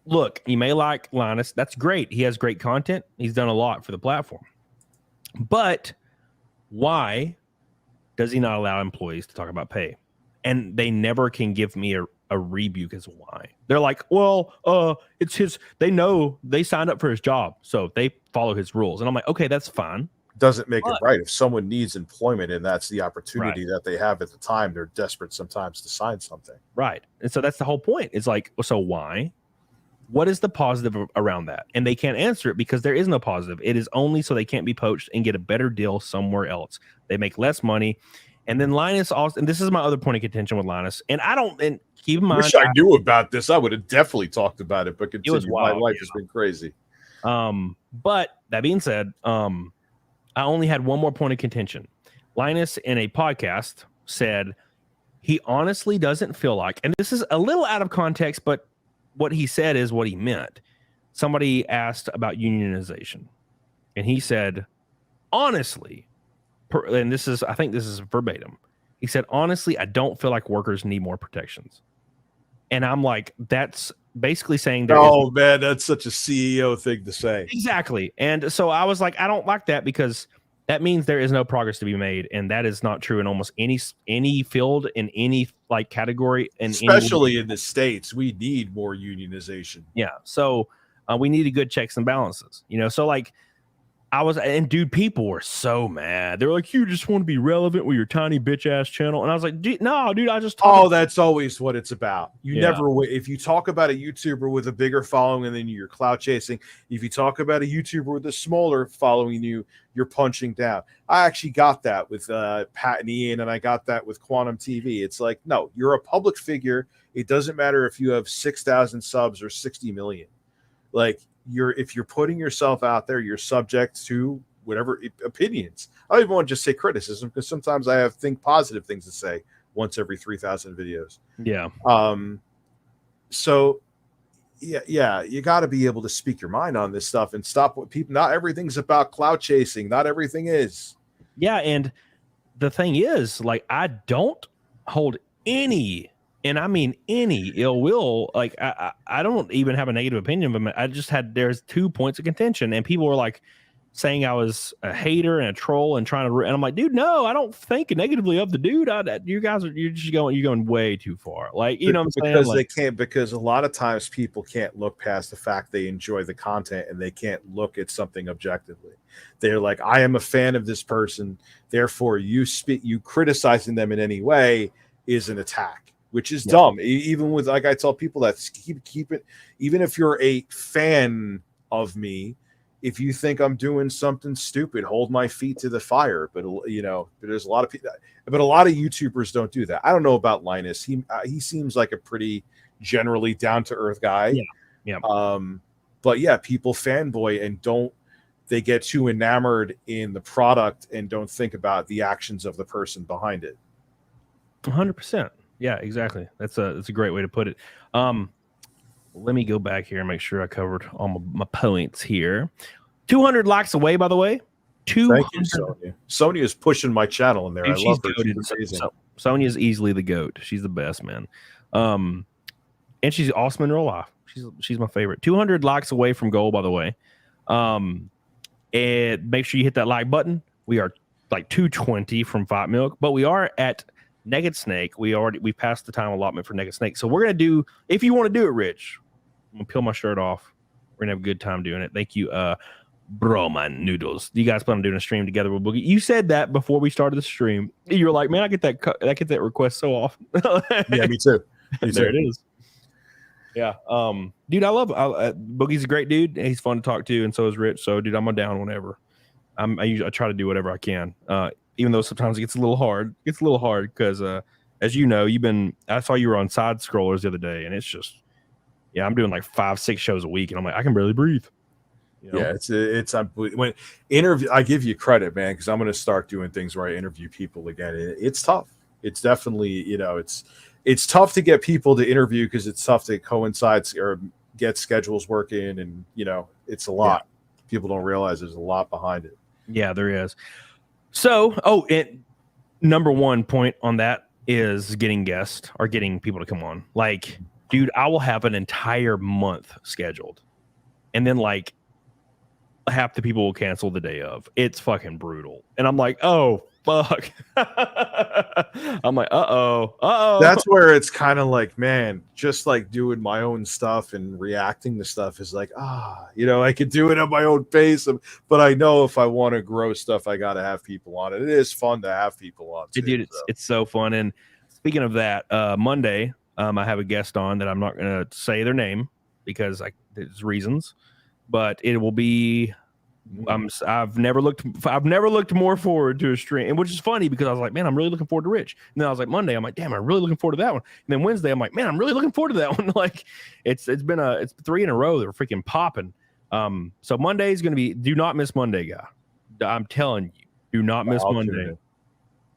look, you may like Linus. That's great. He has great content. He's done a lot for the platform. But why does he not allow employees to talk about pay? And they never can give me a rebuke as why. They're like, well, it's his. They know they signed up for his job, so they follow his rules. And I'm like, okay, that's fine. Doesn't make it right. If someone needs employment and that's the opportunity that they have at the time, they're desperate sometimes to sign something. Right. And so that's the whole point. It's like, so why? What is the positive around that? And they can't answer it because there is no positive. It is only so they can't be poached and get a better deal somewhere else. They make less money. And then Linus also, and this is my other point of contention with Linus, and keep in mind, wish I knew about this. I would have definitely talked about it, but continue. It was wild, my life has been crazy. But that being said, I only had one more point of contention. Linus in a podcast said he honestly doesn't feel like, and this is a little out of context, but what he said is what he meant. Somebody asked about unionization, and he said, honestly, and I think this is verbatim. He said, honestly, I don't feel like workers need more protections. And I'm like, that's basically saying, man, that's such a CEO thing to say. Exactly. And so I was like, I don't like that, because that means there is no progress to be made, and that is not true in almost any field, in any like category, and especially in the States. We need more unionization. Yeah, so we needed good checks and balances, you know. So like dude, people were so mad. They're like, you just want to be relevant with your tiny bitch ass channel. And I was like, no, dude, I just that's always what it's about. You never, if you talk about a YouTuber with a bigger following and then you're clout chasing, if you talk about a YouTuber with a smaller following, you're punching down. I actually got that with Pat and Ian, and I got that with Quantum TV. It's like, no, you're a public figure. It doesn't matter if you have 6,000 subs or 60 million. Like, if you're putting yourself out there, you're subject to whatever opinions. I don't even want to just say criticism, because sometimes I think positive things to say once every 3,000 videos. Yeah. So yeah, you got to be able to speak your mind on this stuff and stop what people. Not everything's about clout chasing. Not everything is. Yeah, and the thing is, like, I don't hold any. And I mean any ill will. Like I don't even have a negative opinion of him. I just there's 2 points of contention, and people were like saying I was a hater and a troll and trying to. And I'm like, dude, no, I don't think negatively of the dude. You're going way too far. Like, you know what I'm saying? Because they can't. Because a lot of times people can't look past the fact they enjoy the content, and they can't look at something objectively. They're like, I am a fan of this person, therefore you criticizing them in any way is an attack. Which is dumb. Even with, like, I tell people that keep it, even if you're a fan of me, if you think I'm doing something stupid, hold my feet to the fire. But you know, there's a lot of people, but a lot of YouTubers don't do that. I don't know about Linus. He seems like a pretty generally down to earth guy. Yeah. But yeah, people fanboy and they get too enamored in the product and don't think about the actions of the person behind it. 100%. Yeah, exactly. That's a great way to put it. Let me go back here and make sure I covered all my points here. 200 likes away, by the way. Thank you, Sonia. Sonia is pushing my channel in there. Dude, I love her. Sonia is easily the GOAT. She's the best, man. And she's awesome in real life. She's my favorite. 200 likes away from goal, by the way. And make sure you hit that like button. We are like 220 from Fight Milk, but we are at Naked Snake. We passed the time allotment for Naked Snake. So we're going to do, if you want to do it, Rich, I'm going to peel my shirt off. We're going to have a good time doing it. Thank you, Bro Man Noodles. You guys plan on doing a stream together with Boogie? You said that before we started the stream. You were like, man, I get that request so often. Yeah, me too. There it is. Yeah. Dude, Boogie's a great dude. And he's fun to talk to, and so is Rich. So, dude, I'm down whenever. I try to do whatever I can. Even though sometimes it gets a little hard. It gets a little hard because, as you know, I saw you were on Side Scrollers the other day, and it's just, yeah, I'm doing like 5-6 shows a week, and I'm like, I can barely breathe. You know? Yeah, it's when I give you credit, man, because I'm going to start doing things where I interview people again. It's tough. It's definitely, you know, it's tough to get people to interview because it's tough to coincide or get schedules working, and you know, it's a lot. Yeah. People don't realize there's a lot behind it. Yeah, there is. So, number one point on that is getting guests or getting people to come on. Like, dude, I will have an entire month scheduled, and then like half the people will cancel the day of. It's fucking brutal, and I'm like, oh fuck. I'm like, uh-oh. That's where it's kind of like, man, just like doing my own stuff and reacting to stuff is like, you know, I could do it at my own pace, but I know if I want to grow stuff, I got to have people on it. It is fun to have people on too, dude. It's so fun. And speaking of that, Monday, I have a guest on that I'm not going to say their name because there's reasons, but it will be I've never looked more forward to a stream, and which is funny because I was like, man, I'm really looking forward to Rich. And then I was like, Monday, I'm like, damn, I'm really looking forward to that one. And then Wednesday, I'm like, man, I'm really looking forward to that one. Like, it's 3 in a row that are freaking popping. So Monday is going to be, do not miss Monday, guy. I'm telling you, do not miss Monday.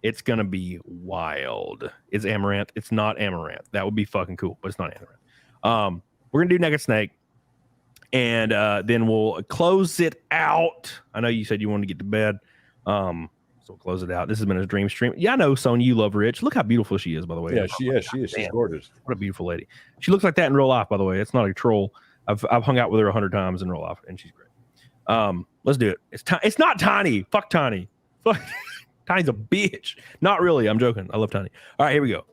It's going to be wild. It's Amaranth. It's not Amaranth. That would be fucking cool, but it's not Amaranth. We're going to do Naked Snake. And then we'll close it out. I know you said you wanted to get to bed. So we'll close it out. This has been a dream stream. Yeah, I know, Sonya, you love Rich. Look how beautiful she is, by the way. Yeah, she is. She's gorgeous. What a beautiful lady. She looks like that in real life, by the way. It's not a troll. I've hung out with her 100 times in real life, and she's great. Let's do it. It's not Tiny. Fuck Tiny. Fuck. Tiny's a bitch. Not really. I'm joking. I love Tiny. All right, here we go.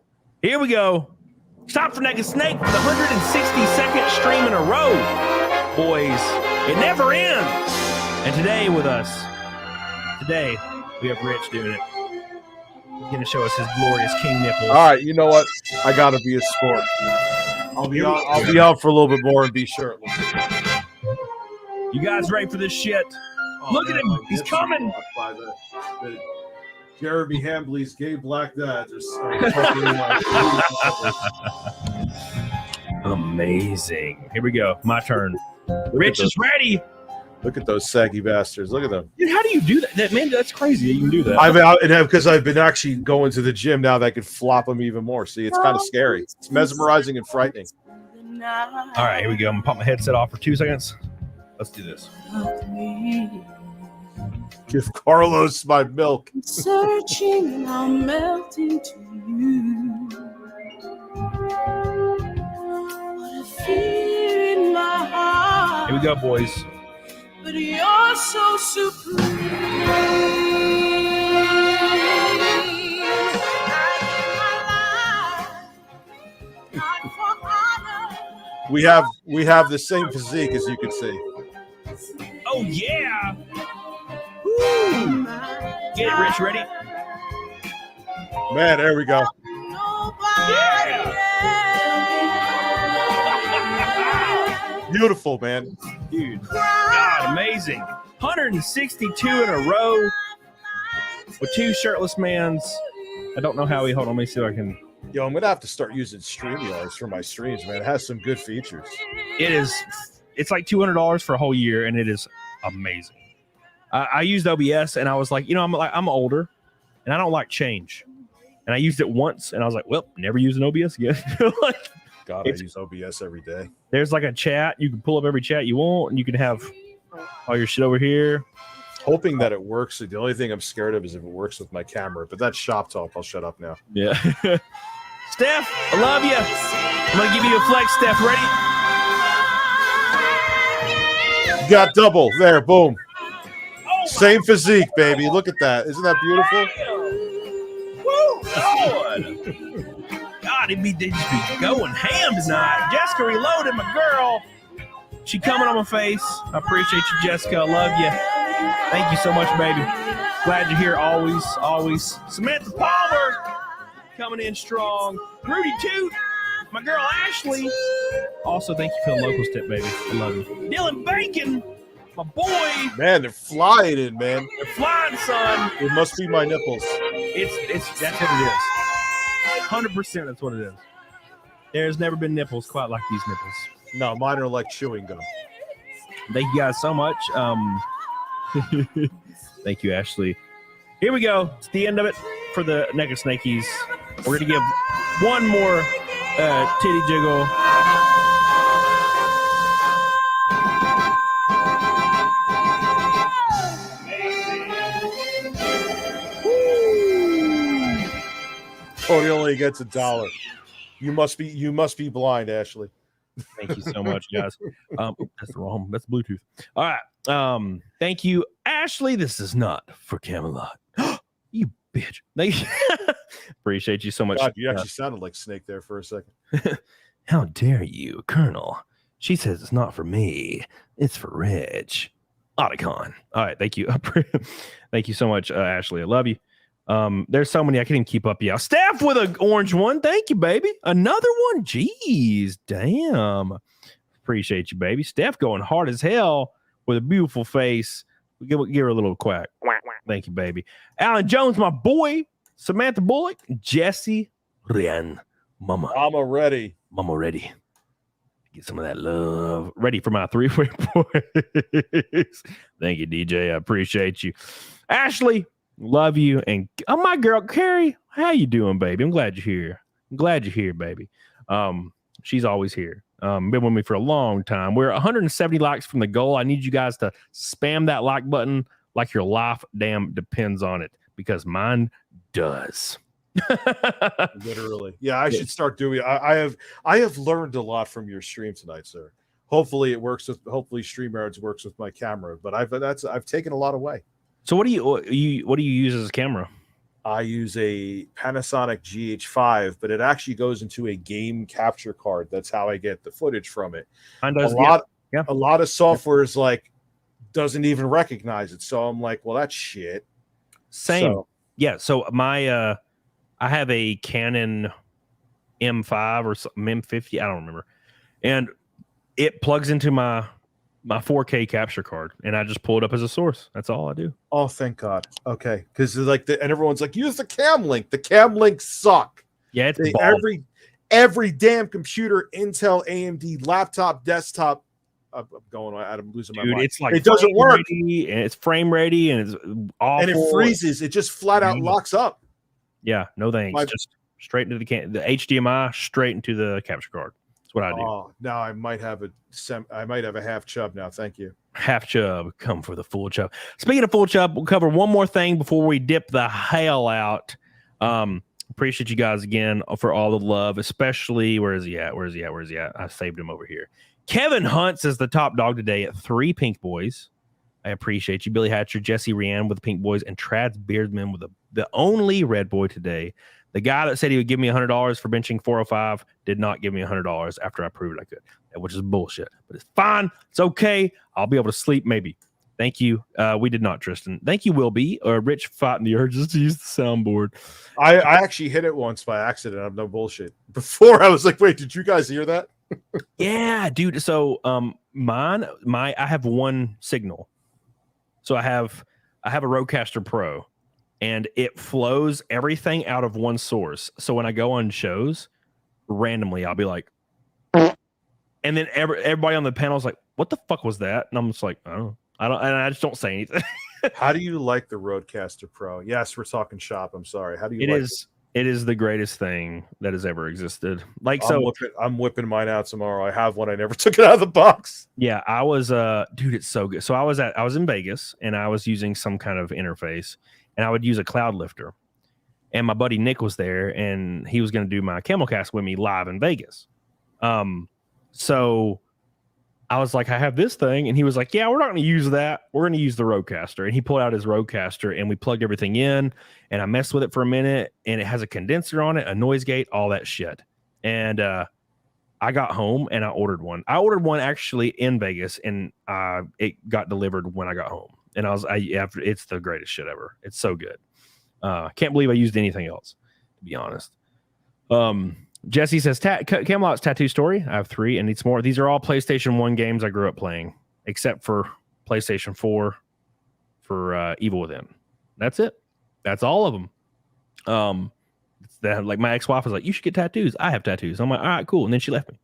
Here we go. Stop for Naked Snake for the 162nd stream in a row. Boys, it never ends. And today with us, we have Rich doing it. He's going to show us his glorious king nipples. All right, you know what? I got to be a sport. I'll be out for a little bit more and be shirtless. You guys ready for this shit? Oh, Look at him. He's coming. By the Jeremy Hambley's gay black dads are fucking my Amazing. Here we go. My turn. Rich is ready. Look at those saggy bastards. Look at them. Dude, how do you do that? Man, that's crazy. You can do that. Because I've been actually going to the gym now that I could flop them even more. See, it's kind of scary. It's mesmerizing and frightening. All right, here we go. I'm going to pop my headset off for 2 seconds. Let's do this. Give Carlos my milk. Searching and I'll melt into you. What a fear in my heart. Here we go, boys. But you're so supreme. We have the same physique, as you can see. Oh yeah! Woo. Get it, Rich. Ready? Man, there we go. Yeah! Beautiful, man. Dude, God, amazing. 162 in a row with 2 shirtless mans. I don't know how he. Hold on, let me see if I can. Yo, I'm gonna have to start using StreamYards for my streams, man. It has some good features. It is. It's like $200 for a whole year, and it is amazing. I used OBS, and I was like, I'm older, and I don't like change. And I used it once, and I was like, well, never use an OBS again. God, I use OBS every day. There's like a chat. You can pull up every chat you want, and you can have all your shit over here. Hoping that it works. The only thing I'm scared of is if it works with my camera. But that's shop talk. I'll shut up now. Yeah. Steph, I love you. I'm going to give you a flex, Steph. Ready? Got double. There, boom. Oh, same physique, baby. Look at that. Isn't that beautiful? Woo, Lord. God, they just be going ham tonight. Jessica Reloaded, my girl. She coming on my face. I appreciate you, Jessica. I love you. Thank you so much, baby. Glad you're here always, always. Samantha Palmer coming in strong. Rudy Toot, my girl Ashley. Also, thank you for the locals tip, baby. I love you. Dylan Bacon, my boy. Man, they're flying in, man. They're flying, son. It must be my nipples. That's what it is. 100% that's what it is. There's never been nipples quite like these nipples. No, mine are like chewing gum. Thank you guys so much. Thank you, Ashley. Here we go. It's the end of it for the Naked Snakies. We're going to give one more titty jiggle. Oh, he only gets $1. You must be blind, Ashley. Thank you so much, guys. That's wrong. That's Bluetooth. All right. Thank you, Ashley. This is not for Camelot. You bitch. Thank you. Appreciate you so much. God, you actually sounded like Snake there for a second. How dare you, Colonel? She says it's not for me. It's for Rich. Otacon. All right. Thank you. Thank you so much, Ashley. I love you. There's so many I can't even keep up. Yeah, Steph with an orange one. Thank you, baby. Another one. Jeez, damn. Appreciate you, baby. Steph going hard as hell with a beautiful face. Give her a little quack. Thank you, baby. Alan Jones, my boy. Samantha Bullock. Jesse Rian. Mama ready. Mama ready. Get some of that love. Ready for my 3-way boys. Thank you, DJ. I appreciate you. Ashley. Love you. And my girl, Carrie, how you doing, baby? I'm glad you're here. I'm glad you're here, baby. She's always here. Been with me for a long time. We're 170 likes from the goal. I need you guys to spam that like button like your life damn depends on it, because mine does. Literally. Yeah, I should start doing. I have learned a lot from your stream tonight, sir. Hopefully it works with. Hopefully StreamYards works with my camera. But I've taken a lot away. So what do you use as a camera? I use a Panasonic GH5, but it actually goes into a game capture card. That's how I get the footage from it. Mine does, A lot of software is like doesn't even recognize it. So I'm like, well, that's shit. Same. So, yeah. So my I have a Canon M5 or M50. I don't remember, and it plugs into my 4K capture card, and I just pull it up as a source. That's all I do. oh, thank God. Okay, because like and everyone's like, use the Cam Link. The Cam Links suck. Yeah, it's every damn computer, Intel, AMD, laptop, desktop. I'm going on. I'm losing my mind. It's like it doesn't work, and it's frame ready, and it's awful, and it freezes. It just flat out locks up. Yeah, no thanks. Just straight into the HDMI, straight into the capture card. That's what I do. Oh, now I might have a half chub now. Thank you. Half chub, come for the full chub. Speaking of full chub, we'll cover one more thing before we dip the hell out. Appreciate you guys again for all the love, especially where is he at? I saved him over here. Kevin Hunt's is the top dog today at 3 Pink Boys. I appreciate you. Billy Hatcher, Jesse Rianne with the Pink Boys, and Trads Beardman with the only red boy today. The guy that said he would give me $100 for benching 405 did not give me $100 after I proved I could, which is bullshit. But it's fine. It's okay. I'll be able to sleep maybe. Thank you. We did not, Tristan. Thank you, Will B. Rich fighting the urges to use the soundboard. I actually hit it once by accident. I'm no bullshit. Before I was like, wait, did you guys hear that? Yeah, dude. So I have one signal. So I have a Rodecaster Pro, and it flows everything out of one source. So when I go on shows, randomly I'll be like, and then everybody on the panel is like, "What the fuck was that?" And I'm just like, and I just don't say anything. How do you like the Rodecaster Pro? Yes, we're talking shop. I'm sorry. How do you? It is the greatest thing that has ever existed. I'm whipping mine out tomorrow. I have one. I never took it out of the box. Yeah, I was dude, it's so good. So I was in Vegas, and I was using some kind of interface, and I would use a cloud lifter. And my buddy Nick was there, and he was going to do my CAMELCAST with me live in Vegas. So I was like, I have this thing, and he was like, yeah, we're not going to use that. We're going to use the Rodecaster. And he pulled out his Rodecaster, and we plugged everything in, and I messed with it for a minute, and it has a condenser on it, a noise gate, all that shit. And I got home, and I ordered one. I ordered one actually in Vegas, and it got delivered when I got home. And it's the greatest shit ever. It's so good. Can't believe I used anything else, to be honest. Jesse says, Camelot's tattoo story. I have 3 and needs more. These are all PlayStation 1 games I grew up playing, except for PlayStation 4 for Evil Within. That's it. That's all of them. Like my ex-wife was like, you should get tattoos. I have tattoos. I'm like, all right, cool. And then she left me.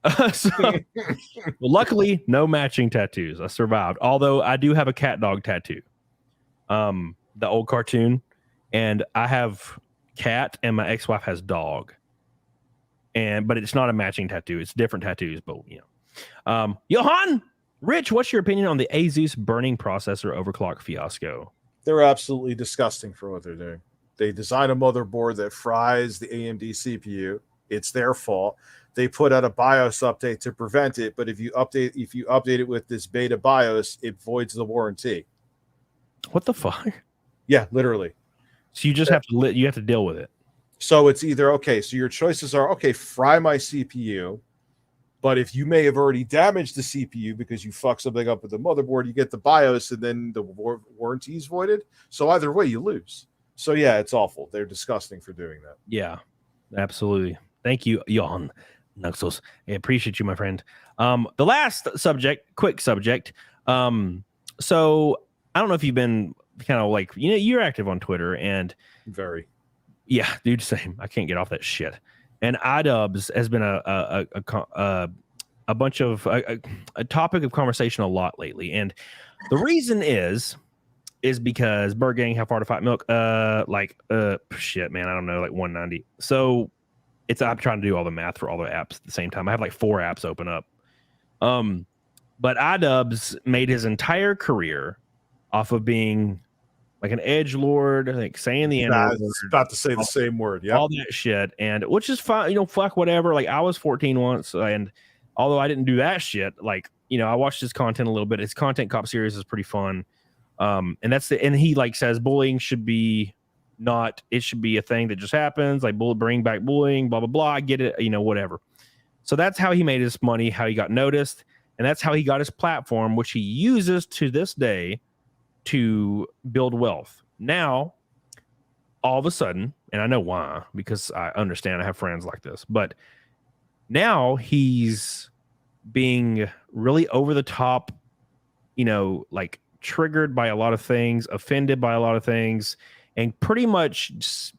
Well, luckily, no matching tattoos. I survived. Although I do have a cat dog tattoo. The old cartoon. And I have cat and my ex-wife has dog. But it's not a matching tattoo. It's different tattoos, but you know. Johan, Rich, what's your opinion on the Asus burning processor overclock fiasco? They're absolutely disgusting for what they're doing. They design a motherboard that fries the AMD CPU. It's their fault. They put out a BIOS update to prevent it, but if you update it with this beta BIOS, it voids the warranty. What the fuck? Yeah, literally. So you just have to deal with it. So it's either, okay, so your choices are, okay, fry my CPU, but if you may have already damaged the CPU because you fuck something up with the motherboard, you get the BIOS and then the warranty is voided. So either way, you lose. So yeah, it's awful. They're disgusting for doing that. Yeah, absolutely. Thank you, Johan Nuxels. I appreciate you, my friend. The last subject, quick subject. So I don't know if you've been kind of like, you're active on Twitter and very. Yeah, dude, same. I can't get off that shit. And idubbbz has been a bunch of a topic of conversation a lot lately, and the reason is because Bird Gang, How Far to Fight Milk, shit, man, I don't know, like 190. So I'm trying to do all the math for all the apps at the same time. I have like 4 apps open up. But idubbbz made his entire career off of being like an edgelord, like saying the N-word. About to say the same word, yeah. All that shit, and which is fine, fuck whatever. Like I was 14 once, and although I didn't do that shit, like I watched his content a little bit. His Content Cop series is pretty fun. And and he like says bullying should be not, it should be a thing that just happens, like bring back bullying, blah blah blah. I get it, whatever. So that's how he made his money, how he got noticed, and that's how he got his platform, which he uses to this day to build wealth. Now, all of a sudden, and I know why, because I understand, I have friends like this, but now he's being really over the top, like triggered by a lot of things, offended by a lot of things, and pretty much just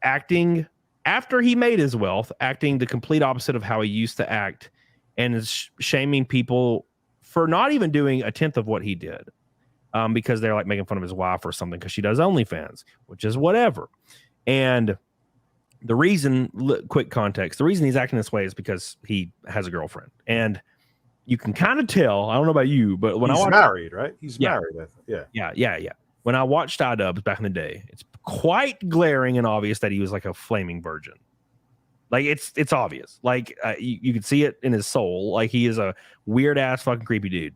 acting after he made his wealth, acting the complete opposite of how he used to act, and is shaming people for not even doing a tenth of what he did, because they're like making fun of his wife or something because she does OnlyFans, which is whatever. And the reason, quick context, the reason he's acting this way is because he has a girlfriend, and you can kind of tell. I don't know about you, but when he's married, right? He's married. Yeah. When I watched idubbbz back in the day, it's quite glaring and obvious that he was like a flaming virgin. Like it's obvious. Like you could see it in his soul. Like he is a weird ass fucking creepy dude.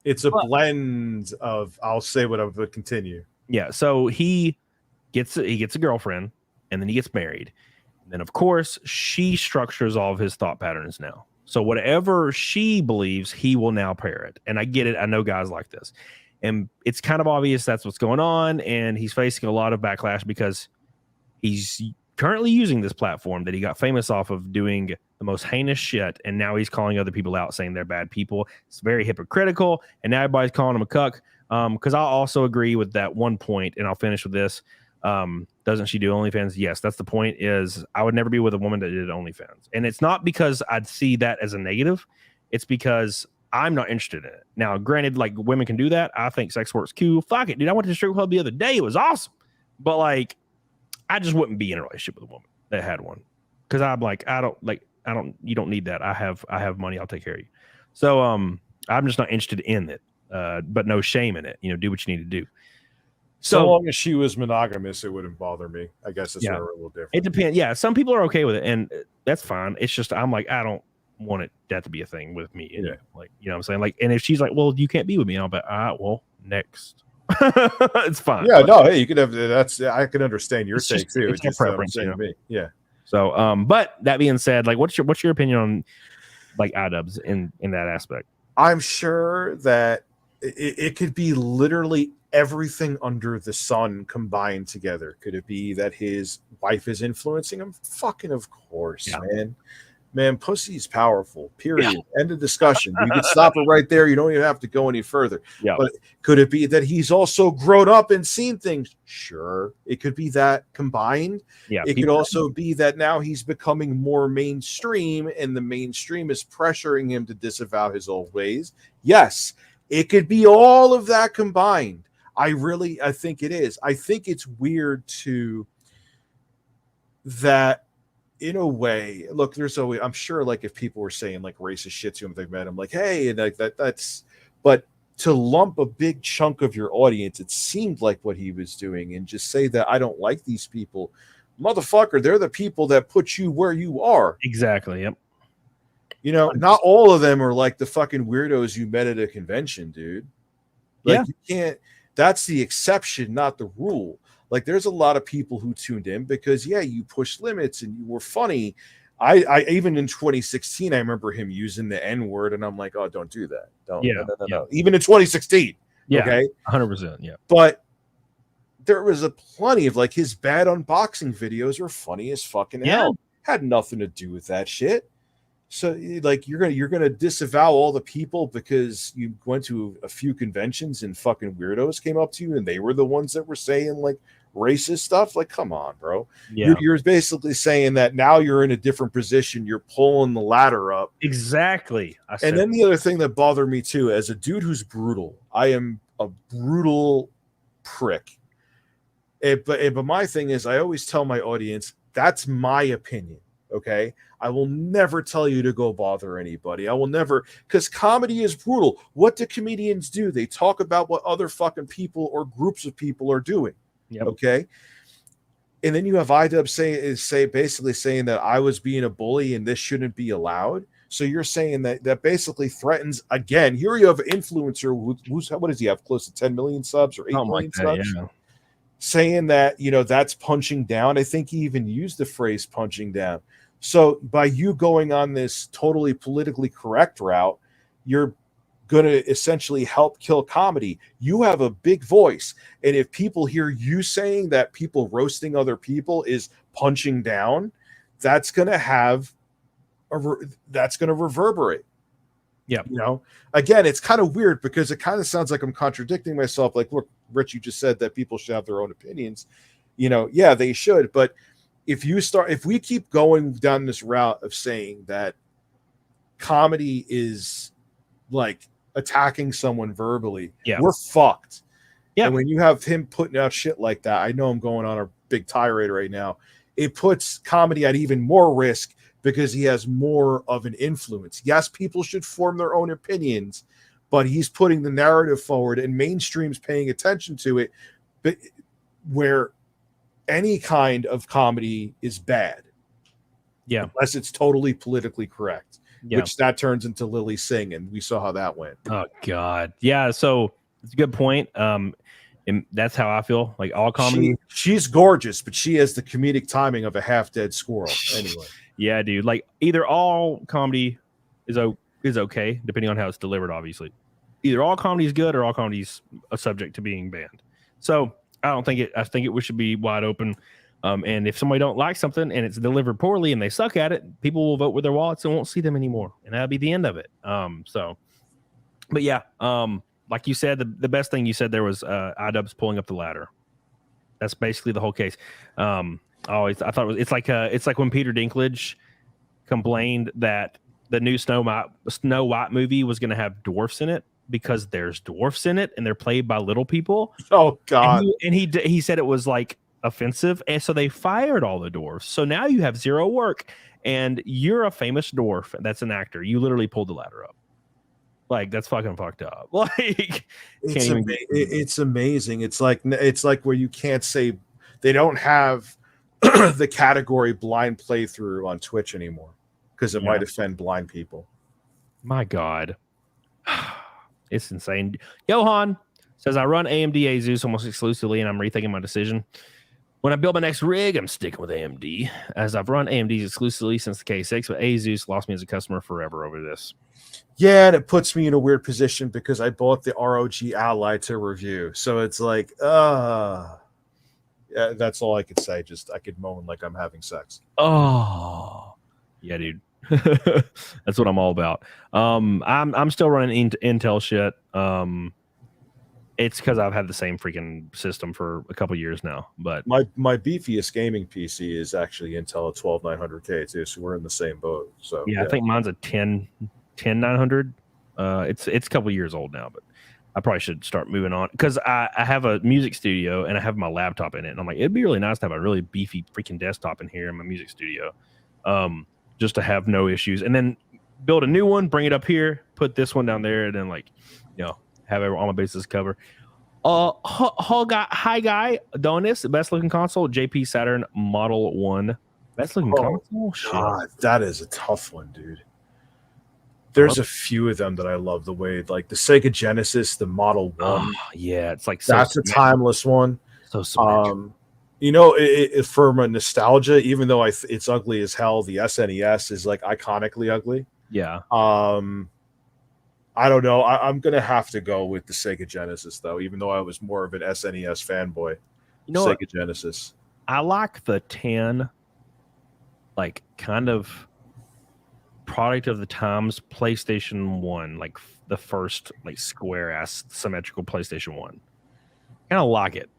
It's a blend of, I'll say what I would continue. Yeah. So he gets a girlfriend, and then he gets married. And then of course she structures all of his thought patterns now. So whatever she believes, he will now parrot. And I get it. I know guys like this. And it's kind of obvious that's what's going on. And he's facing a lot of backlash because he's currently using this platform that he got famous off of doing the most heinous shit. And now he's calling other people out, saying they're bad people. It's very hypocritical. And now everybody's calling him a cuck. Because I also agree with that one point, and I'll finish with this. Doesn't she do OnlyFans? Yes, that's the point. Is I would never be with a woman that did OnlyFans. And it's not because I'd see that as a negative. It's because I'm not interested in it. Now, granted, like women can do that. I think sex work's cool. Fuck it, dude. I went to the strip club the other day. It was awesome. But like, I just wouldn't be in a relationship with a woman that had one. Because I'm like, you don't need that. I have money. I'll take care of you. So I'm just not interested in it. But no shame in it. Do what you need to do. So long as she was monogamous, it wouldn't bother me. I guess it's a little different. It depends. Yeah, some people are okay with it, and that's fine. It's just I'm like, I don't want that to be a thing with me. Yeah. Like, what I'm saying? Like, and if she's like, well, you can't be with me, I'll be, all right, well, next. It's fine. Yeah, no, hey, you could have I can understand your take too. It's just preference, to me. Yeah. So, but that being said, like, what's your opinion on like idubbbz in that aspect? I'm sure that it could be literally everything under the sun combined together. Could it be that his wife is influencing him? Fucking of course, man. Pussy's powerful, period. End of discussion. You can stop it right there. You don't even have to go any further. But could it be that he's also grown up and seen things? Sure. It could be that combined. It could also be that now he's becoming more mainstream, and the mainstream is pressuring him to disavow his old ways. Yes, it could be all of that combined. I think it is. I think it's weird that in a way, look, there's always, I'm sure, like if people were saying like racist shit to him, if they met him, like, hey, and like that's, but to lump a big chunk of your audience, it seemed like what he was doing, and just say that I don't like these people, motherfucker, they're the people that put you where you are. Exactly. Yep. Not all of them are like the fucking weirdos you met at a convention, dude. Like you can't. That's the exception, not the rule. Like there's a lot of people who tuned in because you pushed limits and you were funny. I even in 2016, I remember him using the N-word, and I'm like, oh, don't do that. Don't. No. Even in 2016. Yeah. Okay. 100%. Yeah. But there was a plenty of like his bad unboxing videos were funny as fucking hell. Had nothing to do with that shit. So like you're gonna disavow all the people because you went to a few conventions and fucking weirdos came up to you and they were the ones that were saying like racist stuff. Like, come on, bro. You're basically saying that now you're in a different position. You're pulling the ladder up. Exactly. And then the other thing that bothered me too, as a dude who's brutal, I am a brutal prick. But my thing is, I always tell my audience that's my opinion. Okay, I will never tell you to go bother anybody. I will never, because comedy is brutal. What do comedians do? They talk about what other fucking people or groups of people are doing. Okay, and then you have idubbbz basically saying that I was being a bully and this shouldn't be allowed. So you're saying that basically threatens, again, here you have an influencer who's what does he have, close to 10 million subs or 8 Something million like that, subs? yeah. Saying that, that's punching down. I think he even used the phrase punching down. So by you going on this totally politically correct route, you're going to essentially help kill comedy. You have a big voice. And if people hear you saying that people roasting other people is punching down, that's going to have that's going to reverberate. Yeah. Again, it's kind of weird because it kind of sounds like I'm contradicting myself. Like, look, Rich, you just said that people should have their own opinions. Yeah, they should. But if we keep going down this route of saying that comedy is like attacking someone verbally, we're fucked. Yeah. And when you have him putting out shit like that, I know I'm going on a big tirade right now. It puts comedy at even more risk because he has more of an influence. Yes, people should form their own opinions, but he's putting the narrative forward and mainstream's paying attention to it, but where any kind of comedy is bad. Yeah. Unless it's totally politically correct, yeah. which that turns into Lily Singh, and we saw how that went. Oh, God. Yeah, so it's a good point. And that's how I feel. Like all comedy. She's gorgeous, but she has the comedic timing of a half-dead squirrel. Anyway. Yeah, dude. Like either all comedy is okay, depending on how it's delivered, obviously. Either all comedy is good or all comedy is subject to being banned. So I think it should be wide open. And if somebody don't like something and it's delivered poorly and they suck at it, people will vote with their wallets and won't see them anymore. And that'll be the end of it. But yeah, like you said, the best thing you said there was idubbbz pulling up the ladder. That's basically the whole case. I thought it's like when Peter Dinklage complained that the new Snow White movie was going to have dwarfs in it because there's dwarfs in it and they're played by little people. Oh God! And he said it was like offensive, and so they fired all the dwarfs. So now you have zero work, and you're a famous dwarf that's an actor. You literally pulled the ladder up. Like that's fucking fucked up. Like it's amazing. It's like where you can't say they don't have the category blind playthrough on Twitch anymore because it might offend blind people. My God, it's insane. Johan says I run AMD Asus almost exclusively, and I'm rethinking my decision. When I build my next rig, I'm sticking with AMD, as I've run AMDs exclusively since the K6, but Asus lost me as a customer forever over this. Yeah, and it puts me in a weird position because I bought the ROG Ally to review. So it's like, yeah, that's all I could say. Just I could moan like I'm having sex. Oh, yeah, dude. That's what I'm all about. I'm still running Intel shit. It's because I've had the same freaking system for a couple years now. But my beefiest gaming PC is actually Intel 12900K too, so we're in the same boat. So yeah. I think mine's a 10900. It's a couple years old now, but I probably should start moving on because I have a music studio and I have my laptop in it, and I'm like, it'd be really nice to have a really beefy freaking desktop in here in my music studio, just to have no issues, and then build a new one, bring it up here, put this one down there, and then have all my bases covered. Hi guy, Adonis, best looking console, JP Saturn Model 1. Best looking console? God, that is a tough one, dude. There's a few of them that I love the way, like the Sega Genesis, the Model 1. Yeah, it's like that's a timeless one. So symmetrical. From a nostalgia, even though it's ugly as hell, the SNES is like iconically ugly. Yeah. I don't know. I'm gonna have to go with the Sega Genesis though, even though I was more of an SNES fanboy. Sega Genesis. I like the 10, like kind of product of the times PlayStation 1, like the first like square ass symmetrical PlaySation 1. Kind of like it.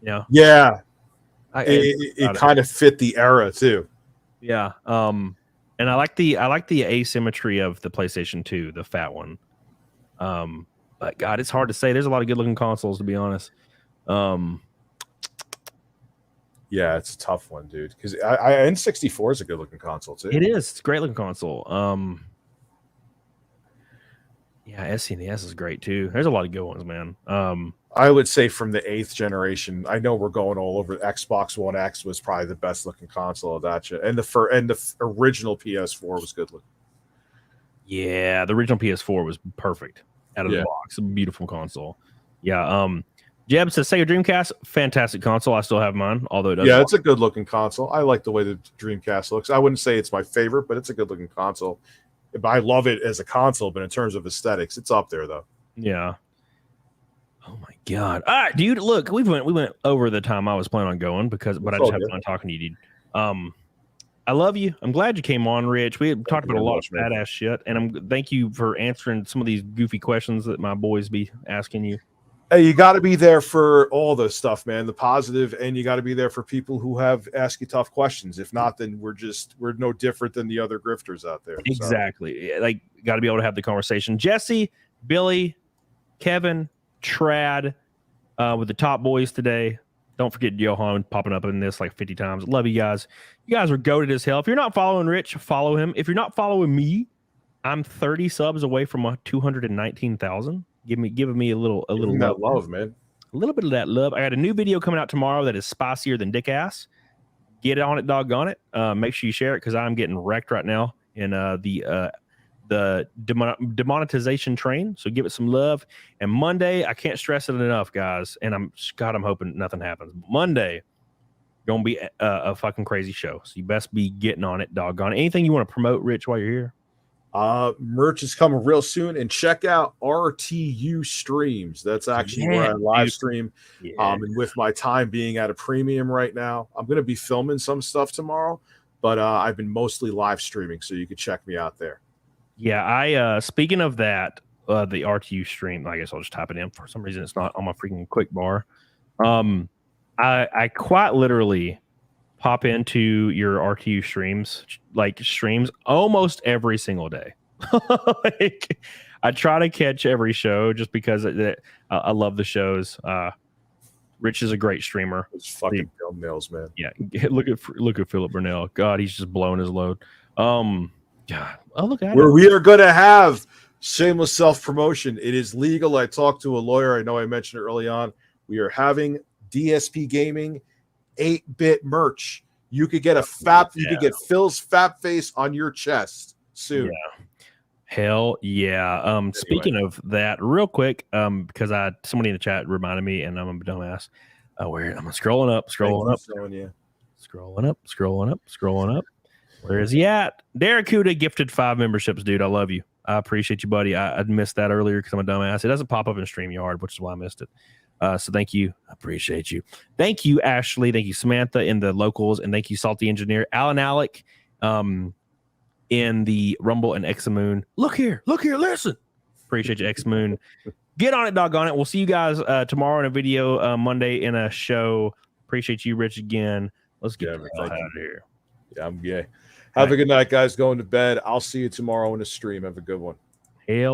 Yeah. It kind of fit the era too. Yeah. And I like the asymmetry of the PlayStation 2, the fat one. But God, it's hard to say. There's a lot of good looking consoles, to be honest. Yeah, it's a tough one, dude. Because N64 is a good looking console too. It is. It's a great looking console. Yeah, SNES is great too. There's a lot of good ones, man. I would say from the 8th generation, I know we're going all over. Xbox One X was probably the best looking console of that shit, and the original PS4 was good looking. Yeah, the original PS4 was perfect out of Yeah. the box. A beautiful console. Yeah. Jeb says Sega Dreamcast, fantastic console. I still have mine, although it doesn't. Yeah, it's a good looking console. I like the way the Dreamcast looks. I wouldn't say it's my favorite, but it's a good looking console. I love it as a console, but in terms of aesthetics, it's up there though. Yeah. Oh my god. All right, dude. Look, we went over the time I was planning on going but I just had fun talking to you, dude. I love you. I'm glad you came on, Rich. We had talked about a lot of badass shit, and thank you for answering some of these goofy questions that my boys be asking you. Hey, you got to be there for all the stuff, man, the positive, and you got to be there for people who ask you tough questions. If not, then we're no different than the other grifters out there. Exactly. So. Like, got to be able to have the conversation. Jesse, Billy, Kevin, Trad, with the top boys today. Don't forget Johan popping up in this like 50 times. Love you guys. You guys are goated as hell. If you're not following Rich, follow him. If you're not following me, I'm 30 subs away from 219,000. Giving me a little love, man. A little bit of that love. I got a new video coming out tomorrow that is spicier than dick ass. Get on it, doggone it. Make sure you share it because I'm getting wrecked right now in the demonetization train. So give it some love. And Monday, I can't stress it enough, guys. And I'm hoping nothing happens. Monday, gonna be a fucking crazy show. So you best be getting on it, doggone it. Anything you want to promote, Rich, while you're here? Merch is coming real soon, and check out RTU streams. That's actually where I live stream. Yeah. And with my time being at a premium right now, I'm going to be filming some stuff tomorrow, but I've been mostly live streaming, so you can check me out there. Yeah, I speaking of that, the RTU stream, I guess I'll just type it in. For some reason, it's not on my freaking quick bar. I quite literally pop into your RTU streams almost every single day. Like, I try to catch every show just because I love the shows. Rich is a great streamer. It's fucking thumbnails, man. Yeah, look at Philip Burnell. God, he's just blowing his load. God, oh, look at we are going to have shameless self-promotion. It is legal. I talked to a lawyer. I know I mentioned it early on. We are having DSP Gaming 8-bit merch. You could get you could get Phil's fap face on your chest soon. Yeah. Hell yeah. Anyway. Speaking of that, real quick, because somebody in the chat reminded me, and I'm a dumbass. I'm scrolling up. Where is he at? Derek Huda gifted 5 memberships, dude. I love you. I appreciate you, buddy. I missed that earlier because I'm a dumbass. It doesn't pop up in StreamYard, which is why I missed it. So thank you. I appreciate you. Thank you, Ashley. Thank you, Samantha in the locals. And thank you, Salty Engineer. Alan Alec in the Rumble and X-Moon. Look here, listen. Appreciate you, X-Moon. Get on it, doggone it. We'll see you guys tomorrow in a video, Monday in a show. Appreciate you, Rich, again. Let's get out of here. Yeah, I'm gay. Have a good night, guys. Going to bed. I'll see you tomorrow in the stream. Have a good one. Hell